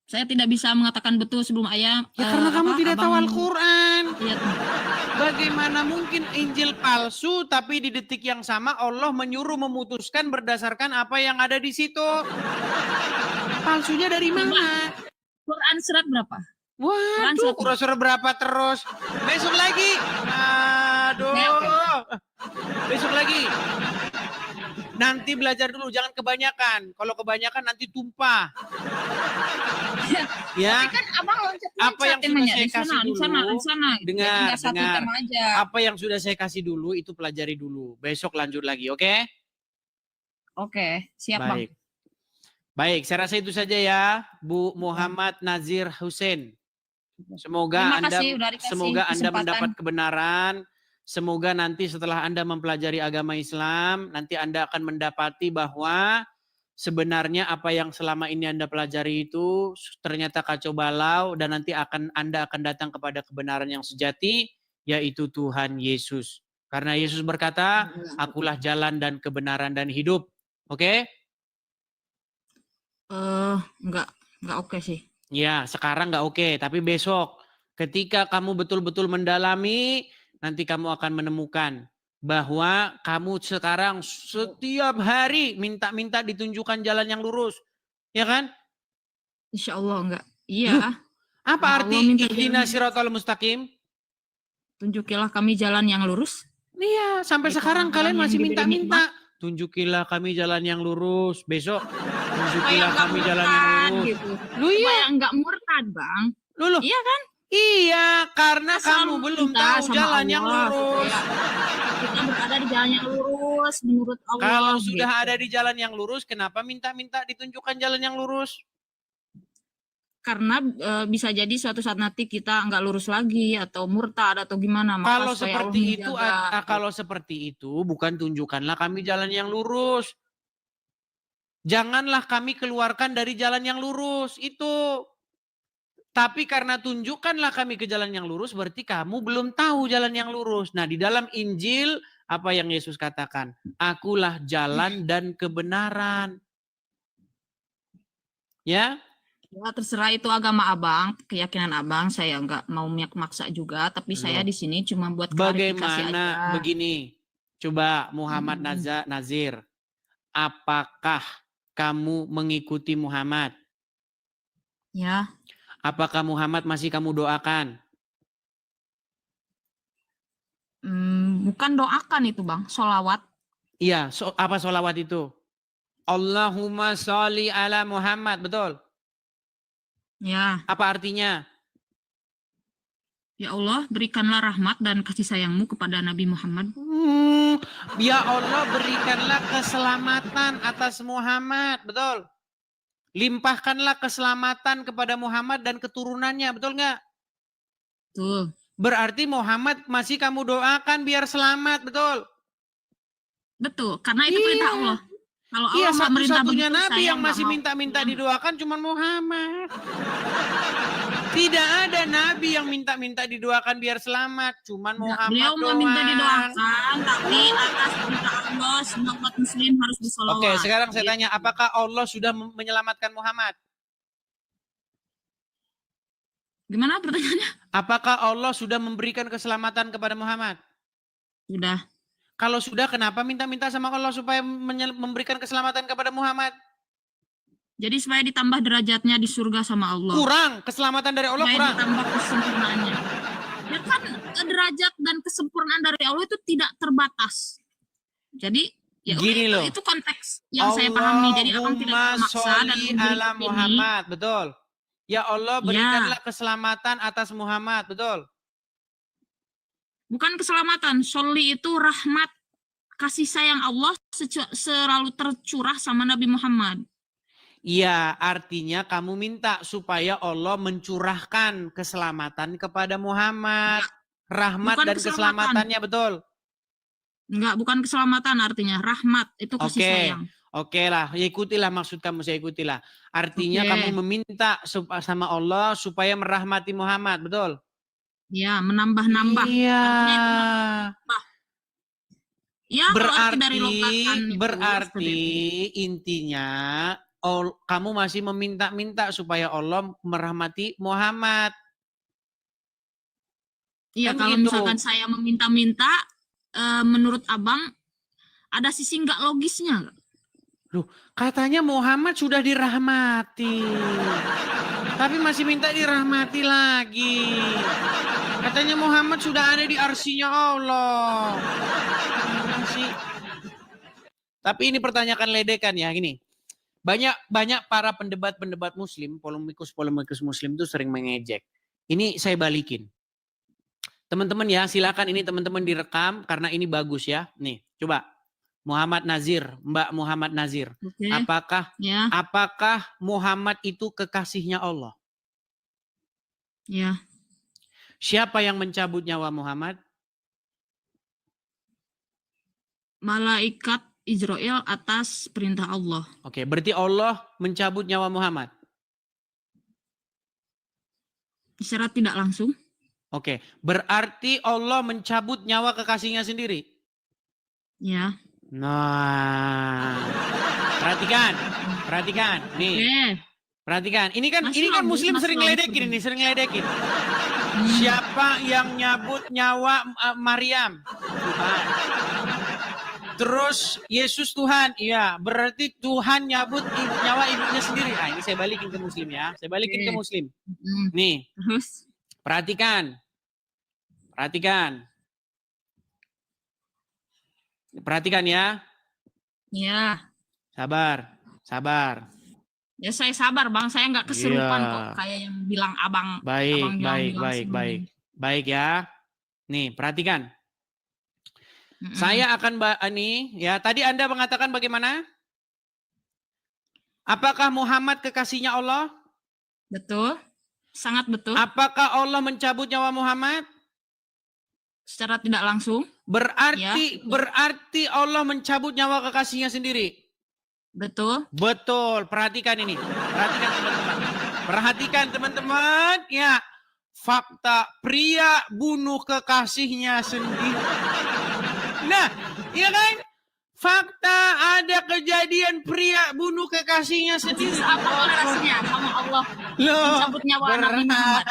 Saya tidak bisa mengatakan betul sebelum ayat. Ya karena kamu tidak tahu Al-Quran. Iya, Bagaimana mungkin Injil palsu tapi di detik yang sama Allah menyuruh memutuskan berdasarkan apa yang ada di situ? Palsunya dari mana? Quran surat berapa? Waduh, kurang berapa terus? Besok lagi. Aduh. Besok lagi. Nanti belajar dulu, jangan kebanyakan. Kalau kebanyakan nanti tumpah. Ya. Tapi kan abang loncat-loncat Apa yang sudah temanya. saya Di sana, kasih di sana, dulu, di sana. dengar, Tinggal satu dengar. tema aja. Apa yang sudah saya kasih dulu itu pelajari dulu. Besok lanjut lagi, oke? Oke, siap Bang. Baik. Baik, saya rasa itu saja ya, Bu Muhammad Nazir Hussein. Semoga Terima kasih udah dikasih Anda kesempatan. mendapat kebenaran. Semoga nanti setelah Anda mempelajari agama Islam, nanti Anda akan mendapati bahwa sebenarnya apa yang selama ini Anda pelajari itu ternyata kacau balau dan nanti Anda akan datang kepada kebenaran yang sejati, yaitu Tuhan Yesus. Karena Yesus berkata, akulah jalan dan kebenaran dan hidup. Oke? Enggak oke sih. Ya, sekarang nggak oke, tapi besok ketika kamu betul-betul mendalami, nanti kamu akan menemukan bahwa kamu sekarang setiap hari minta-minta ditunjukkan jalan yang lurus. Ya kan? Insya Allah enggak. Iya. Apa Ya arti Allah, minta ihdinas jalan. siratal mustaqim? Tunjukilah kami jalan yang lurus. Iya, sampai Itu sekarang orang-orang kalian yang masih diberi minta-minta. Tunjukilah kami jalan yang lurus. Besok, tunjukilah Supaya kami enggak jalan yang murtad, lurus. gitu. Lu iya, Supaya enggak murtad, Bang. lu. Iya kan? Iya, karena Kita kamu selalu belum minta tahu sama jalan yang Allah lurus. supaya kita berada di jalan yang lurus menurut Allah. Kalau sudah gitu. ada di jalan yang lurus, kenapa minta-minta ditunjukkan jalan yang lurus? Karena bisa jadi suatu saat nanti kita nggak lurus lagi atau murtad atau gimana. Maka Kalau supaya Allah seperti itu, menjaga. kalau seperti itu, bukan tunjukkanlah kami jalan yang lurus. Janganlah kami keluarkan dari jalan yang lurus itu. Tapi karena tunjukkanlah kami ke jalan yang lurus, berarti kamu belum tahu jalan yang lurus. Nah, di dalam Injil apa yang Yesus katakan? Akulah jalan dan kebenaran. Ya, Ya, terserah itu agama abang, keyakinan abang. Saya nggak mau maksa juga, tapi saya Loh. di sini cuma buat klarifikasi aja. Bagaimana begini? Coba Muhammad Nazir, apakah kamu mengikuti Muhammad? Ya, Apakah Muhammad masih kamu doakan? bukan doakan itu bang, sholawat. Iya, apa sholawat itu? Allahumma sholli ala Muhammad, betul? Ya, Apa artinya? ya Allah berikanlah rahmat dan kasih sayangmu kepada Nabi Muhammad. Ya Allah berikanlah keselamatan atas Muhammad, betul? Limpahkanlah keselamatan kepada Muhammad dan keturunannya, betul nggak? Betul. Berarti Muhammad masih kamu doakan biar selamat, betul? Betul, karena itu perintah Allah. Kalau Iya, Allah nggak merintah satu-satunya begitu, Nabi saya yang nggak masih mau. minta-minta didoakan cuma Muhammad. Tidak ada Nabi yang minta-minta didoakan biar selamat, cuman Muhammad Beliau doang. meminta didoakan, tapi atas perintah Allah semua umat muslim harus bersolawat. Oke, sekarang saya tanya, apakah Allah sudah menyelamatkan Muhammad? Gimana pertanyaannya? Apakah Allah sudah memberikan keselamatan kepada Muhammad? Sudah. Kalau sudah, kenapa minta-minta sama Allah supaya memberikan keselamatan kepada Muhammad? Jadi supaya ditambah derajatnya di surga sama Allah. Kurang, keselamatan dari Allah Supaya kurang. ditambah kesempurnaannya. Ya kan derajat dan kesempurnaan dari Allah itu tidak terbatas. Jadi ya Gini loh. itu konteks yang saya pahami. Jadi abang tidak Allahumma termaksa dan sholli memberi ala opini. Muhammad, betul. Ya Allah berikanlah keselamatan atas Muhammad, betul. Bukan keselamatan, sholli itu rahmat, kasih sayang Allah selalu tercurah sama Nabi Muhammad. Iya, artinya kamu minta supaya Allah mencurahkan keselamatan kepada Muhammad. Rahmat dan keselamatannya, betul. Enggak, bukan keselamatan artinya, rahmat itu kasih sayang. Oke lah, ya ikutilah maksud kamu, saya ikutilah. Artinya kamu meminta sama Allah supaya merahmati Muhammad, betul? Ya, menambah-nambah. Iya. Ya, berarti intinya kamu masih meminta-minta supaya Allah merahmati Muhammad. Iya, kalau misalkan saya meminta-minta, menurut abang ada sisi nggak logisnya? Loh, katanya Muhammad sudah dirahmati, tapi masih minta dirahmati lagi. Katanya Muhammad sudah ada di arsinya Allah. Tapi ini pertanyaan ledekan ya, gini. Banyak para pendebat muslim, polemikus muslim itu sering mengejek. Ini saya balikin. Teman-teman ya, silakan ini teman-teman direkam karena ini bagus ya. Nih, coba. Muhammad Nazir, Mbak Muhammad Nazir. Apakah Muhammad itu kekasihnya Allah? Ya. Siapa yang mencabut nyawa Muhammad? Malaikat Israel atas perintah Allah. Oke, berarti Allah mencabut nyawa Muhammad? Secara tidak langsung. Oke, berarti Allah mencabut nyawa kekasihnya sendiri? Ya. Nah, perhatikan, nih. Perhatikan, ini kan Muslim sering ledekin. Siapa yang nyabut nyawa Maryam? Tuhan. Terus Yesus Tuhan, iya. Berarti Tuhan nyabut nyawa ibunya sendiri. Nah, ini saya balikin ke Muslim ya. Saya balikin ke Muslim. Nih, perhatikan. Perhatikan ya. Ya. Sabar. Ya saya sabar bang, saya nggak kesurupan kok kayak yang bilang abang. Baik ya. Nih perhatikan. Saya akan nih ya. Tadi Anda mengatakan bagaimana? Apakah Muhammad kekasihnya Allah? Betul. Sangat betul. Apakah Allah mencabut nyawa Muhammad? Secara tidak langsung. Berarti Ya, betul. berarti Allah mencabut nyawa kekasihnya sendiri. Betul. Betul. Perhatikan ini. Perhatikan teman-teman. Perhatikan teman-teman. Ya. Fakta pria bunuh kekasihnya sendiri. Nah, iya kan? Fakta ada kejadian pria bunuh kekasihnya sendiri. Terus apa korelasinya sama Allah Loh, mencabut nyawa Nabi Muhammad?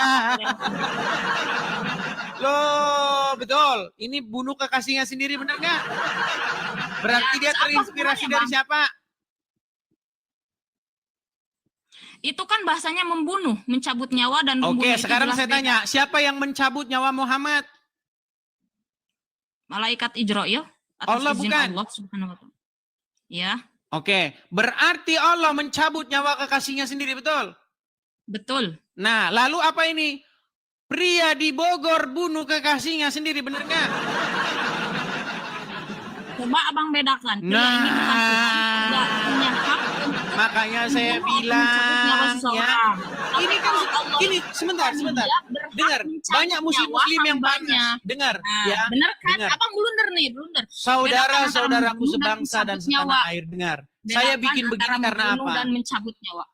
Loh, betul. Ini bunuh kekasihnya sendiri, benar nggak? Berarti Ya, dia terus apa terinspirasi hubungannya, dari Bang? siapa? Itu kan bahasanya membunuh, mencabut nyawa dan membunuh. Oke, itu sekarang jelas saya beda. tanya, siapa yang mencabut nyawa Muhammad? Malaikat Ijrail atas Allah izin bukan? Allah Subhanahu wa taala. Ya, Oke, berarti Allah mencabut nyawa kekasihnya sendiri, betul? betul. Nah, lalu apa ini? Pria di Bogor bunuh kekasihnya sendiri, benar nggak? Coba Abang bedakan. Pria ini bukan Tuhan, tidak punya hak untuk Makanya saya membunuh atau mencabut nyawa bilang, ya. seseorang. Tapi Ini kan, kalau Allah gini, sebentar. dia berhak Dengar, mencabut banyak nyawa muslim yang hambanya. panas. Dengar, Nah, ya. benar kan? Dengar. Abang blunder nih, blunder. Saudara-saudaraku membunuh dan sebangsa dan mencabut setanah nyawa. air, dengar. Bedakan Saya bikin begini antara karena membunuh apa? dan mencabut nyawa.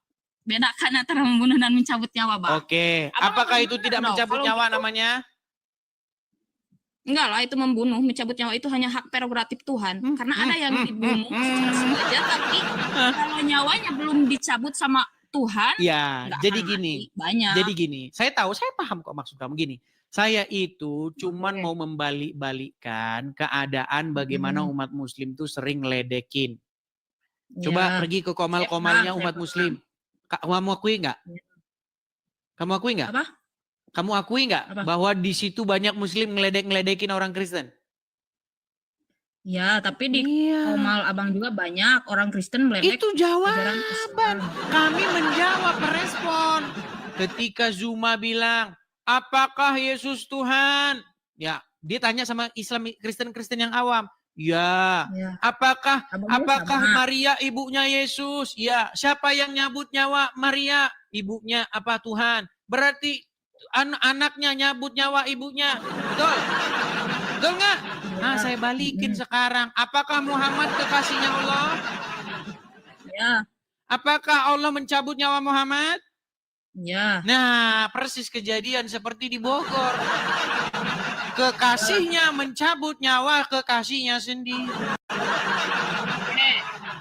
Bedakan antara membunuh dan mencabut nyawa, Bang. Oke, Abang apakah harus itu benar tidak dong. mencabut Kalau nyawa gitu- namanya? Enggak lah, itu membunuh, mencabut nyawa itu hanya hak prerogatif Tuhan. Karena ada yang dibunuh secara sengaja, tapi kalau nyawanya belum dicabut sama Tuhan, Ya, nggak jadi akan gini. mati. Banyak. Jadi gini, saya tahu, saya paham kok maksud kamu gini. Saya itu cuman Oke. mau membalik-balikkan keadaan bagaimana umat muslim tuh sering ngeledekin. Coba Ya. pergi ke komal-komalnya Saya umat paham. muslim. Kamu akui nggak? Ya. Kamu akui nggak? Apa? Kamu akui nggak Apa? bahwa di situ banyak muslim ngeledek-ngeledekin orang Kristen? Ya, tapi di Iya. Komal Abang juga banyak orang Kristen meledek Itu ajaran jawaban. Islam. Kami menjawab, merespon. Ketika Zuma bilang, apakah Yesus Tuhan? Ya, dia tanya sama Islam Kristen-Kristen yang awam. Ya. Ya. Apakah Abang sama. Maria ibunya Yesus? Ya. Siapa yang nyabut nyawa Maria? Ibunya apa Tuhan? Berarti anaknya nyabut nyawa ibunya. Betul? Betul nggak? Nah, saya balikin sekarang. Apakah Muhammad kekasihnya Allah? Ya. Apakah Allah mencabut nyawa Muhammad? Ya. Nah, persis kejadian seperti di Bogor. Kekasihnya mencabut nyawa kekasihnya sendiri. Oke,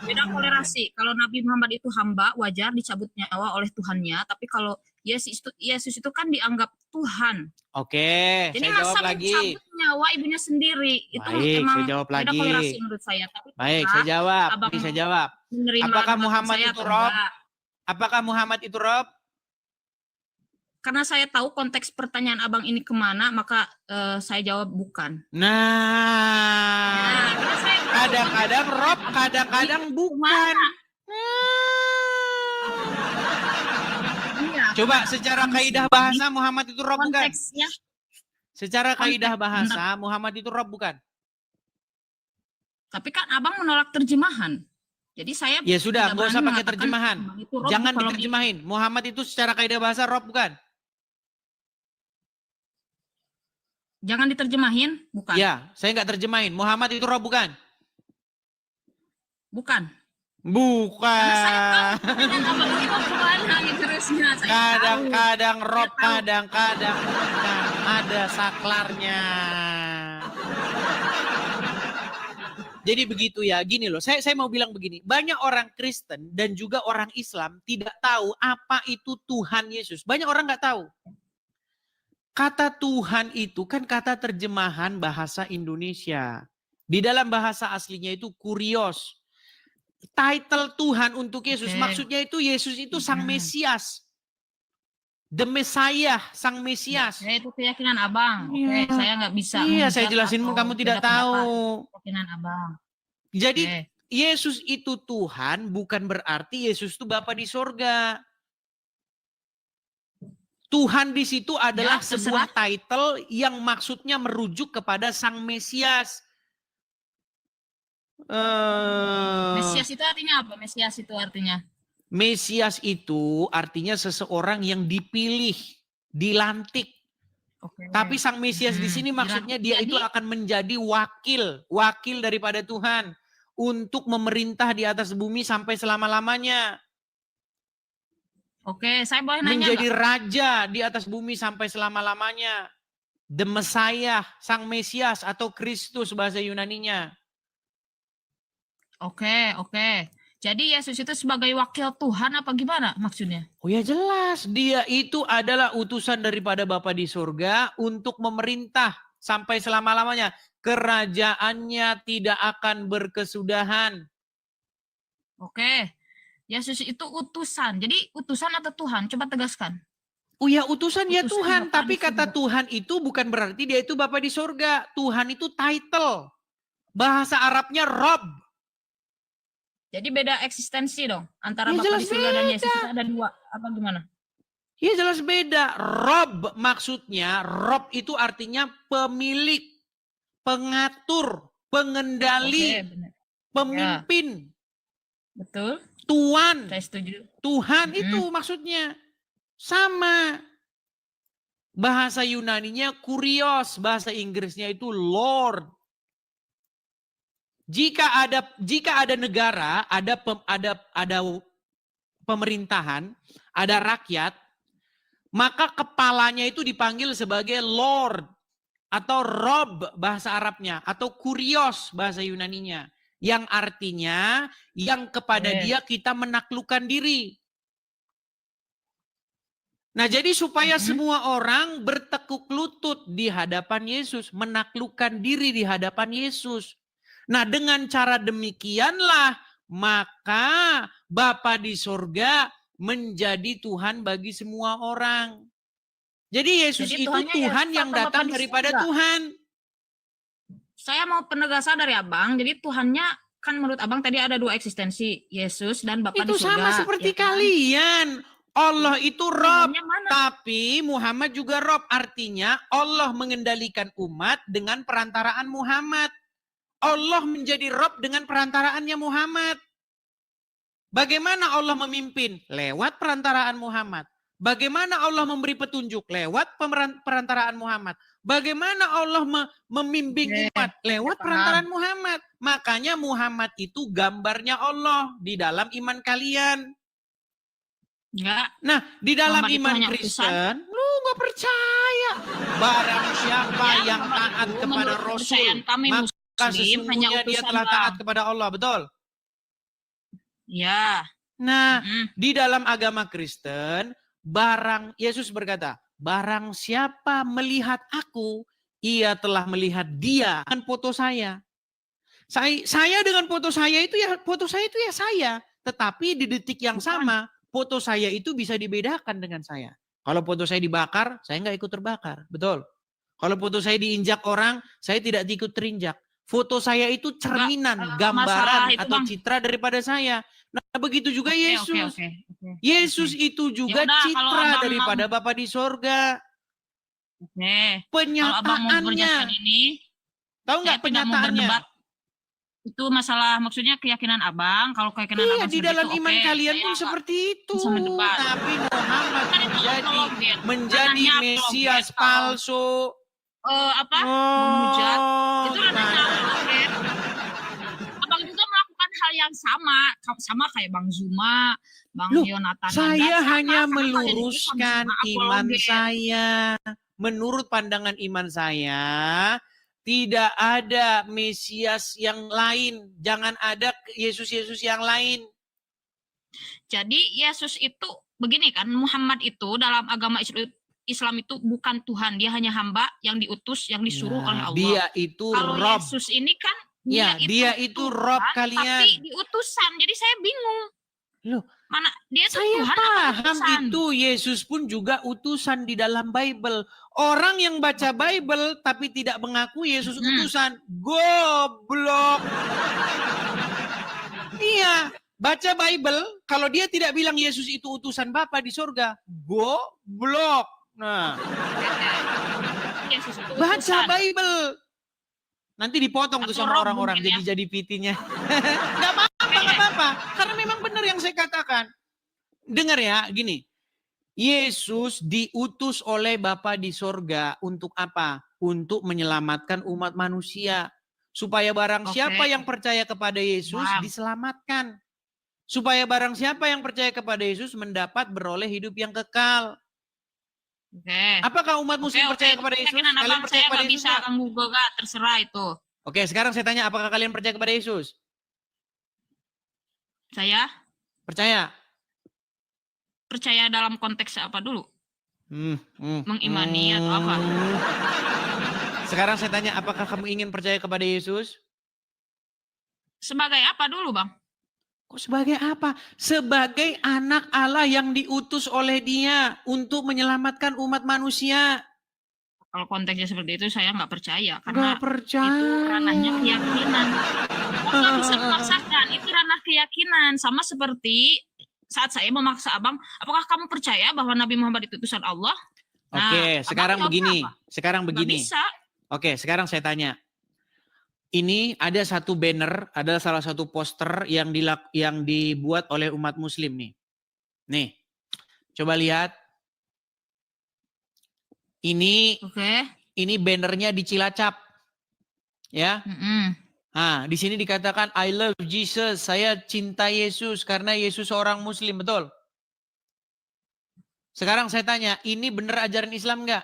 beda kolerasi. Kalau Nabi Muhammad itu hamba, wajar dicabut nyawa oleh Tuhannya. Tapi kalau Yesus itu kan dianggap Tuhan. Oke, Jadi saya jawab masa lagi. mencabut nyawa ibunya sendiri? Itu Baik, emang saya jawab beda lagi. kolerasi menurut saya. Tapi Baik, apakah saya jawab. Abang Ini saya jawab. menerima Apakah dengan Muhammad saya itu atau Rob? enggak? Apakah Muhammad itu Rob? Karena saya tahu konteks pertanyaan Abang ini kemana, maka saya jawab bukan. Nah, karena saya tahu kadang-kadang Rob, kadang-kadang bukan. kemana. Iya, Coba secara kaidah bahasa Muhammad itu Rob bukan? konteksnya. Secara kaidah Konteks, bahasa Muhammad itu Rob bukan? Tapi kan Abang menolak terjemahan. Jadi saya Ya sudah, tidak nggak usah berani pakai mengatakan terjemahan. Muhammad itu Rob Jangan kalau diterjemahin. Muhammad itu secara kaidah bahasa Rob bukan? Jangan diterjemahin, bukan. Ya, saya nggak terjemahin. Muhammad itu Rob bukan? Bukan. Bukan. Karena saya tahu pertanyaan Abang ini mau kemana nih terusnya. Saya Kadang-kadang tahu. Rob, Saya tahu. kadang-kadang bukan. Ada saklarnya. Jadi begitu ya, gini loh, saya mau bilang begini, banyak orang Kristen dan juga orang Islam tidak tahu apa itu Tuhan Yesus. Banyak orang nggak tahu. Kata Tuhan itu kan kata terjemahan bahasa Indonesia. Di dalam bahasa aslinya itu kurios. Title Tuhan untuk Yesus, Oke. maksudnya itu Yesus itu Sang Mesias. The Messiah, Sang Mesias. Ya, itu keyakinan Abang. Iya. Oke, saya nggak bisa. Iya, saya menghujat jelasin pun atau kamu tidak beda pendapat. tahu. Keyakinan Abang. Jadi Oke. Yesus itu Tuhan bukan berarti Yesus itu Bapa di sorga. Tuhan di situ adalah Ya, sebuah title yang maksudnya merujuk kepada Sang Mesias. Mesias itu artinya apa? Mesias itu artinya Mesias itu artinya seseorang yang dipilih, dilantik. Oke. Tapi sang Mesias di sini maksudnya dia itu Jadi- akan menjadi wakil daripada Tuhan untuk memerintah di atas bumi sampai selama-lamanya. Oke, saya boleh nanya Menjadi nggak? raja di atas bumi sampai selama-lamanya. The Messiah, sang Mesias atau Kristus bahasa Yunaninya. Oke. Jadi Yesus itu sebagai wakil Tuhan apa gimana maksudnya? Oh ya jelas, dia itu adalah utusan daripada Bapa di surga untuk memerintah sampai selama-lamanya. Kerajaannya tidak akan berkesudahan. Oke. Yesus itu utusan. Jadi utusan atau Tuhan? Coba tegaskan. Oh ya utusan ya Utusan Tuhan, Bapa tapi di kata surga. Tuhan itu bukan berarti dia itu Bapa di surga. Tuhan itu title. Bahasa Arabnya Rob. Jadi beda eksistensi dong antara Ya, Bapa jelas di surga dan Yesus beda. itu ada dua apa gimana? Ya jelas beda. Rob maksudnya, Rob itu artinya pemilik, pengatur, pengendali, Oke, benar. pemimpin, Betul. tuan, Saya setuju. Tuhan Mm-mm. itu maksudnya. Sama. Bahasa Yunaninya kurios, bahasa Inggrisnya itu Lord. Jika ada negara, ada pemerintahan, ada rakyat, maka kepalanya itu dipanggil sebagai Lord atau Rob bahasa Arabnya atau kurios bahasa Yunaninya, yang artinya yang kepada dia kita menaklukkan diri. Nah, jadi supaya semua orang bertekuk lutut di hadapan Yesus, menaklukkan diri di hadapan Yesus. Nah, dengan cara demikianlah maka Bapa di surga menjadi Tuhan bagi semua orang. Jadi Yesus Jadi itu Tuhannya Tuhan Yesus yang atau Bapa datang di daripada surga? Tuhan. Saya mau penegasan dari Abang. Jadi Tuhannya kan menurut Abang tadi ada dua eksistensi, Yesus dan Bapa Itu di surga. sama seperti ya kan? kalian. Allah itu Rob, Tuhannya mana? tapi Muhammad juga Rob. Artinya Allah mengendalikan umat dengan perantaraan Muhammad. Allah menjadi Rob dengan perantaraannya Muhammad. Bagaimana Allah memimpin? Lewat perantaraan Muhammad. Bagaimana Allah memberi petunjuk? Lewat perantaraan Muhammad. Bagaimana Allah membimbing umat? Lewat perantaraan Muhammad. Makanya Muhammad itu gambarnya Allah di dalam iman kalian. Enggak. Nah, di dalam Muhammad itu iman hanya Kristen, lu gak percaya. Barang siapa Ya, yang Muhammad taat itu kepada menurut Rasul, kepercayaan kami maka Muslim hanya sesungguhnya dia utusan telah Bang. taat kepada Allah, betul? Ya. Nah, Mm-mm. di dalam agama Kristen, Yesus berkata, barang siapa melihat aku, ia telah melihat dia. Dengan foto saya. Saya dengan foto saya itu ya saya. Tetapi di detik yang sama, foto saya itu bisa dibedakan dengan saya. Kalau foto saya dibakar, saya nggak ikut terbakar. Betul. Kalau foto saya diinjak orang, saya tidak ikut terinjak. Foto saya itu cerminan, gambaran atau citra daripada saya. Nah, begitu juga Yesus. Yesus itu juga citra daripada Bapa di sorga. Penyataannya. Tahu nggak penyataannya? Itu masalah maksudnya keyakinan Abang. Kalau keyakinan Abang di dalam itu, iman kalian pun seperti itu. Tapi Muhammad menjadi Mesias palsu. Menghujat. Itu adanya Abang juga melakukan hal yang sama kayak Bang Zuma, Bang Yonatan. Saya hanya meluruskan iman saya. Menurut pandangan iman saya, tidak ada Mesias yang lain. Jangan ada Yesus-Yesus yang lain. Jadi Yesus itu begini kan, Muhammad itu dalam agama Islam itu bukan Tuhan. Dia hanya hamba yang diutus, yang disuruh oleh Allah. Dia itu kalau Rob. Yesus ini kan, dia itu Rob kalian. Tapi diutusan. Jadi saya bingung. Loh, mana dia tuh saya Tuhan paham itu. Yesus pun juga utusan di dalam Bible. Orang yang baca Bible tapi tidak mengaku Yesus utusan, goblok. Iya, baca Bible kalau dia tidak bilang Yesus itu utusan Bapa di surga, goblok. Nah, baca Bible. Nanti dipotong tuh sama orang-orang jadi PT-nya. Gak apa-apa. Karena memang benar yang saya katakan. Dengar ya, gini. Yesus diutus oleh Bapa di sorga untuk apa? Untuk menyelamatkan umat manusia. Supaya barang Oke. siapa yang percaya kepada Yesus Paham. diselamatkan. Supaya barang siapa yang percaya kepada Yesus mendapat beroleh hidup yang kekal. Oke. Apakah umat muslim Oke, percaya itu kepada Yesus? keyakinan Kalian abang, percaya saya kepada nggak Yesus bisa nggak? ganggu gugat, terserah itu. Oke, sekarang saya tanya, apakah kalian percaya kepada Yesus? Saya Percaya? percaya dalam konteks apa dulu? Mengimani atau apa? Sekarang saya tanya, apakah kamu ingin percaya kepada Yesus? Sebagai apa dulu, Bang? Kok sebagai apa? Sebagai anak Allah yang diutus oleh Dia untuk menyelamatkan umat manusia. Kalau konteksnya seperti itu saya nggak percaya Nggak karena percaya. itu ranahnya keyakinan. Abang nggak bisa memaksakan, itu ranah keyakinan. Sama seperti saat saya memaksa abang, apakah kamu percaya bahwa Nabi Muhammad itu utusan Allah? Nah, Oke, sekarang abang jawabnya begini. apa? Sekarang Nggak begini. bisa. Oke, sekarang saya tanya. Ini ada satu banner, ada salah satu poster yang dibuat oleh umat muslim nih. Nih, coba lihat. Oke. Ini bannernya di Cilacap. Ya. Mm-mm. Nah, di sini dikatakan I love Jesus, saya cinta Yesus karena Yesus seorang muslim, betul? Sekarang saya tanya, ini benar ajaran Islam enggak?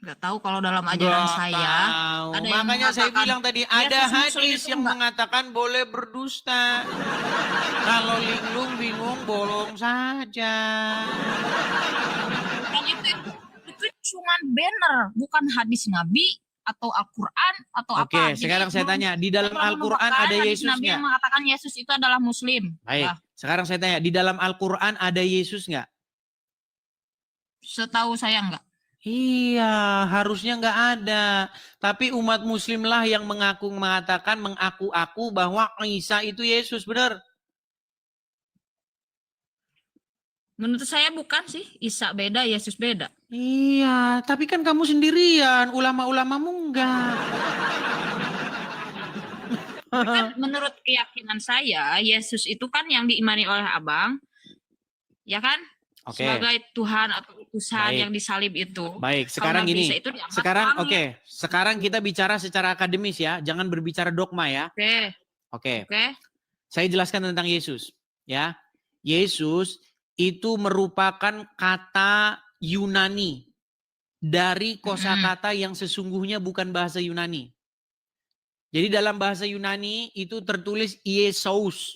Nggak tahu kalau dalam ajaran Nggak saya tahu. ada yang Makanya saya mengatakan bilang tadi ada Yesus Muslim hadis itu yang enggak. mengatakan boleh berdusta. Kalau linglung bingung bolong saja. Bukan itu cuma banner, bukan hadis Nabi atau Al-Quran atau Oke, apa. Jadi sekarang saya tanya, di dalam Al-Quran ada hadis Yesus Nabi nggak? yang mengatakan Yesus itu adalah Muslim. Baik, Nah, sekarang saya tanya, di dalam Al-Quran ada Yesus nggak? setahu saya enggak. Iya, harusnya nggak ada. Tapi umat muslim lah yang mengatakan, mengaku-aku bahwa Isa itu Yesus, benar? Menurut saya bukan sih. Isa beda, Yesus beda. Iya, tapi kan kamu sendirian, ulama-ulamamu enggak. Kan menurut keyakinan saya, Yesus itu kan yang diimani oleh abang, ya kan? Oke. Sebagai Tuhan atau utusan Baik. yang disalib itu. Baik, Kalau sekarang Nabi gini. Isa itu diangkat Sekarang ke langit. oke, sekarang kita bicara secara akademis ya, jangan berbicara dogma ya. Oke. Oke. Saya jelaskan tentang Yesus, ya. Yesus itu merupakan kata Yunani dari kosakata yang sesungguhnya bukan bahasa Yunani. Jadi dalam bahasa Yunani itu tertulis Yesus,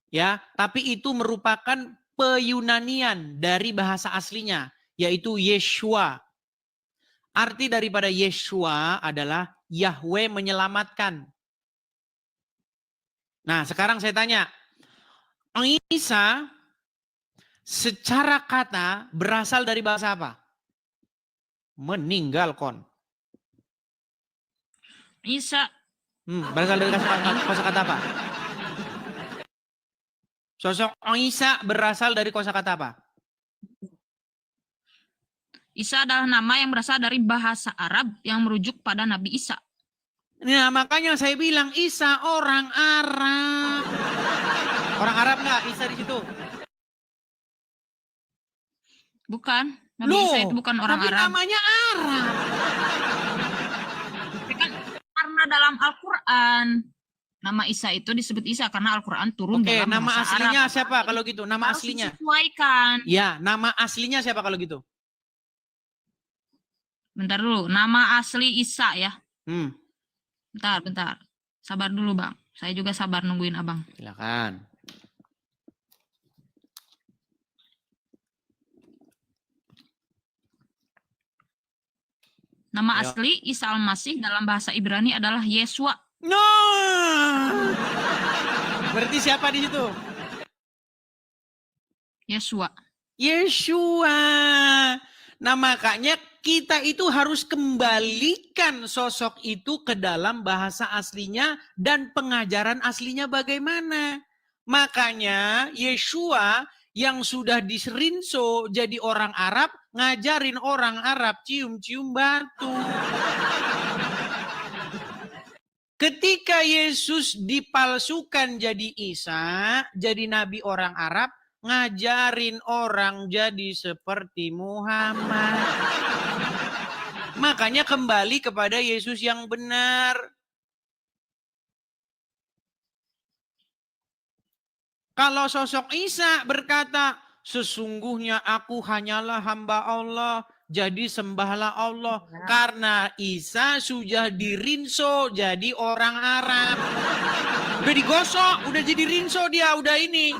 ya, tapi itu merupakan peyunanian dari bahasa aslinya, yaitu Yeshua. Arti daripada Yeshua adalah Yahweh menyelamatkan. Nah, sekarang saya tanya, Isa secara kata berasal dari bahasa apa? Meninggalkan. Isa. Berasal dari kosakata apa? Sosok Isa berasal dari kosakata apa? Isa adalah nama yang berasal dari bahasa Arab yang merujuk pada Nabi Isa. Nah, makanya saya bilang Isa orang Arab. Orang Arab nggak Isa di situ? Bukan. Nabi Isa itu bukan orang tapi Arab. namanya Arab. Tapi kan karena dalam Al-Quran, nama Isa itu disebut Isa karena Al-Quran turun dalam Nama bahasa aslinya Arab. siapa kalau gitu? Nama Harus aslinya? disesuaikan. Ya, nama aslinya siapa kalau gitu? Bentar dulu, nama asli Isa ya. Bentar. Sabar dulu bang. Saya juga sabar nungguin abang. Silakan. Nama asli Isa Al-Masih dalam bahasa Ibrani adalah Yesua. No. Berarti siapa di situ? Yesua. Yeshua. Nah makanya kita itu harus kembalikan sosok itu ke dalam bahasa aslinya dan pengajaran aslinya bagaimana. Makanya Yeshua yang sudah diserinso jadi orang Arab ngajarin orang Arab cium-cium batu. Ketika Yesus dipalsukan jadi Isa, jadi nabi orang Arab, ngajarin orang jadi seperti Muhammad. Makanya kembali kepada Yesus yang benar. Kalau sosok Isa berkata, sesungguhnya aku hanyalah hamba Allah, jadi sembahlah Allah. Karena Isa sudah dirinso jadi orang Arab. Udah digosok, udah jadi rinso dia, udah ini.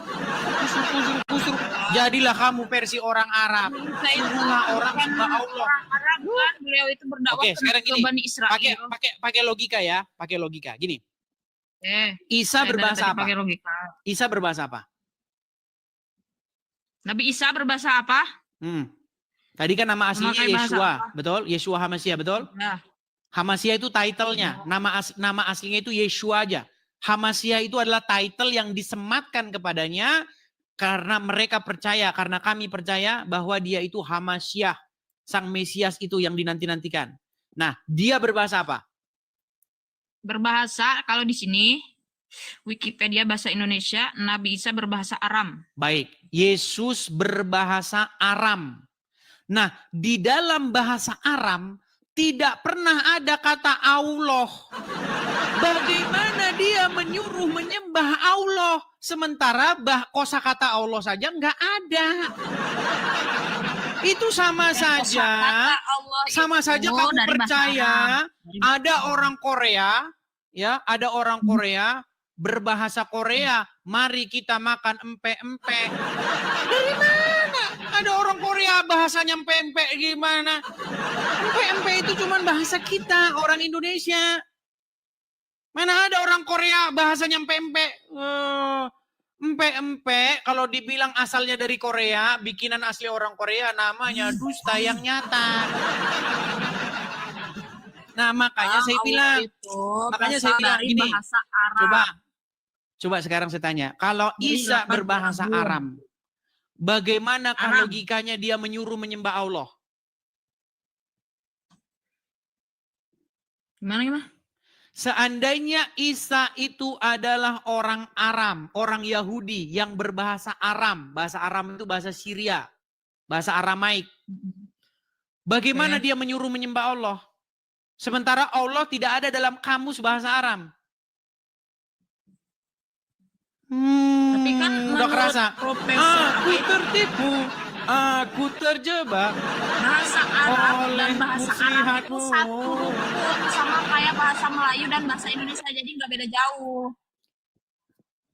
Kusur. Jadilah kamu versi orang Arab. Suruhlah orang sembah Allah. Orang Arab kan, beliau itu berdakwah Oke, sekarang ke gini. Bani Israel. Pakai logika ya, pakai logika. Gini, Isa Saya dari berbahasa tadi apa? pakai logika. Isa berbahasa apa? Nabi Isa berbahasa apa? Tadi kan nama aslinya Memakai bahasa Yeshua, apa? betul? Yeshua Hamasia, betul? Ya. Hamasia itu title-nya. Nama aslinya itu Yeshua aja. Hamasia itu adalah title yang disematkan kepadanya karena mereka percaya, karena kami percaya bahwa dia itu Hamasyah, sang Mesias itu yang dinanti-nantikan. Nah, dia berbahasa apa? Berbahasa, kalau di sini Wikipedia bahasa Indonesia, Nabi Isa berbahasa Aram. Baik, Yesus berbahasa Aram. Nah, di dalam bahasa Aram tidak pernah ada kata Allah. Bagaimana dia menyuruh menyembah Allah sementara kosakata Allah saja nggak ada. Itu sama saja kamu percaya ada orang Korea, ya, ada orang Korea berbahasa Korea, mari kita makan empe-empe. Dari mana? Ada orang Korea bahasanya empe-empe gimana? Empe-empe itu cuma bahasa kita, orang Indonesia. Mana ada orang Korea bahasanya empe-empe? Empe-empe kalau dibilang asalnya dari Korea, bikinan asli orang Korea namanya dusta yang nyata. Nah, makanya saya bilang, gini, coba sekarang saya tanya, kalau Isa berbahasa Aram, bagaimanakah logikanya dia menyuruh menyembah Allah? Gimana? Seandainya Isa itu adalah orang Aram, orang Yahudi yang berbahasa Aram. Bahasa Aram itu bahasa Syria, bahasa Aramaik. Bagaimana dia menyuruh menyembah Allah? Sementara Allah tidak ada dalam kamus bahasa Aram. Tapi kan udah kerasa. Aku itu tertipu, aku terjebak. bahasa Arab dan oleh bahasa Arab itu muslihatmu. satu rukun, sama kayak bahasa Melayu dan bahasa Indonesia, jadi nggak beda jauh.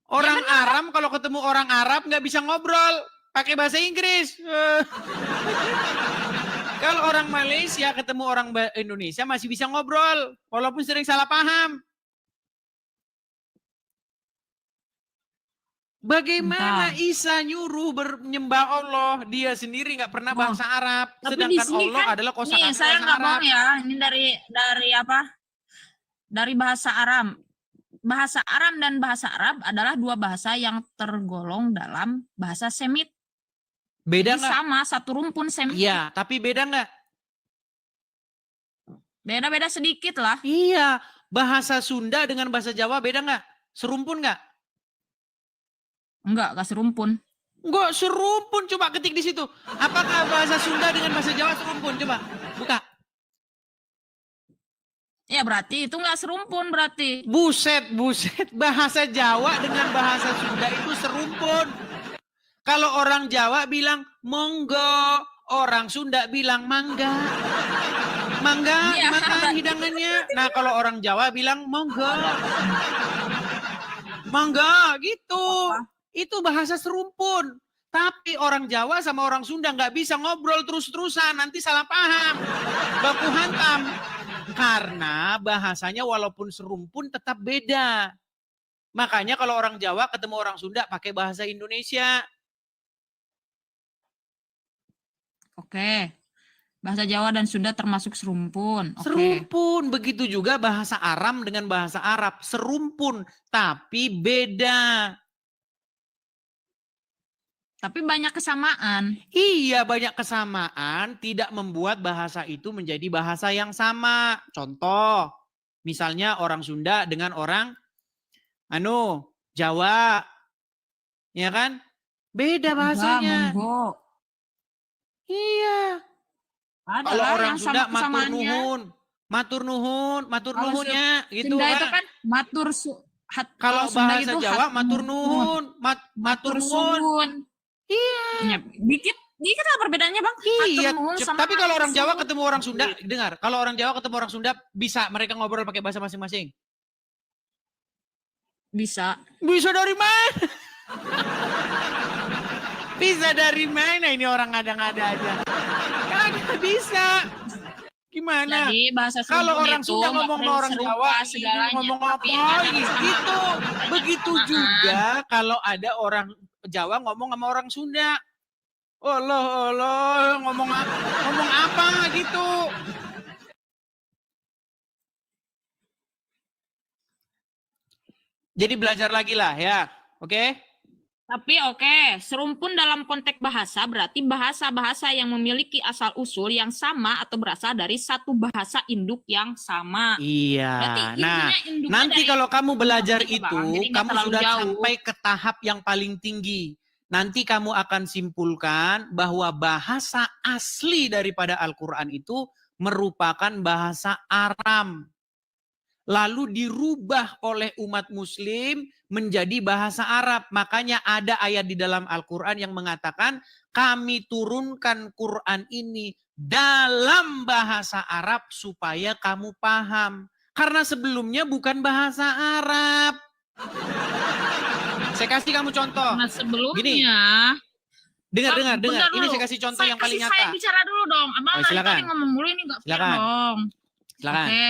Orang Aram kalau ketemu orang Arab nggak bisa ngobrol, pakai bahasa Inggris. Kalau orang Malaysia ketemu orang Indonesia masih bisa ngobrol, walaupun sering salah paham. Bagaimana Isa nyuruh menyembah Allah? Dia sendiri nggak pernah bahasa Arab. Tapi Sedangkan di sini Allah kan, adalah nih kosakata saya bahasa nggak Arab. bohong ya, ini dari apa? Dari bahasa Aram. Bahasa Aram dan bahasa Arab adalah dua bahasa yang tergolong dalam bahasa Semit. Beda Jadi nggak? sama, satu rumpun Semit. Iya, tapi beda nggak? Beda-beda sedikit lah. Iya, bahasa Sunda dengan bahasa Jawa beda nggak? Serumpun nggak? Enggak serumpun. Enggak serumpun, coba ketik di situ. Apakah bahasa Sunda dengan bahasa Jawa serumpun? Coba buka. Ya berarti itu enggak serumpun berarti. Buset. Bahasa Jawa dengan bahasa Sunda itu serumpun. Kalau orang Jawa bilang monggo, orang Sunda bilang mangga. Mangga, Iya, makan hidangannya. Nah, kalau orang Jawa bilang monggo. Mangga gitu. Itu bahasa serumpun. Tapi orang Jawa sama orang Sunda nggak bisa ngobrol terus-terusan. Nanti salah paham. Baku hantam. Karena bahasanya walaupun serumpun tetap beda. Makanya kalau orang Jawa ketemu orang Sunda pakai bahasa Indonesia. Oke. Bahasa Jawa dan Sunda termasuk serumpun. Oke. Serumpun. Begitu juga bahasa Aram dengan bahasa Arab. Serumpun. Tapi beda. Tapi banyak kesamaan. Iya, banyak kesamaan tidak membuat bahasa itu menjadi bahasa yang sama. Contoh, Misalnya orang Sunda dengan orang Jawa. Ya kan? Beda bahasanya. Monggo. Iya. Ada Kalau lah orang yang Sunda sama kesamaannya. matur Kalau nuhunnya gitu Sunda itu kan. kan Kalau Sunda bahasa itu Jawa matur nuhun, matur matur nuhun. suwun. Iya. Ya, dikit lah perbedaannya bang. Iya. Matur nuhun sama Tapi kalau matur orang Jawa suwun. ketemu orang Sunda, dengar. Kalau orang Jawa ketemu orang Sunda, bisa mereka ngobrol pakai bahasa masing-masing. Bisa. Bisa dari mana? Bisa dari mana ini orang ngada-ngada aja? Kagak bisa. Gimana? Jadi bahasa Kalau Sunda orang itu Sunda nggak ngomong perlu sama orang serupa Jawa, segalanya, ngomong tapi apa ada gitu. kesamaan. Begitu juga kalau ada orang Jawa ngomong sama orang Sunda. Allah, ngomong apa gitu. Jadi belajar lagi lah ya, oke? Tapi oke, serumpun dalam konteks bahasa berarti bahasa-bahasa yang memiliki asal-usul yang sama atau berasal dari satu bahasa induk yang sama. Iya. Berarti Nah, intinya induknya nanti dari kalau kamu belajar itu, itu, Bang. Jadi nggak kamu terlalu sudah jauh. sampai ke tahap yang paling tinggi. Nanti kamu akan simpulkan bahwa bahasa asli daripada Al-Quran itu merupakan bahasa Aram. Lalu dirubah oleh umat muslim menjadi bahasa Arab. Makanya ada ayat di dalam Al-Quran yang mengatakan kami turunkan Quran ini dalam bahasa Arab supaya kamu paham. Karena sebelumnya bukan bahasa Arab. Saya kasih kamu contoh. Nah sebelumnya. Gini. Dengar. Bentar Ini dulu. saya kasih contoh yang paling Saya nyata. bicara dulu dong. Abang dari silakan. tadi ngomong mulu ini nggak fair Silakan. dong. Silakan. Oke.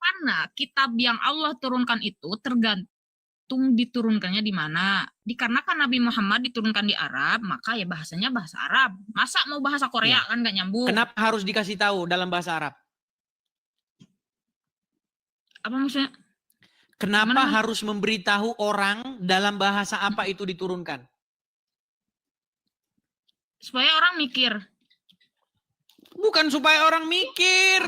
Karena kitab yang Allah turunkan itu tergantung diturunkannya di mana. Dikarenakan Nabi Muhammad diturunkan di Arab, maka ya bahasanya bahasa Arab. Masa mau bahasa Korea Ya. kan nggak nyambung. Kenapa harus dikasih tahu dalam bahasa Arab? Apa maksudnya? Kenapa Gimana? harus memberitahu orang dalam bahasa apa itu diturunkan? Supaya orang mikir. Bukan supaya orang mikir.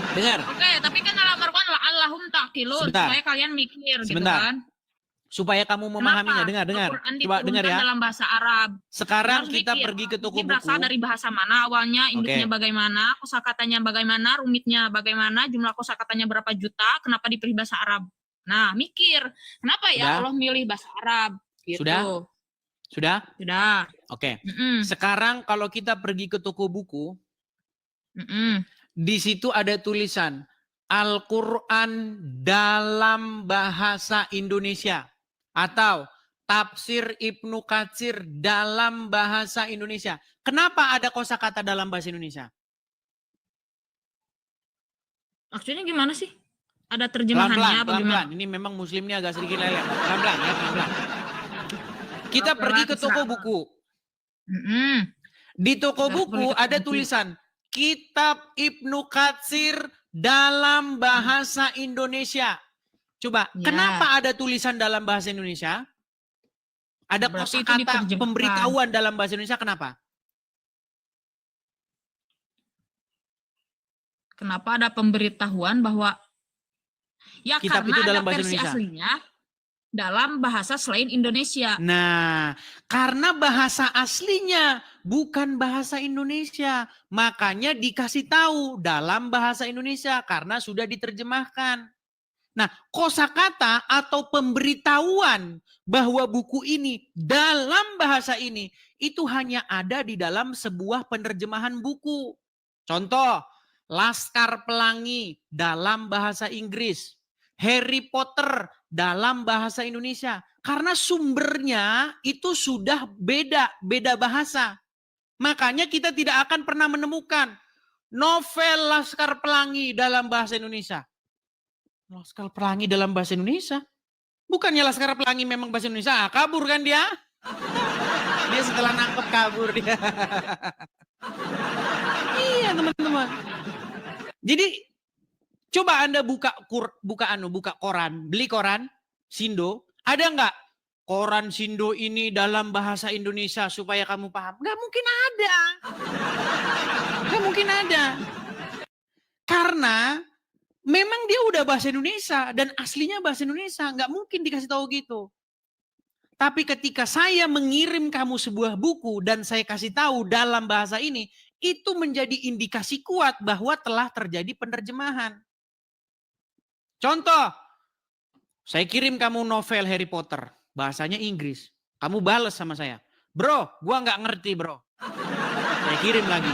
Dengar. Oke, tapi kan dalam Al-Quran la'allahum taqilun, Sebentar. supaya kalian mikir gitu Sebentar. kan. Supaya kamu memahaminya. Kenapa Dengar. Al-Quran Coba dengar diturunkan ya. dalam bahasa Arab. Sekarang Harus kita mikir, pergi ke toko ini berasal buku. dari bahasa mana awalnya, induknya Oke. bagaimana, kosakatanya bagaimana, rumitnya bagaimana, jumlah kosakatanya berapa juta, kenapa dipilih bahasa Arab. Nah, mikir, kenapa ya Sudah? Allah milih bahasa Arab? Gitu. Sudah? Sudah. Oke. Mm-mm. Sekarang kalau kita pergi ke toko buku, Mm-mm. di situ ada tulisan Al-Quran dalam bahasa Indonesia atau Tafsir Ibnu Katsir dalam bahasa Indonesia. Kenapa ada kosakata dalam bahasa Indonesia? Maksudnya gimana sih? Ada terjemahannya apa gimana? Pelan-pelan. Ini memang muslim ini agak sedikit leleh. Pelan-pelan ya, pelan-pelan. Kita Oke, pergi ke toko terserah. buku. Mm-mm. Di toko Kita buku pergi ke toko ada buku. tulisan Kitab Ibnu Katsir dalam bahasa Indonesia. Coba, Ya. kenapa ada tulisan dalam bahasa Indonesia? Ada Berarti itu kosakata diterjemahkan. pemberitahuan dalam bahasa Indonesia, kenapa? Kenapa ada pemberitahuan bahwa ya Kitab karena itu dalam ada bahasa versi Indonesia. aslinya dalam bahasa selain Indonesia. Nah, karena bahasa aslinya bukan bahasa Indonesia, makanya dikasih tahu dalam bahasa Indonesia karena sudah diterjemahkan. Nah, kosakata atau pemberitahuan bahwa buku ini dalam bahasa ini itu hanya ada di dalam sebuah penerjemahan buku. Contoh, Laskar Pelangi dalam bahasa Inggris, Harry Potter dalam bahasa Indonesia. Karena sumbernya itu sudah beda bahasa. Makanya kita tidak akan pernah menemukan novel Laskar Pelangi dalam bahasa Indonesia. Laskar Pelangi dalam bahasa Indonesia? Bukannya Laskar Pelangi memang bahasa Indonesia? Kabur kan dia? Dia setelah nangkep kabur dia. Iya teman-teman. Jadi coba Anda buka koran, beli koran Sindo, ada nggak koran Sindo ini dalam bahasa Indonesia supaya kamu paham? Nggak mungkin ada. Nggak mungkin ada. Karena Memang dia udah bahasa Indonesia dan aslinya bahasa Indonesia, nggak mungkin dikasih tahu gitu. Tapi ketika saya mengirim kamu sebuah buku dan saya kasih tahu dalam bahasa ini, itu menjadi indikasi kuat bahwa telah terjadi penerjemahan. Contoh, saya kirim kamu novel Harry Potter, bahasanya Inggris. Kamu bales sama saya, bro, gua nggak ngerti bro. Saya kirim lagi.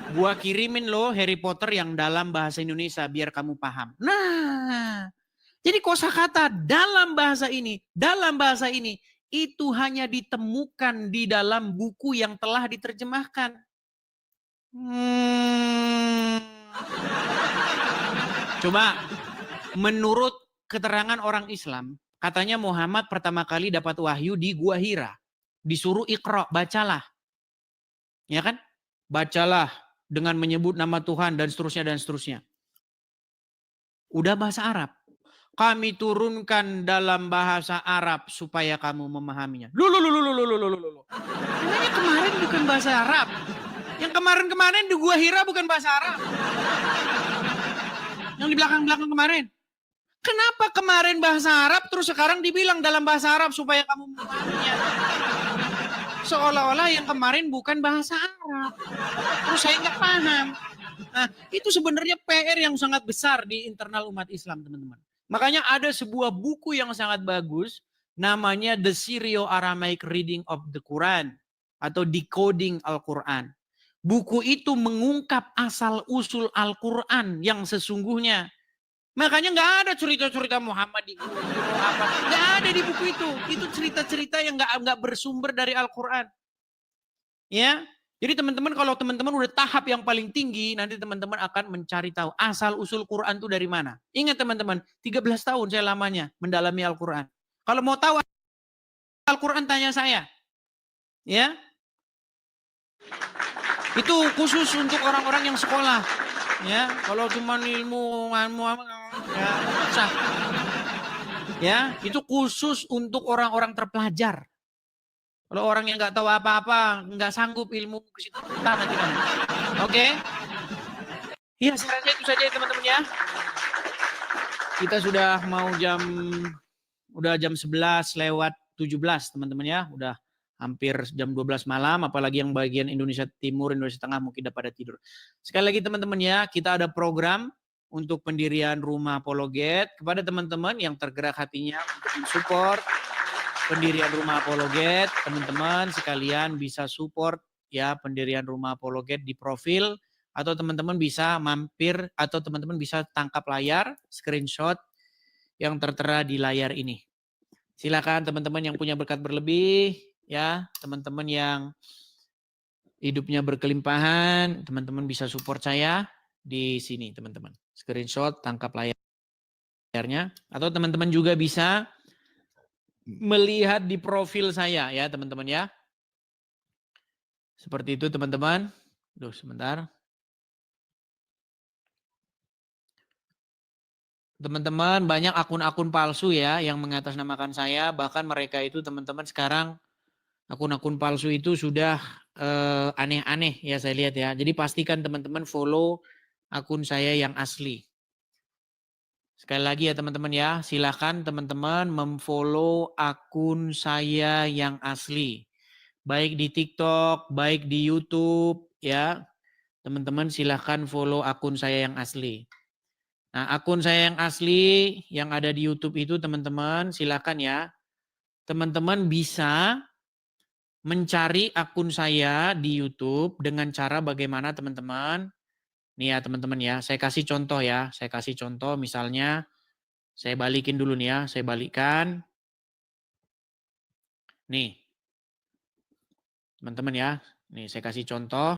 Gua kirimin lo Harry Potter yang dalam bahasa Indonesia biar kamu paham. Nah, jadi kosakata dalam bahasa ini itu hanya ditemukan di dalam buku yang telah diterjemahkan. Coba menurut keterangan orang Islam, katanya Muhammad pertama kali dapat wahyu di Gua Hira. Disuruh Iqra, bacalah. Ya kan? Bacalah dengan menyebut nama Tuhan dan seterusnya dan seterusnya. Udah bahasa Arab. Kami turunkan dalam bahasa Arab supaya kamu memahaminya. Namanya kemarin bukan bahasa Arab. Yang kemarin-kemarin di Gua Hira bukan bahasa Arab. Yang di belakang-belakang kemarin. Kenapa kemarin bahasa Arab terus sekarang dibilang dalam bahasa Arab supaya kamu memahaminya? Seolah-olah yang kemarin bukan bahasa Arab. Terus saya nggak paham. Nah, itu sebenarnya PR yang sangat besar di internal umat Islam, teman-teman. Makanya ada sebuah buku yang sangat bagus, namanya The Syrio-Aramaic Reading of the Quran, atau Decoding Al-Quran. Buku itu mengungkap asal-usul Al-Quran yang sesungguhnya. Makanya nggak ada cerita-cerita Muhammad di apa, nggak ada di buku itu. Itu cerita-cerita yang nggak bersumber dari Al-Quran. Ya, jadi teman-teman kalau teman-teman udah tahap yang paling tinggi, nanti teman-teman akan mencari tahu asal usul Quran itu dari mana. Ingat teman-teman, 13 tahun saya lamanya mendalami Al-Quran. Kalau mau tahu Al-Quran tanya saya. Ya. Itu khusus untuk orang-orang yang sekolah. Ya, kalau cuma ilmu ya, susah. Ya, itu khusus untuk orang-orang terpelajar. Kalau orang yang nggak tahu apa-apa, nggak sanggup ilmu ke situ, nanti kamu. Oke? Ya, saya rasa itu saja teman-teman ya. Kita sudah mau jam 11 lewat 17 teman-teman ya. Udah hampir jam 12 malam, apalagi yang bagian Indonesia Timur, Indonesia Tengah mungkin udah pada tidur. Sekali lagi teman-teman ya, kita ada program untuk pendirian rumah apologet. Kepada teman-teman yang tergerak hatinya untuk mensupport pendirian rumah apologet, teman-teman sekalian bisa support ya pendirian rumah apologet di profil, atau teman-teman bisa mampir, atau teman-teman bisa tangkap layar, screenshot yang tertera di layar ini. Silakan teman-teman yang punya berkat berlebih, ya teman-teman yang hidupnya berkelimpahan, teman-teman bisa support saya di sini teman-teman. Screenshot, tangkap layarnya, atau teman-teman juga bisa melihat di profil saya ya teman-teman ya. Seperti itu teman-teman. Duh sebentar. Teman-teman banyak akun-akun palsu ya yang mengatasnamakan saya. Bahkan mereka itu teman-teman sekarang akun-akun palsu itu sudah aneh-aneh ya saya lihat ya. Jadi pastikan teman-teman follow akun saya yang asli. Sekali lagi ya teman-teman ya, silakan teman-teman memfollow akun saya yang asli. Baik di TikTok, baik di YouTube ya. Teman-teman silakan follow akun saya yang asli. Nah, akun saya yang asli yang ada di YouTube itu teman-teman silakan ya. Teman-teman bisa mencari akun saya di YouTube dengan cara bagaimana teman-teman. Nih ya teman-teman ya, saya kasih contoh ya. Saya kasih contoh misalnya, saya balikin dulu nih ya, saya balikkan. Nih, teman-teman ya, nih saya kasih contoh.